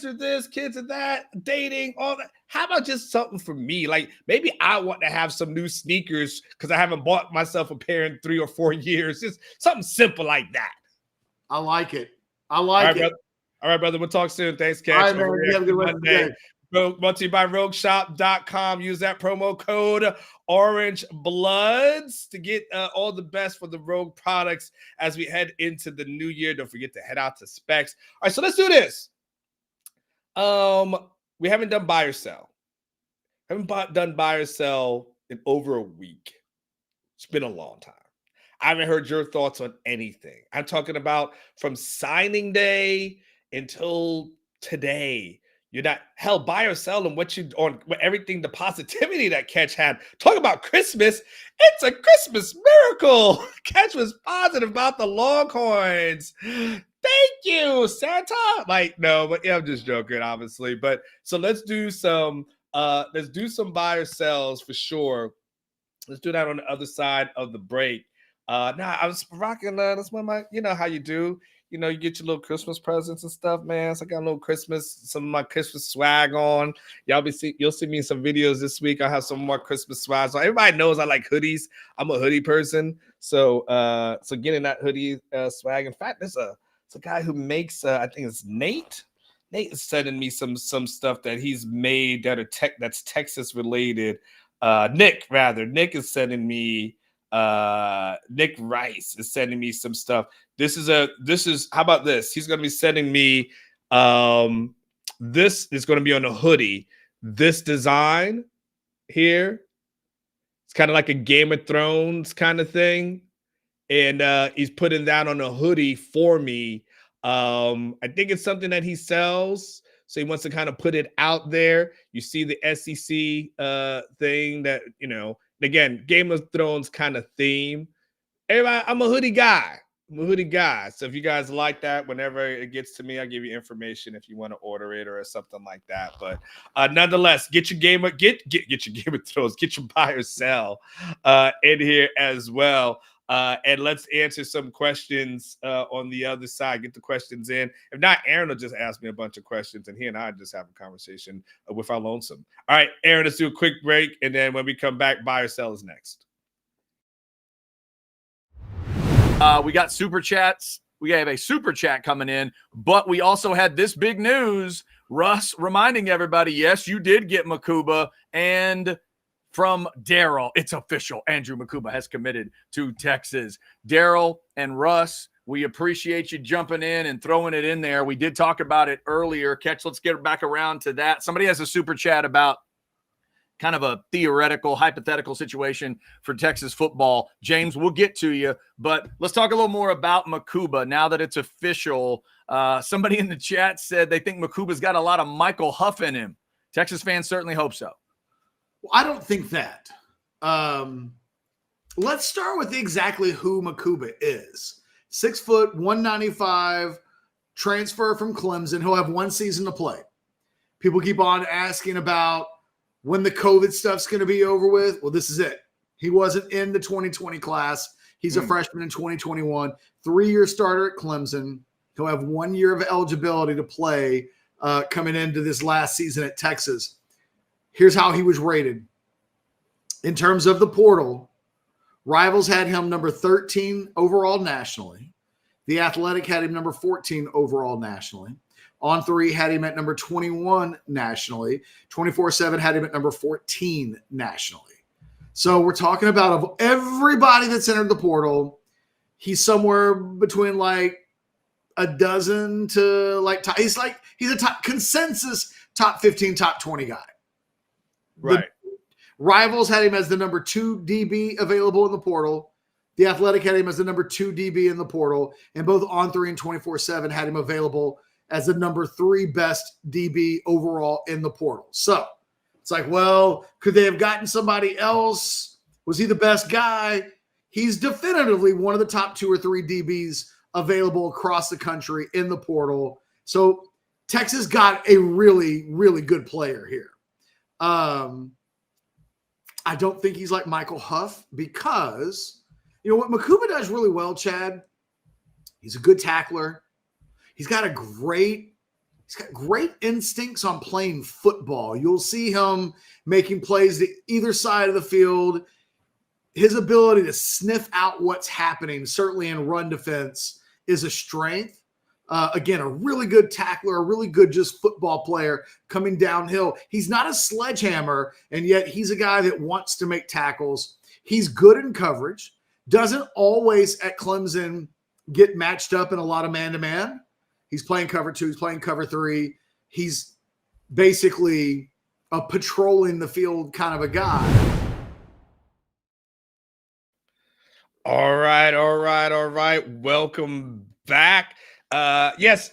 are this, kids are that, dating, all that. How about just something for me? Like maybe I want to have some new sneakers because I haven't bought myself a pair in 3 or 4 years. Just something simple like that. I like it. All right, brother. We'll talk soon. Thanks, Ketch. All right, man. You have a good Monday. Brought to you by RogueShop.com. Use that promo code OrangeBloods to get all the best for the Rogue products as we head into the new year. Don't forget to head out to Specs. All right, so let's do this. We haven't done buy or sell. Done buy or sell in over a week. It's been a long time. I haven't heard your thoughts on anything. I'm talking about from signing day until today. You're not buy or sell on everything, the positivity that Ketch had. Talk about Christmas. It's a Christmas miracle. Ketch was positive about the Longhorns. Thank you, Santa. No, but I'm just joking, obviously. But so let's do some buy or sells for sure. Let's do that on the other side of the break. I was rocking this one. How you do. You get your little Christmas presents and stuff, man. So I got a little some of my Christmas swag on. You'll see me in some videos this week. I have some more Christmas swag. So everybody knows I like hoodies. I'm a hoodie person. So getting that hoodie swag. In fact, it's a guy who makes I think it's Nate. Nate is sending me some stuff that he's made that's Texas related. Nick is sending me. Nick Rice is sending me some stuff. This is how about this? He's going to be sending me this is going to be on a hoodie. This design here, it's kind of like a Game of Thrones kind of thing. And he's putting that on a hoodie for me. I think it's something that he sells. So he wants to kind of put it out there. You see the SEC thing that, again, Game of Thrones kind of theme. Everybody, I'm a hoodie guy. So if you guys like that, whenever it gets to me, I'll give you information if you want to order it or something like that. But nonetheless, get your Game of Thrones, get your buy or sell in here as well. And let's answer some questions on the other side. Get the questions in. If not, Aaron will just ask me a bunch of questions, and he and I just have a conversation with our lonesome. All right, Aaron, let's do a quick break, and then when we come back, buy or sell is next. We got super chats. We have a super chat coming in, but we also had this big news. Russ reminding everybody, yes, you did get Makuba, and from Daryl, it's official. Andrew Makuba has committed to Texas. Daryl and Russ, we appreciate you jumping in and throwing it in there. We did talk about it earlier. Ketch, let's get back around to that. Somebody has a super chat about kind of a theoretical, hypothetical situation for Texas football. James, we'll get to you, but let's talk a little more about Makuba now that it's official. Somebody in the chat said they think Makuba's got a lot of Michael Huff in him. Texas fans certainly hope so. Well, I don't think that. Let's start with exactly who Makuba is. 6 foot, 195, transfer from Clemson. He'll have one season to play. People keep on asking about when the COVID stuff's going to be over with. Well, this is it. He wasn't in the 2020 class. He's a freshman in 2021, 3-year starter at Clemson. He'll have 1 year of eligibility to play coming into this last season at Texas. Here's how he was rated. In terms of the portal, Rivals had him number 13 overall nationally. The Athletic had him number 14 overall nationally. On3 had him at number 21 nationally. 24/7 had him at number 14 nationally. So we're talking about of everybody that's entered the portal, he's somewhere between like a dozen to like he's a top consensus top 15, top 20 guy. Right. Rivals had him as the number 2 DB available in the portal. The Athletic had him as the number 2 DB in the portal, and both On3 and 24/7 had him available as the number 3 best DB overall in the portal. So it's like, well, could they have gotten somebody else? Was he the best guy? He's definitively one of the top 2 or 3 DBs available across the country in the portal. So Texas got a really, really good player here. I don't think he's like Michael Huff because, you know, what Makuba does really well, Chad, he's a good tackler. He's got great instincts on playing football. You'll see him making plays to either side of the field. His ability to sniff out what's happening, certainly in run defense, is a strength. Again, a really good tackler, a really good just football player coming downhill. He's not a sledgehammer, and yet he's a guy that wants to make tackles. He's good in coverage. Doesn't always at Clemson get matched up in a lot of man-to-man. He's playing cover 2. He's playing cover 3. He's basically a patrolling the field kind of a guy. All right. Welcome back. Yes,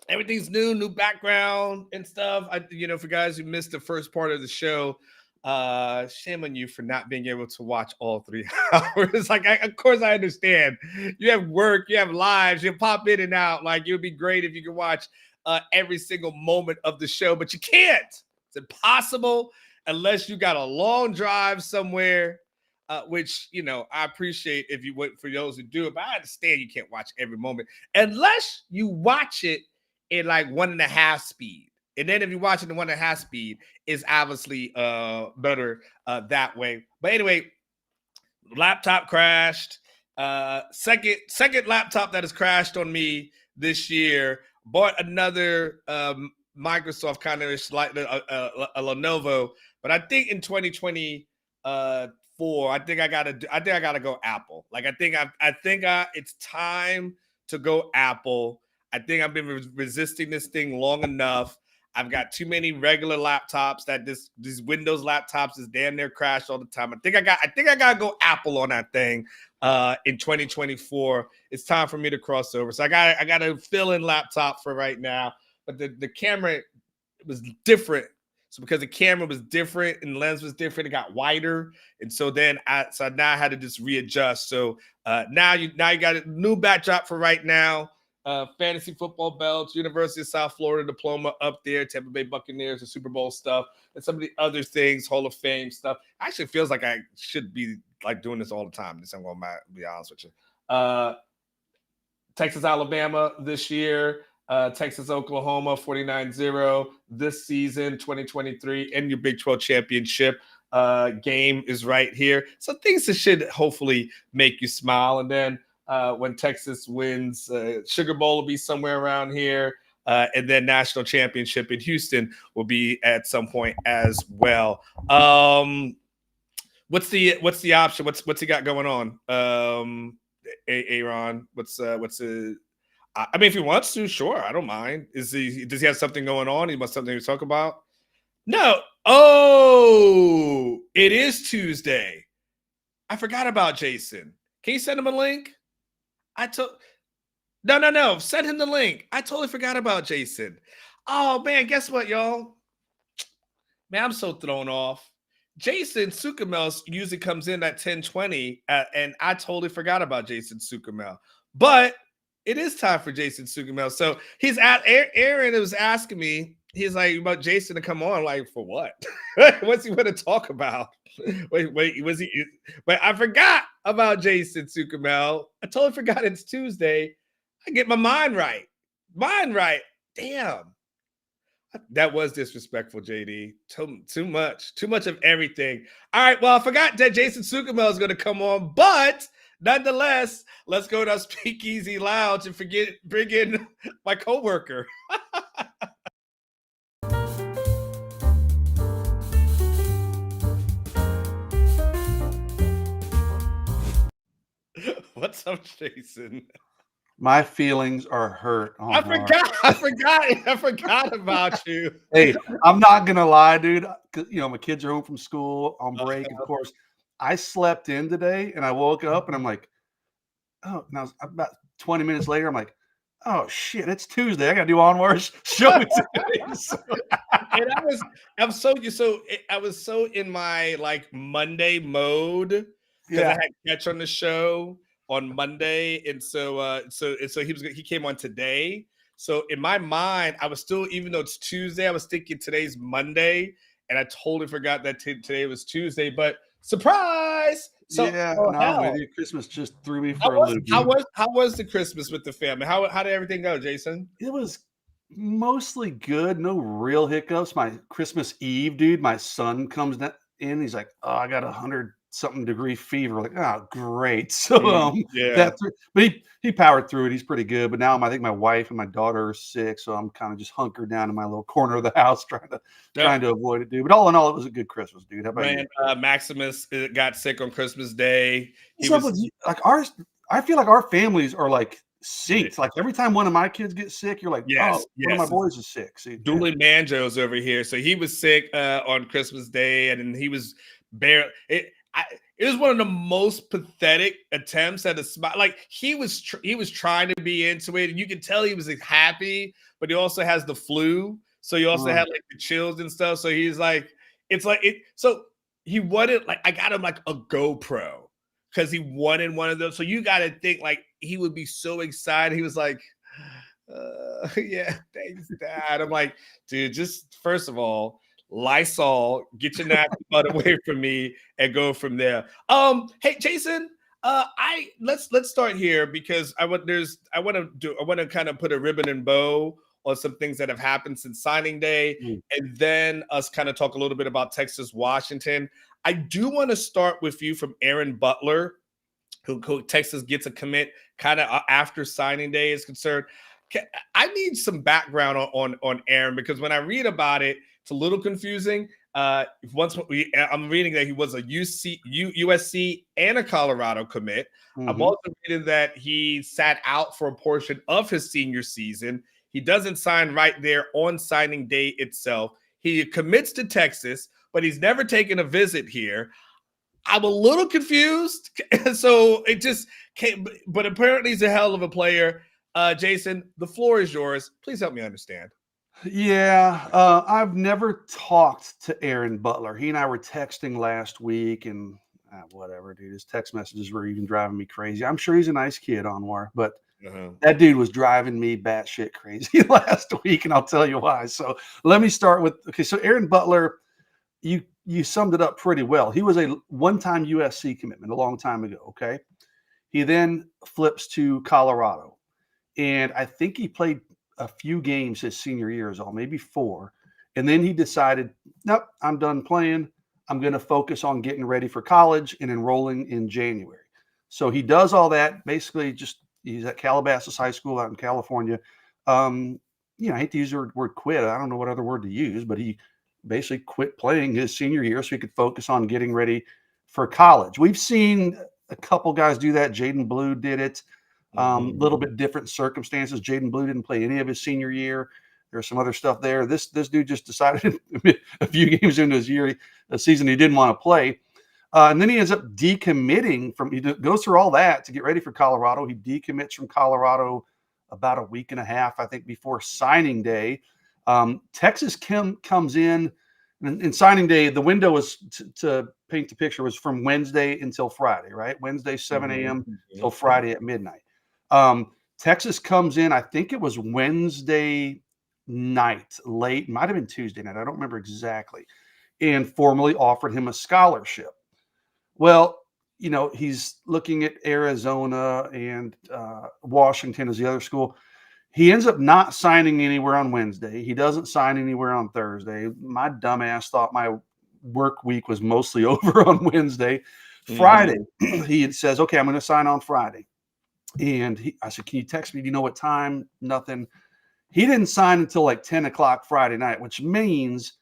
everything's new background and stuff. For guys who missed the first part of the show, shame on you for not being able to watch all 3 hours. Of course I understand. You have work, you have lives, you pop in and out. Like, it would be great if you could watch every single moment of the show, but you can't. It's impossible unless you got a long drive somewhere. Which, I appreciate if you wait for those who do it, but I understand you can't watch every moment unless you watch it in like 1.5 speed. And then if you watch it in 1.5 speed, it's obviously better that way. But anyway, laptop crashed. Second laptop that has crashed on me this year. Bought another Microsoft kind of slightly a Lenovo, but I think in 2020. I think I gotta go Apple. Like, I think it's time to go Apple. I think I've been resisting this thing long enough. I've got too many regular laptops that these Windows laptops is damn near crash all the time. I think I gotta go Apple on that thing in 2024. It's time for me to cross over. So I got a fill-in laptop for right now. But the camera was different. So because the camera was different and the lens was different, it got wider. And so then I now had to just readjust. So now you got a new backdrop for right now. Fantasy football belts, University of South Florida diploma up there, Tampa Bay Buccaneers, the Super Bowl stuff, and some of the other things, Hall of Fame stuff. Actually feels like I should be like doing this all the time. This I'm going to be honest with you. Texas, Alabama this year. Texas, Oklahoma, 49-0 this season, 2023, and your Big 12 championship game is right here. So things that should hopefully make you smile. And then when Texas wins, Sugar Bowl will be somewhere around here. And then national championship in Houston will be at some point as well. What's the option? What's he got going on? Aaron, what's the? I mean, if he wants to, sure, I don't mind. Does he have something going on? He wants something to talk about? No. Oh, it is Tuesday. I forgot about Jason. Can you send him a link? No. Send him the link. I totally forgot about Jason. Oh, man, guess what, y'all? Man, I'm so thrown off. Jason Suchomel usually comes in at 10:20, and I totally forgot about Jason Suchomel. But it is time for Jason Suchomel. So he's at Aaron was asking me, he's like, about Jason to come on. Like, for what? What's he want to talk about? Wait, was he? But I forgot about Jason Suchomel. I totally forgot it's Tuesday. I get my mind right. Damn. That was disrespectful, JD. Too much of everything. All right, well, I forgot that Jason Suchomel is going to come on, but nonetheless, let's go to our Speakeasy Lounge and bring in my coworker. What's up, Jason? My feelings are hurt. I forgot about you. Hey, I'm not gonna lie, dude. My kids are home from school on break. Of course, I slept in today, and I woke up, and I'm like, oh. And I was about 20 minutes later. I'm like, oh shit, it's Tuesday. I gotta do Onwards show today. And I was so in my like Monday mode because I had Ketch on the show on Monday, and so he came on today. So in my mind, I was still, even though it's Tuesday, I was thinking today's Monday, and I totally forgot that today was Tuesday. But surprise! So with you. Christmas just threw me for a loop. How was the Christmas with the family? How did everything go, Jason? It was mostly good. No real hiccups. My Christmas Eve, dude, my son comes in. He's like, "Oh, I got 100-something degree fever." Like, oh, great. So but he powered through it. He's pretty good. But now I think my wife and my daughter are sick, so I'm kind of just hunkered down in my little corner of the house trying to avoid it, dude. But all in all, it was a good Christmas, dude. How about you? Maximus got sick on Christmas Day. I feel like our families are like synced. Like every time one of my kids gets sick, you're like, one of my boys is sick. See, Dooley Manjo's over here, so he was sick on Christmas Day, and then he was barely. It was one of the most pathetic attempts at a smile. Like he was trying to be into it, and you could tell he was happy, but he also has the flu, so he also had like the chills and stuff. So he's like, it's like it. So he wanted, like, I got him like a GoPro because he wanted one of those. So you got to think like he would be so excited. He was like, yeah, thanks, Dad. I'm like, dude, just first of all, Lysol, get your nasty butt away from me and go from there. Hey, Jason, let's start here because I want to kind of put a ribbon and bow on some things that have happened since signing day, and then us kind of talk a little bit about Texas, Washington. I do want to start with you from Aaron Butler, who Texas gets a commit kind of after signing day is concerned. I need some background on Aaron because when I read about it, it's a little confusing. I'm reading that he was a USC and a Colorado commit. I'm also reading that he sat out for a portion of his senior season. He doesn't sign right there on signing day itself. He commits to Texas, but he's never taken a visit here. I'm a little confused. So it just came, but apparently he's a hell of a player. Jason, the floor is yours. Please help me understand. Yeah, I've never talked to Aaron Butler. He and I were texting last week, and whatever, dude. His text messages were even driving me crazy. I'm sure he's a nice kid, Anwar, but that dude was driving me batshit crazy last week, and I'll tell you why. So let me start with, so Aaron Butler, you you summed it up pretty well. He was a one-time USC commitment a long time ago. Okay. He then flips to Colorado, and I think he played a few games his senior year is all, maybe 4. And then he decided, nope, I'm done playing. I'm going to focus on getting ready for college and enrolling in January. So he does all that. Basically, he's at Calabasas High School out in California. I hate to use the word quit. I don't know what other word to use, but he basically quit playing his senior year so he could focus on getting ready for college. We've seen a couple guys do that. Jaden Blue did it. Little bit different circumstances. Jaden Blue didn't play any of his senior year. There's some other stuff there. This dude just decided a few games into his season he didn't want to play. And then he ends up decommitting he goes through all that to get ready for Colorado. He decommits from Colorado about a week and a half, I think, before signing day. Texas comes in, and signing day, the window was to paint the picture was from Wednesday until Friday, right? Wednesday, 7 a.m. till Friday at midnight. Texas comes in, I think it was Wednesday night, late, might have been Tuesday night. I don't remember exactly, and formally offered him a scholarship. Well, he's looking at Arizona and Washington as the other school. He ends up not signing anywhere on Wednesday. He doesn't sign anywhere on Thursday. My dumbass thought my work week was mostly over on Wednesday. Friday, he says, okay, I'm going to sign on Friday. And I said, can you text me? Do you know what time? Nothing. He didn't sign until like 10 o'clock Friday night, which means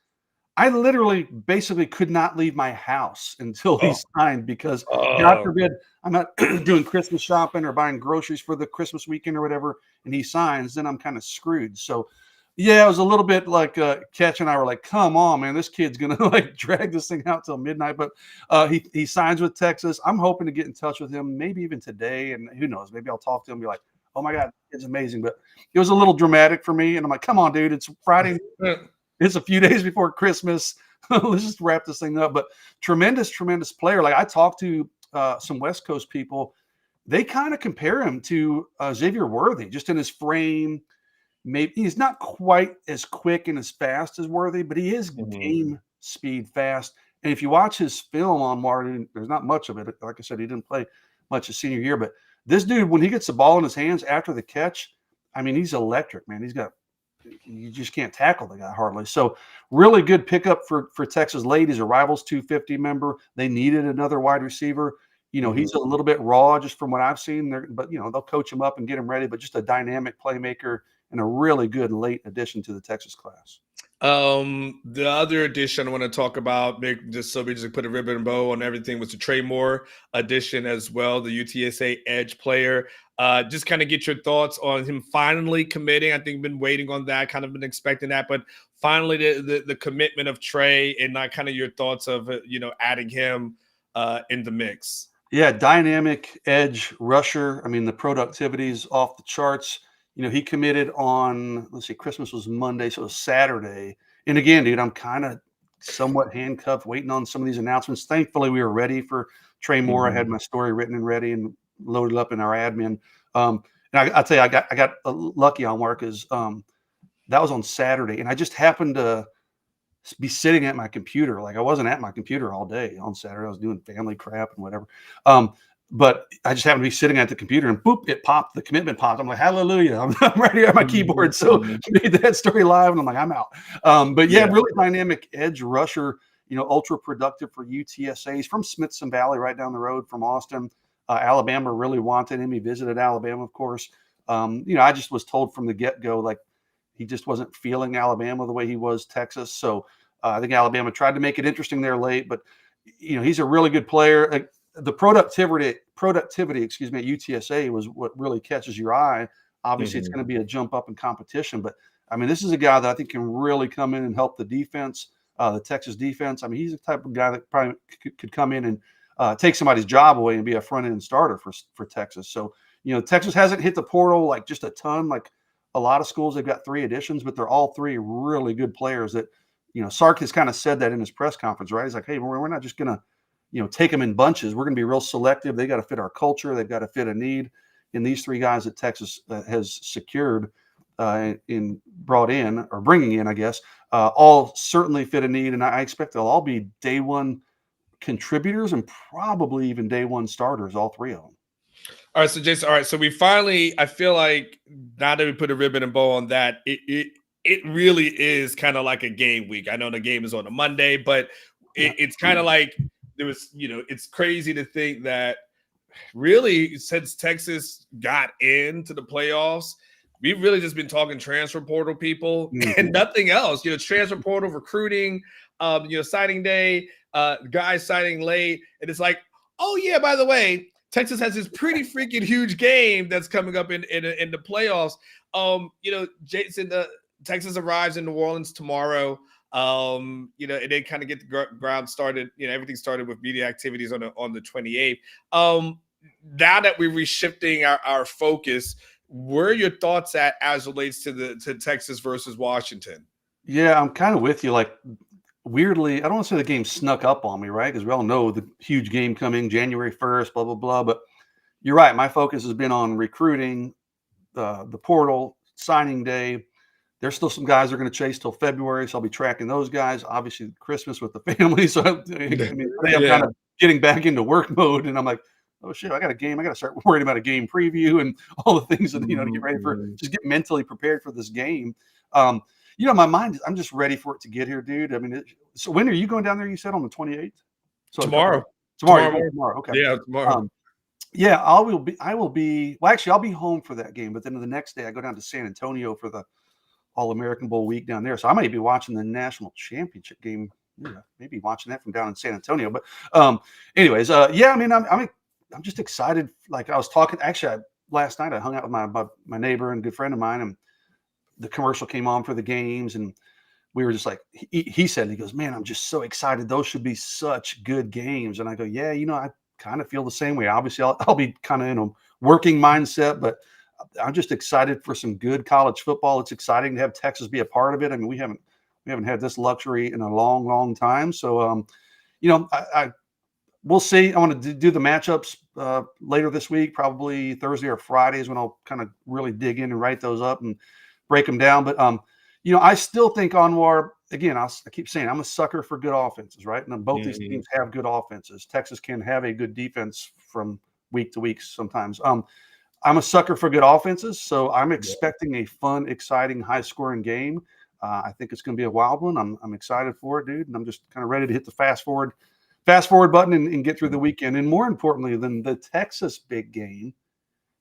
I literally basically could not leave my house until he signed because, God forbid, I'm not doing Christmas shopping or buying groceries for the Christmas weekend or whatever, and he signs, then I'm kind of screwed. So, yeah, it was a little bit like Ketch and I were like, come on, man, this kid's going to like drag this thing out till midnight. But he signs with Texas. I'm hoping to get in touch with him maybe even today, and who knows, maybe I'll talk to him and be like, oh, my God, it's amazing. But it was a little dramatic for me, and I'm like, come on, dude, it's Friday. It's a few days before Christmas. Let's just wrap this thing up. But tremendous player. Like I talked to some West Coast people. They kind of compare him to Xavier Worthy, just in his frame. Maybe he's not quite as quick and as fast as Worthy, but he is game speed fast. And if you watch his film on Martin, there's not much of it. Like I said, he didn't play much his senior year. But this dude, when he gets the ball in his hands after the catch, I mean, he's electric, man. You just can't tackle the guy hardly. So really good pickup for Texas late. He's a Rivals 250 member. They needed another wide receiver. He's a little bit raw just from what I've seen there, but they'll coach him up and get him ready, but just a dynamic playmaker and a really good late addition to the Texas class. The other addition I want to talk about, just so we just put a ribbon and bow on everything, was the Trey Moore addition as well, the UTSA edge player. Just kind of get your thoughts on him finally committing. I think we've been waiting on that, kind of been expecting that, but finally the commitment of Trey, and not kind of your thoughts of adding him in the mix. Yeah, dynamic edge rusher. I mean, the productivity is off the charts. He committed on, Christmas was Monday, so it was Saturday. And again, dude, I'm kind of somewhat handcuffed, waiting on some of these announcements. Thankfully, we were ready for Trey Moore. I had my story written and ready and loaded up in our admin. And I'll tell you, I got lucky on work is that was on Saturday, and I just happened to be sitting at my computer. Like I wasn't at my computer all day on Saturday. I was doing family crap and whatever. But I just happened to be sitting at the computer, and boop, it popped. The commitment popped. I'm like, hallelujah. I'm right here at my keyboard. So made that story live, and I'm like, I'm out. But yeah, really dynamic edge rusher, ultra productive for UTSA. He's from Smithson Valley, right down the road from Austin. Alabama really wanted him. He visited Alabama, of course. I just was told from the get-go, like, he just wasn't feeling Alabama the way he was Texas. So I think Alabama tried to make it interesting there late, but he's a really good player. Like, the productivity, at UTSA was what really catches your eye. Obviously, it's going to be a jump up in competition, but I mean, this is a guy that I think can really come in and help the defense, the Texas defense. I mean, he's the type of guy that probably could come in and take somebody's job away and be a front end starter for Texas. So, Texas hasn't hit the portal like just a ton, like a lot of schools. They've got 3 additions, but they're all 3 really good players that, Sark has kind of said that in his press conference, right? He's like, hey, we're not just going to, take them in bunches. We're going to be real selective. They got to fit our culture. They've got to fit a need. And these 3 guys that Texas has secured, brought in or bringing in, I guess, all certainly fit a need, and I expect they'll all be day one contributors and probably even day one starters, all three of them. All right, so Jason, all right, so we finally, I feel like now that we put a ribbon and bow on that, it really is kind of like a game week. I know the game is on a Monday, but it's kind of like there was, it's crazy to think that really since Texas got into the playoffs, we've really just been talking transfer portal people and nothing else. Transfer portal, recruiting, signing day, guys signing late. And it's like, oh, yeah, by the way, Texas has this pretty freaking huge game that's coming up in the playoffs. Jason, Texas arrives in New Orleans tomorrow. And they kind of get the ground started. Everything started with media activities on the 28th. Now that we're reshifting our focus, where are your thoughts at as relates to Texas versus Washington? Yeah, I'm kind of with you. Like, weirdly, I don't want to say the game snuck up on me, right? Because we all know the huge game coming January 1st, blah, blah, blah. But you're right. My focus has been on recruiting, the portal, signing day. There's still some guys that are going to chase till February, so I'll be tracking those guys. Obviously, Christmas with the family. So today I'm kind of getting back into work mode, and I'm like, oh shit, I got a game. I got to start worrying about a game preview and all the things that, to get ready for, just get mentally prepared for this game. My mind, I'm just ready for it to get here, dude. I mean, so when are you going down there? You said on the 28th? So Tomorrow. Tomorrow. Okay. Yeah, tomorrow. I will be, well, actually, I'll be home for that game, but then the next day I go down to San Antonio for the All-American Bowl week down there. So I might be watching the national championship game. Yeah, maybe watching that from down in San Antonio. But anyways, I'm just excited. Like I was talking, actually, last night I hung out with my neighbor and good friend of mine, and the commercial came on for the games, and we were just like, he said, he goes, man, I'm just so excited. Those should be such good games. And I go, yeah, I kind of feel the same way. Obviously, I'll be kind of in a working mindset, but I'm just excited for some good college football. It's exciting to have Texas be a part of it. I mean, we haven't had this luxury in a long, long time. So, we'll see. I want to do the matchups later this week, probably Thursday or Friday is when I'll kind of really dig in and write those up and break them down. But, I still think Anwar, again, I keep saying I'm a sucker for good offenses, right? And both these teams have good offenses. Texas can have a good defense from week to week sometimes. I'm a sucker for good offenses, so I'm expecting a fun, exciting, high-scoring game. I think it's going to be a wild one. I'm excited for it, dude, and I'm just kind of ready to hit the fast forward button and get through the weekend. And more importantly than the Texas big game,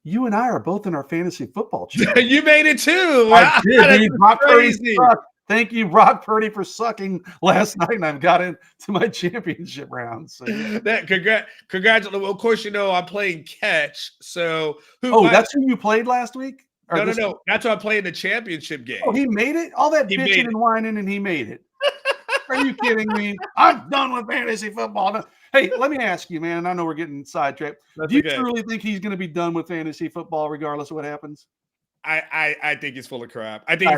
you and I are both in our fantasy football channel. You made it too. I did. Brock Purdy sucked. Thank you, Brock Purdy, for sucking last night, and I've got into my championship round. So congratulations. Well, of course, I'm playing Ketch. So that's who you played last week? No. That's who I played in the championship game. Oh, he made it? All that bitching and whining, and he made it. Are you kidding me? I'm done with fantasy football. No. Hey, let me ask you, man. I know we're getting sidetracked. Do you truly think he's going to be done with fantasy football regardless of what happens? I think he's full of crap. I think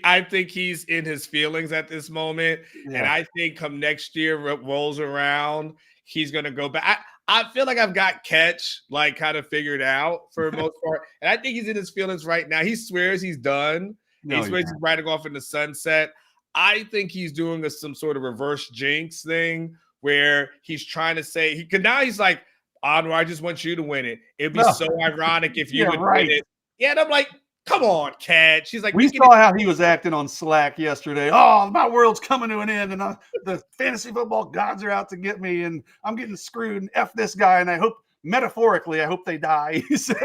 I think he's in his feelings at this moment, and I think come next year rolls around, he's gonna go back. I feel like I've got Ketch kind of figured out for the most part, and I think he's in his feelings right now. He swears he's done. He swears he's riding off in the sunset. I think he's doing some sort of reverse jinx thing where he's trying to say he's like, Anwar, I just want you to win it. It'd be so ironic if you would win it. Yeah, and I'm like, come on, Ketch. She's like, we saw how he was acting on Slack yesterday. Oh, my world's coming to an end, and the fantasy football gods are out to get me, and I'm getting screwed. And F this guy, and I hope metaphorically, I hope they die. He said,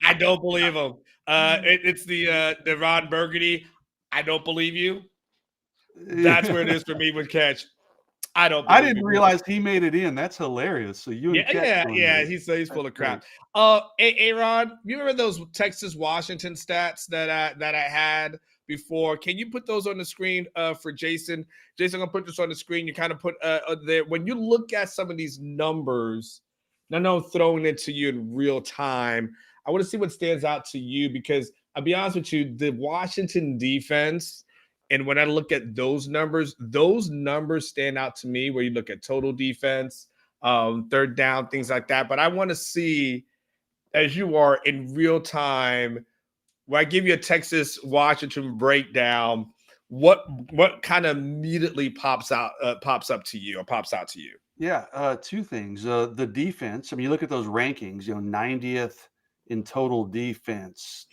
I don't believe him. It's the Ron Burgundy. I don't believe you. That's where it is for me with Ketch. I didn't realize he made it in. That's hilarious. So you he's full of crap. Aaron, you remember those Texas Washington stats that I had before? Can you put those on the screen for Jason? Jason, I'm gonna put this on the screen. You kind of put there when you look at some of these numbers. I know I'm throwing it to you in real time. I want to see what stands out to you because I'll be honest with you, the Washington defense. And when I look at those numbers stand out to me where you look at total defense, third down, things like that. But I want to see, as you are in real time, when I give you a Texas Washington breakdown, what kind of immediately pops up to you? Yeah, two things. The defense. I mean, you look at those rankings. 90th in total defense.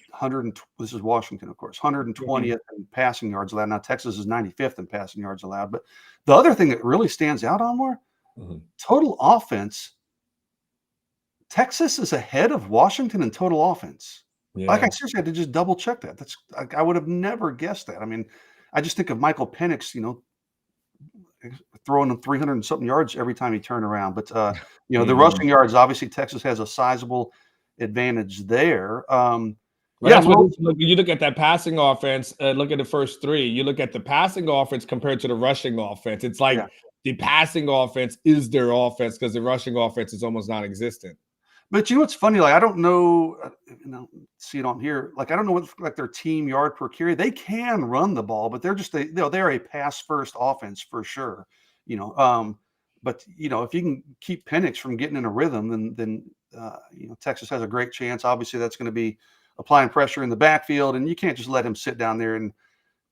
This is Washington, of course. 120th in passing yards allowed. Now Texas is 95th in passing yards allowed. But the other thing that really stands out on more total offense. Texas is ahead of Washington in total offense. Yeah. Like I seriously had to just double check that. I would have never guessed that. I mean, I just think of Michael Penix, throwing them 300 and something yards every time he turned around. But the rushing yards, obviously Texas has a sizable advantage there. You look at that passing offense, look at the first three. You look at the passing offense compared to the rushing offense. It's like the passing offense is their offense because the rushing offense is almost non-existent. But what's funny? Like I don't know, see it on here. Like I don't know what like their team yard per carry. They can run the ball, but they're just they're a pass first offense for sure. But if you can keep Penix from getting in a rhythm, then Texas has a great chance. Obviously, that's going to be applying pressure in the backfield, and you can't just let him sit down there and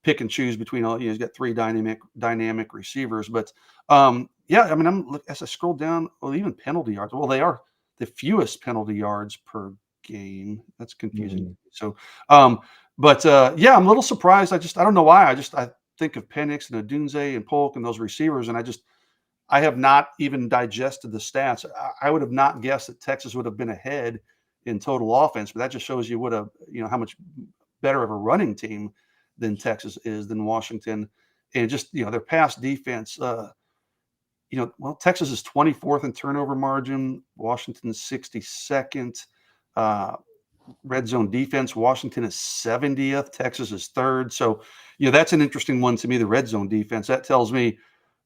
pick and choose between all. He's got three dynamic receivers. But I mean, as I scroll down, even penalty yards. Well, they are the fewest penalty yards per game. That's confusing. So, I'm a little surprised. I don't know why. I think of Penix and Odunze and Polk and those receivers, and I have not even digested the stats. I would have not guessed that Texas would have been ahead in total offense, but that just shows you how much better of a running team than Texas is than Washington, and just their pass defense. Texas is 24th in turnover margin. Washington's 62nd. Red zone defense. Washington is 70th. Texas is 3rd. So, that's an interesting one to me, the red zone defense. That tells me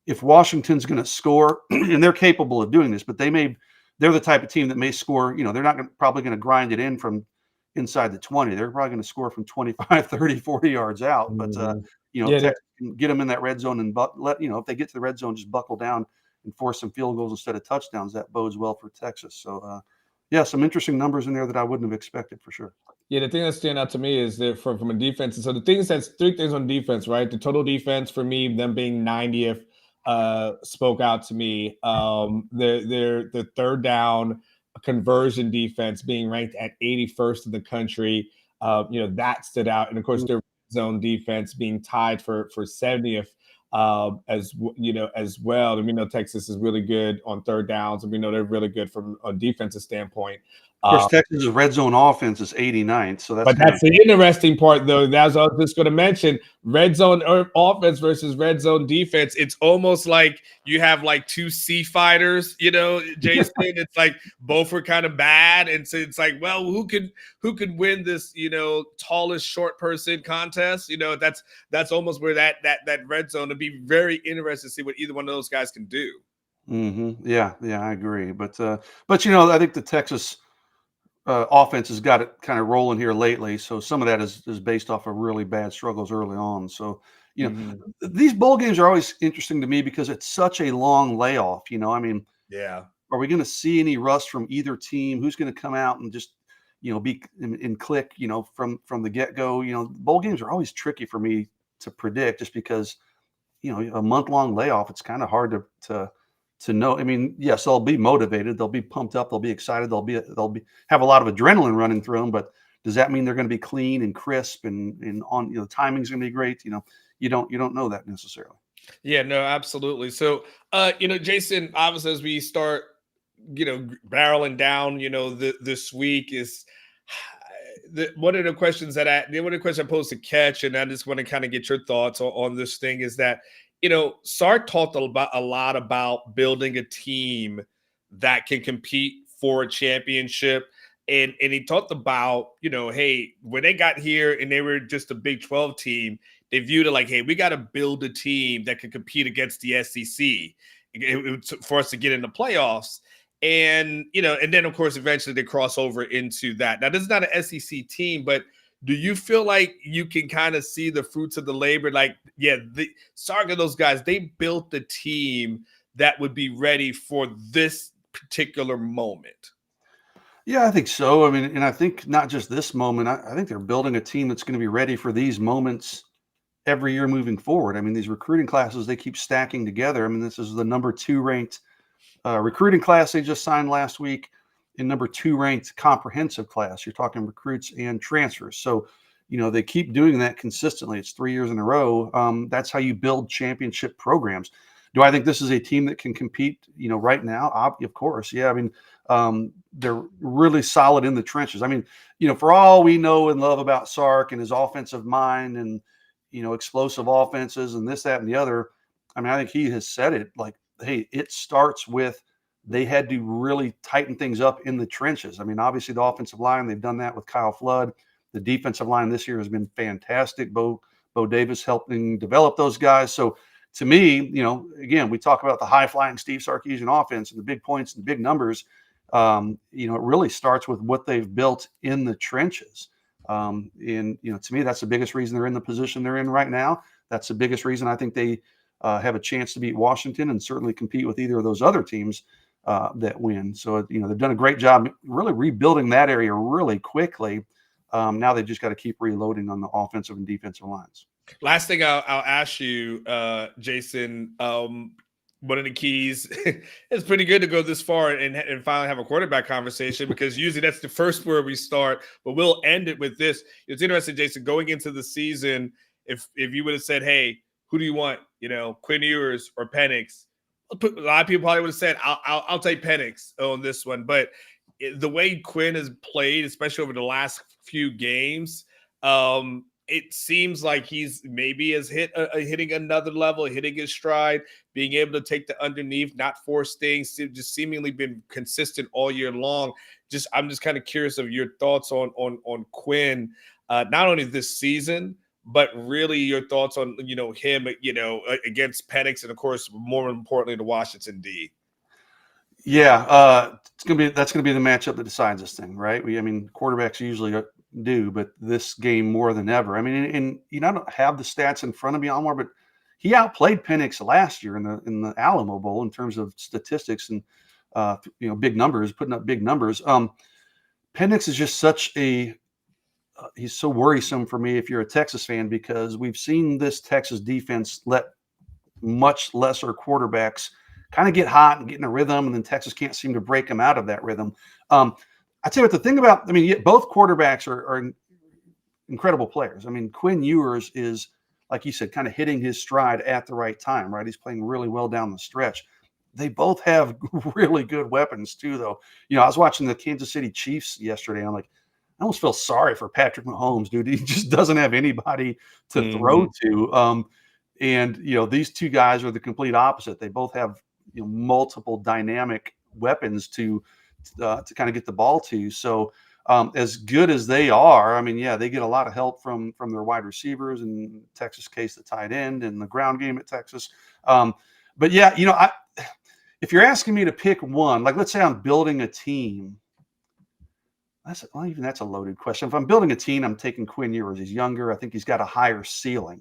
if Washington's going to score, and they're capable of doing this, but they're the type of team that may score, they're not probably going to grind it in from inside the 20. They're probably going to score from 25, 30, 40 yards out. But, Texas can get them in that red zone and if they get to the red zone, just buckle down and force some field goals instead of touchdowns. That bodes well for Texas. So, some interesting numbers in there that I wouldn't have expected for sure. Yeah, the thing that's standing out to me is that from a defense. And so that's three things on defense, right? The total defense for me, them being 90th, spoke out to me. The third down conversion defense being ranked at 81st in the country, that stood out. And of course, their zone defense being tied for 70th. As well. And we know Texas is really good on third downs, and we know they're really good from a defensive standpoint. Of course, Texas' red zone offense is 89th. So that's the interesting part, though. That's what I was just going to mention. Red zone offense versus red zone defense. It's almost like you have like two sea fighters, Jason. It's like both are kind of bad. And so it's like, well, who could win this, tallest short person contest? That's almost where that red zone. It'd be very interesting to see what either one of those guys can do. Yeah, I agree. But I think the Texas offense has got it kind of rolling here lately. So some of that is based off of really bad struggles early on. So, these bowl games are always interesting to me because it's such a long layoff. Are we going to see any rust from either team? Who's going to come out and just, be in click, from the get-go? Bowl games are always tricky for me to predict just because, a month-long layoff, it's kind of hard to know. I mean, yes, they'll be motivated, they'll be pumped up, they'll be excited, they'll have a lot of adrenaline running through them. But does that mean they're going to be clean and crisp and on? The timing's going to be great. You don't know that necessarily. Yeah, no, absolutely. So, Jason, obviously, as we start, barreling down, this week is one of the questions I posed to Ketch, and I just want to kind of get your thoughts on this thing is that. Sark talked a lot about building a team that can compete for a championship. And he talked about, hey, when they got here and they were just a Big 12 team, they viewed it like, hey, we got to build a team that can compete against the SEC for us to get in the playoffs. And, and then, of course, eventually they cross over into that. Now, this is not an SEC team, but do you feel like you can kind of see the fruits of the labor? Like, the Sark and those guys, they built the team that would be ready for this particular moment. Yeah, I think so. I mean, and I think not just this moment. I think they're building a team that's going to be ready for these moments every year moving forward. I mean, these recruiting classes, they keep stacking together. I mean, this is the number 2 ranked recruiting class they just signed last week, and number 2 ranked comprehensive class. You're talking recruits and transfers. So, they keep doing that consistently. It's 3 years in a row. That's how you build championship programs. Do I think this is a team that can compete, right now? Of course. Yeah. I mean, they're really solid in the trenches. I mean, for all we know and love about Sark and his offensive mind and, explosive offenses and this, that, and the other, I mean, I think he has said it like, hey, it starts with they had to really tighten things up in the trenches. I mean, obviously the offensive line, they've done that with Kyle Flood. The defensive line this year has been fantastic. Bo Davis helping develop those guys. So to me, again, we talk about the high-flying Steve Sarkeesian offense and the big points and the big numbers. It really starts with what they've built in the trenches. And, to me, that's the biggest reason they're in the position they're in right now. That's the biggest reason I think they have a chance to beat Washington and certainly compete with either of those other teams that win. So, they've done a great job really rebuilding that area really quickly. Now they've just got to keep reloading on the offensive and defensive lines. Last thing I'll ask you, Jason, one of the keys it's pretty good to go this far and finally have a quarterback conversation, because usually that's the first where we start, but we'll end it with this. It's interesting, Jason, going into the season, if you would have said, hey, who do you want? Quinn Ewers or Penix? A lot of people probably would have said, I'll take Penix on this one. But the way Quinn has played, especially over the last few games, it seems like he's maybe has hitting another level, hitting his stride, being able to take the underneath, not force things, just seemingly been consistent all year long. I'm just kind of curious of your thoughts on Quinn, not only this season, but really your thoughts on him against Penix, and of course more importantly the Washington D. Yeah, that's gonna be the matchup that decides this thing, right? Quarterbacks usually do, but this game more than ever. I mean, and I don't have the stats in front of me, Almar, but he outplayed Penix last year in the Alamo Bowl in terms of statistics and big numbers, putting up big numbers. Penix is just such he's so worrisome for me if you're a Texas fan, because we've seen this Texas defense let much lesser quarterbacks kind of get hot and get in a rhythm, and then Texas can't seem to break them out of that rhythm. I tell you what, the thing about, both quarterbacks are incredible players. Quinn Ewers is, like you said, kind of hitting his stride at the right time, right? He's playing really well down the stretch. They both have really good weapons too, though. I was watching the Kansas City Chiefs yesterday. I'm like, I almost feel sorry for Patrick Mahomes, dude. He just doesn't have anybody to throw to. And these two guys are the complete opposite. They both have multiple dynamic weapons to kind of get the ball to. So as good as they are, they get a lot of help from their wide receivers, and Texas case the tight end and the ground game at Texas. But yeah, if you're asking me to pick one, like let's say I'm building a team. That's a loaded question. If I'm building a team, I'm taking Quinn Ewers. He's younger. I think he's got a higher ceiling.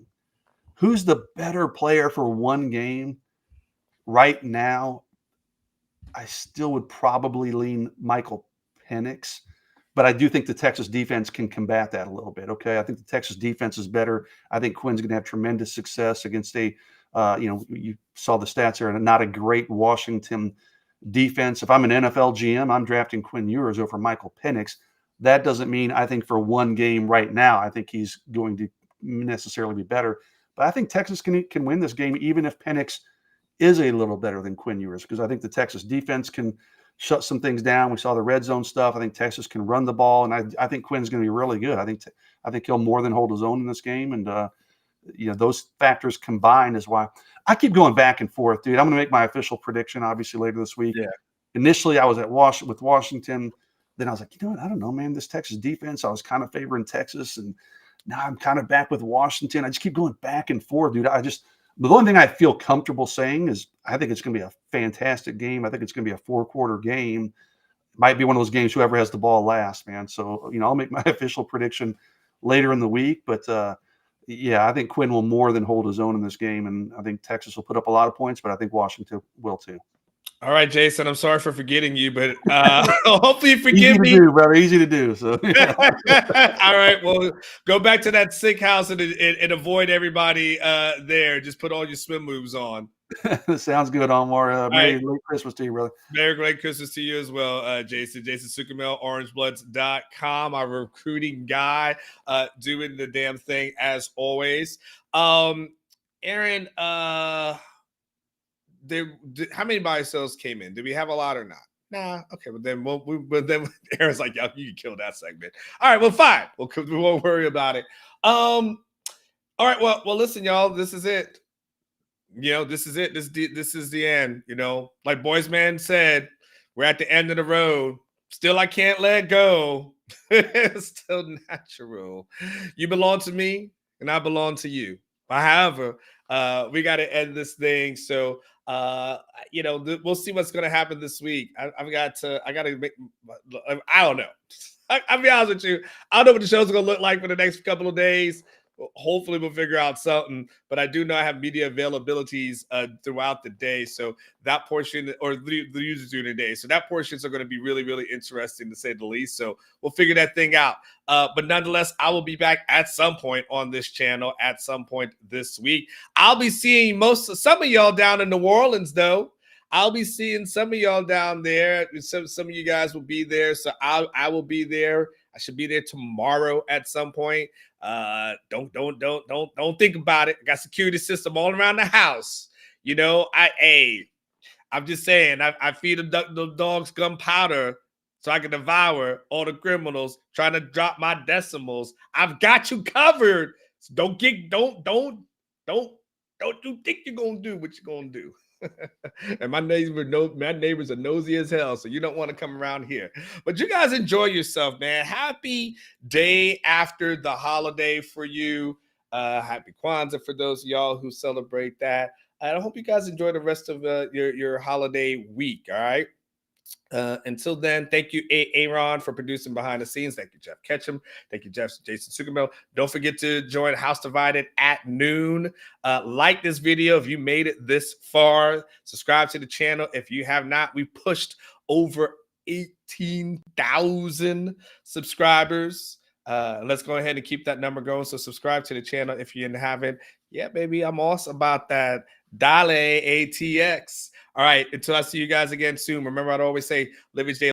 Who's the better player for one game right now? I still would probably lean Michael Penix, but I do think the Texas defense can combat that a little bit. Okay. I think the Texas defense is better. I think Quinn's going to have tremendous success against you saw the stats there, and not a great Washington defense. If I'm an NFL GM, I'm drafting Quinn Ewers over Michael Penix. That doesn't mean I think for one game right now, I think he's going to necessarily be better. But I think Texas can win this game, even if Penix is a little better than Quinn Ewers, because I think the Texas defense can shut some things down. We saw the red zone stuff. I think Texas can run the ball, and I think Quinn's going to be really good. I think he'll more than hold his own in this game, and those factors combined is why I keep going back and forth, dude. I'm going to make my official prediction, obviously, later this week. Yeah. Initially, I was with Washington. Then I was like, what? I don't know, man. This Texas defense, I was kind of favoring Texas, and now I'm kind of back with Washington. I just keep going back and forth, dude. The only thing I feel comfortable saying is I think it's going to be a fantastic game. I think it's going to be a 4-quarter game. Might be one of those games whoever has the ball last, man. So, I'll make my official prediction later in the week. But, yeah, I think Quinn will more than hold his own in this game, and I think Texas will put up a lot of points, but I think Washington will too. All right, Jason, I'm sorry for forgetting you, but hopefully you forgive Easy me. to do, brother. Easy to do. So, yeah. All right, well, go back to that sick house and avoid everybody there. Just put all your swim moves on. Sounds good, Omar. Merry right. late Christmas to you, brother. Merry great Christmas to you as well, Jason. Jason Suchomel, orangebloods.com, our recruiting guy, doing the damn thing as always. Aaron, how many buy sales came in? Did we have a lot or not? Nah. Okay, but then Aaron's like, "Yo, you can kill that segment." All right, well, fine. We won't worry about it. All right. Well, listen, y'all. This is it. This is it. This is the end. Like Boys Man said, we're at the end of the road. Still, I can't let go. It's still natural. You belong to me, and I belong to you. However, we got to end this thing. So, we'll see what's going to happen this week. I got to make. I don't know. I'll be honest with you. I don't know what the show's going to look like for the next couple of days. Hopefully we'll figure out something, but I do know I have media availabilities throughout the day. So that portion, or the users during the day. So that portions are going to be really, really interesting to say the least. So we'll figure that thing out. But nonetheless, I will be back at some point on this channel at some point this week. I'll be seeing some of y'all down in New Orleans though. I'll be seeing some of y'all down there. Some of you guys will be there. So I will be there. I should be there tomorrow at some point. Don't think about it. I got security system all around the house. I'm just saying, I feed the dogs gunpowder so I can devour all the criminals trying to drop my decimals. I've got you covered. So don't you think you're gonna do what you're gonna do. And my neighbors are nosy as hell, so you don't want to come around here. But you guys enjoy yourself, man. Happy day after the holiday for you. Happy Kwanzaa for those of y'all who celebrate that. And I hope you guys enjoy the rest of your holiday week. All right. Until then, thank you, Aaron, for producing behind the scenes. Thank you, Jeff Ketchum. Thank you, Jason Suchomel. Don't forget to join House Divided at noon. Like this video if you made it this far. Subscribe to the channel if you have not. We pushed over 18,000 subscribers. Let's go ahead and keep that number going. So subscribe to the channel if you haven't. Yeah, baby, I'm awesome about that. Dale ATX. All right, until I see you guys again soon. Remember, I'd always say, live each day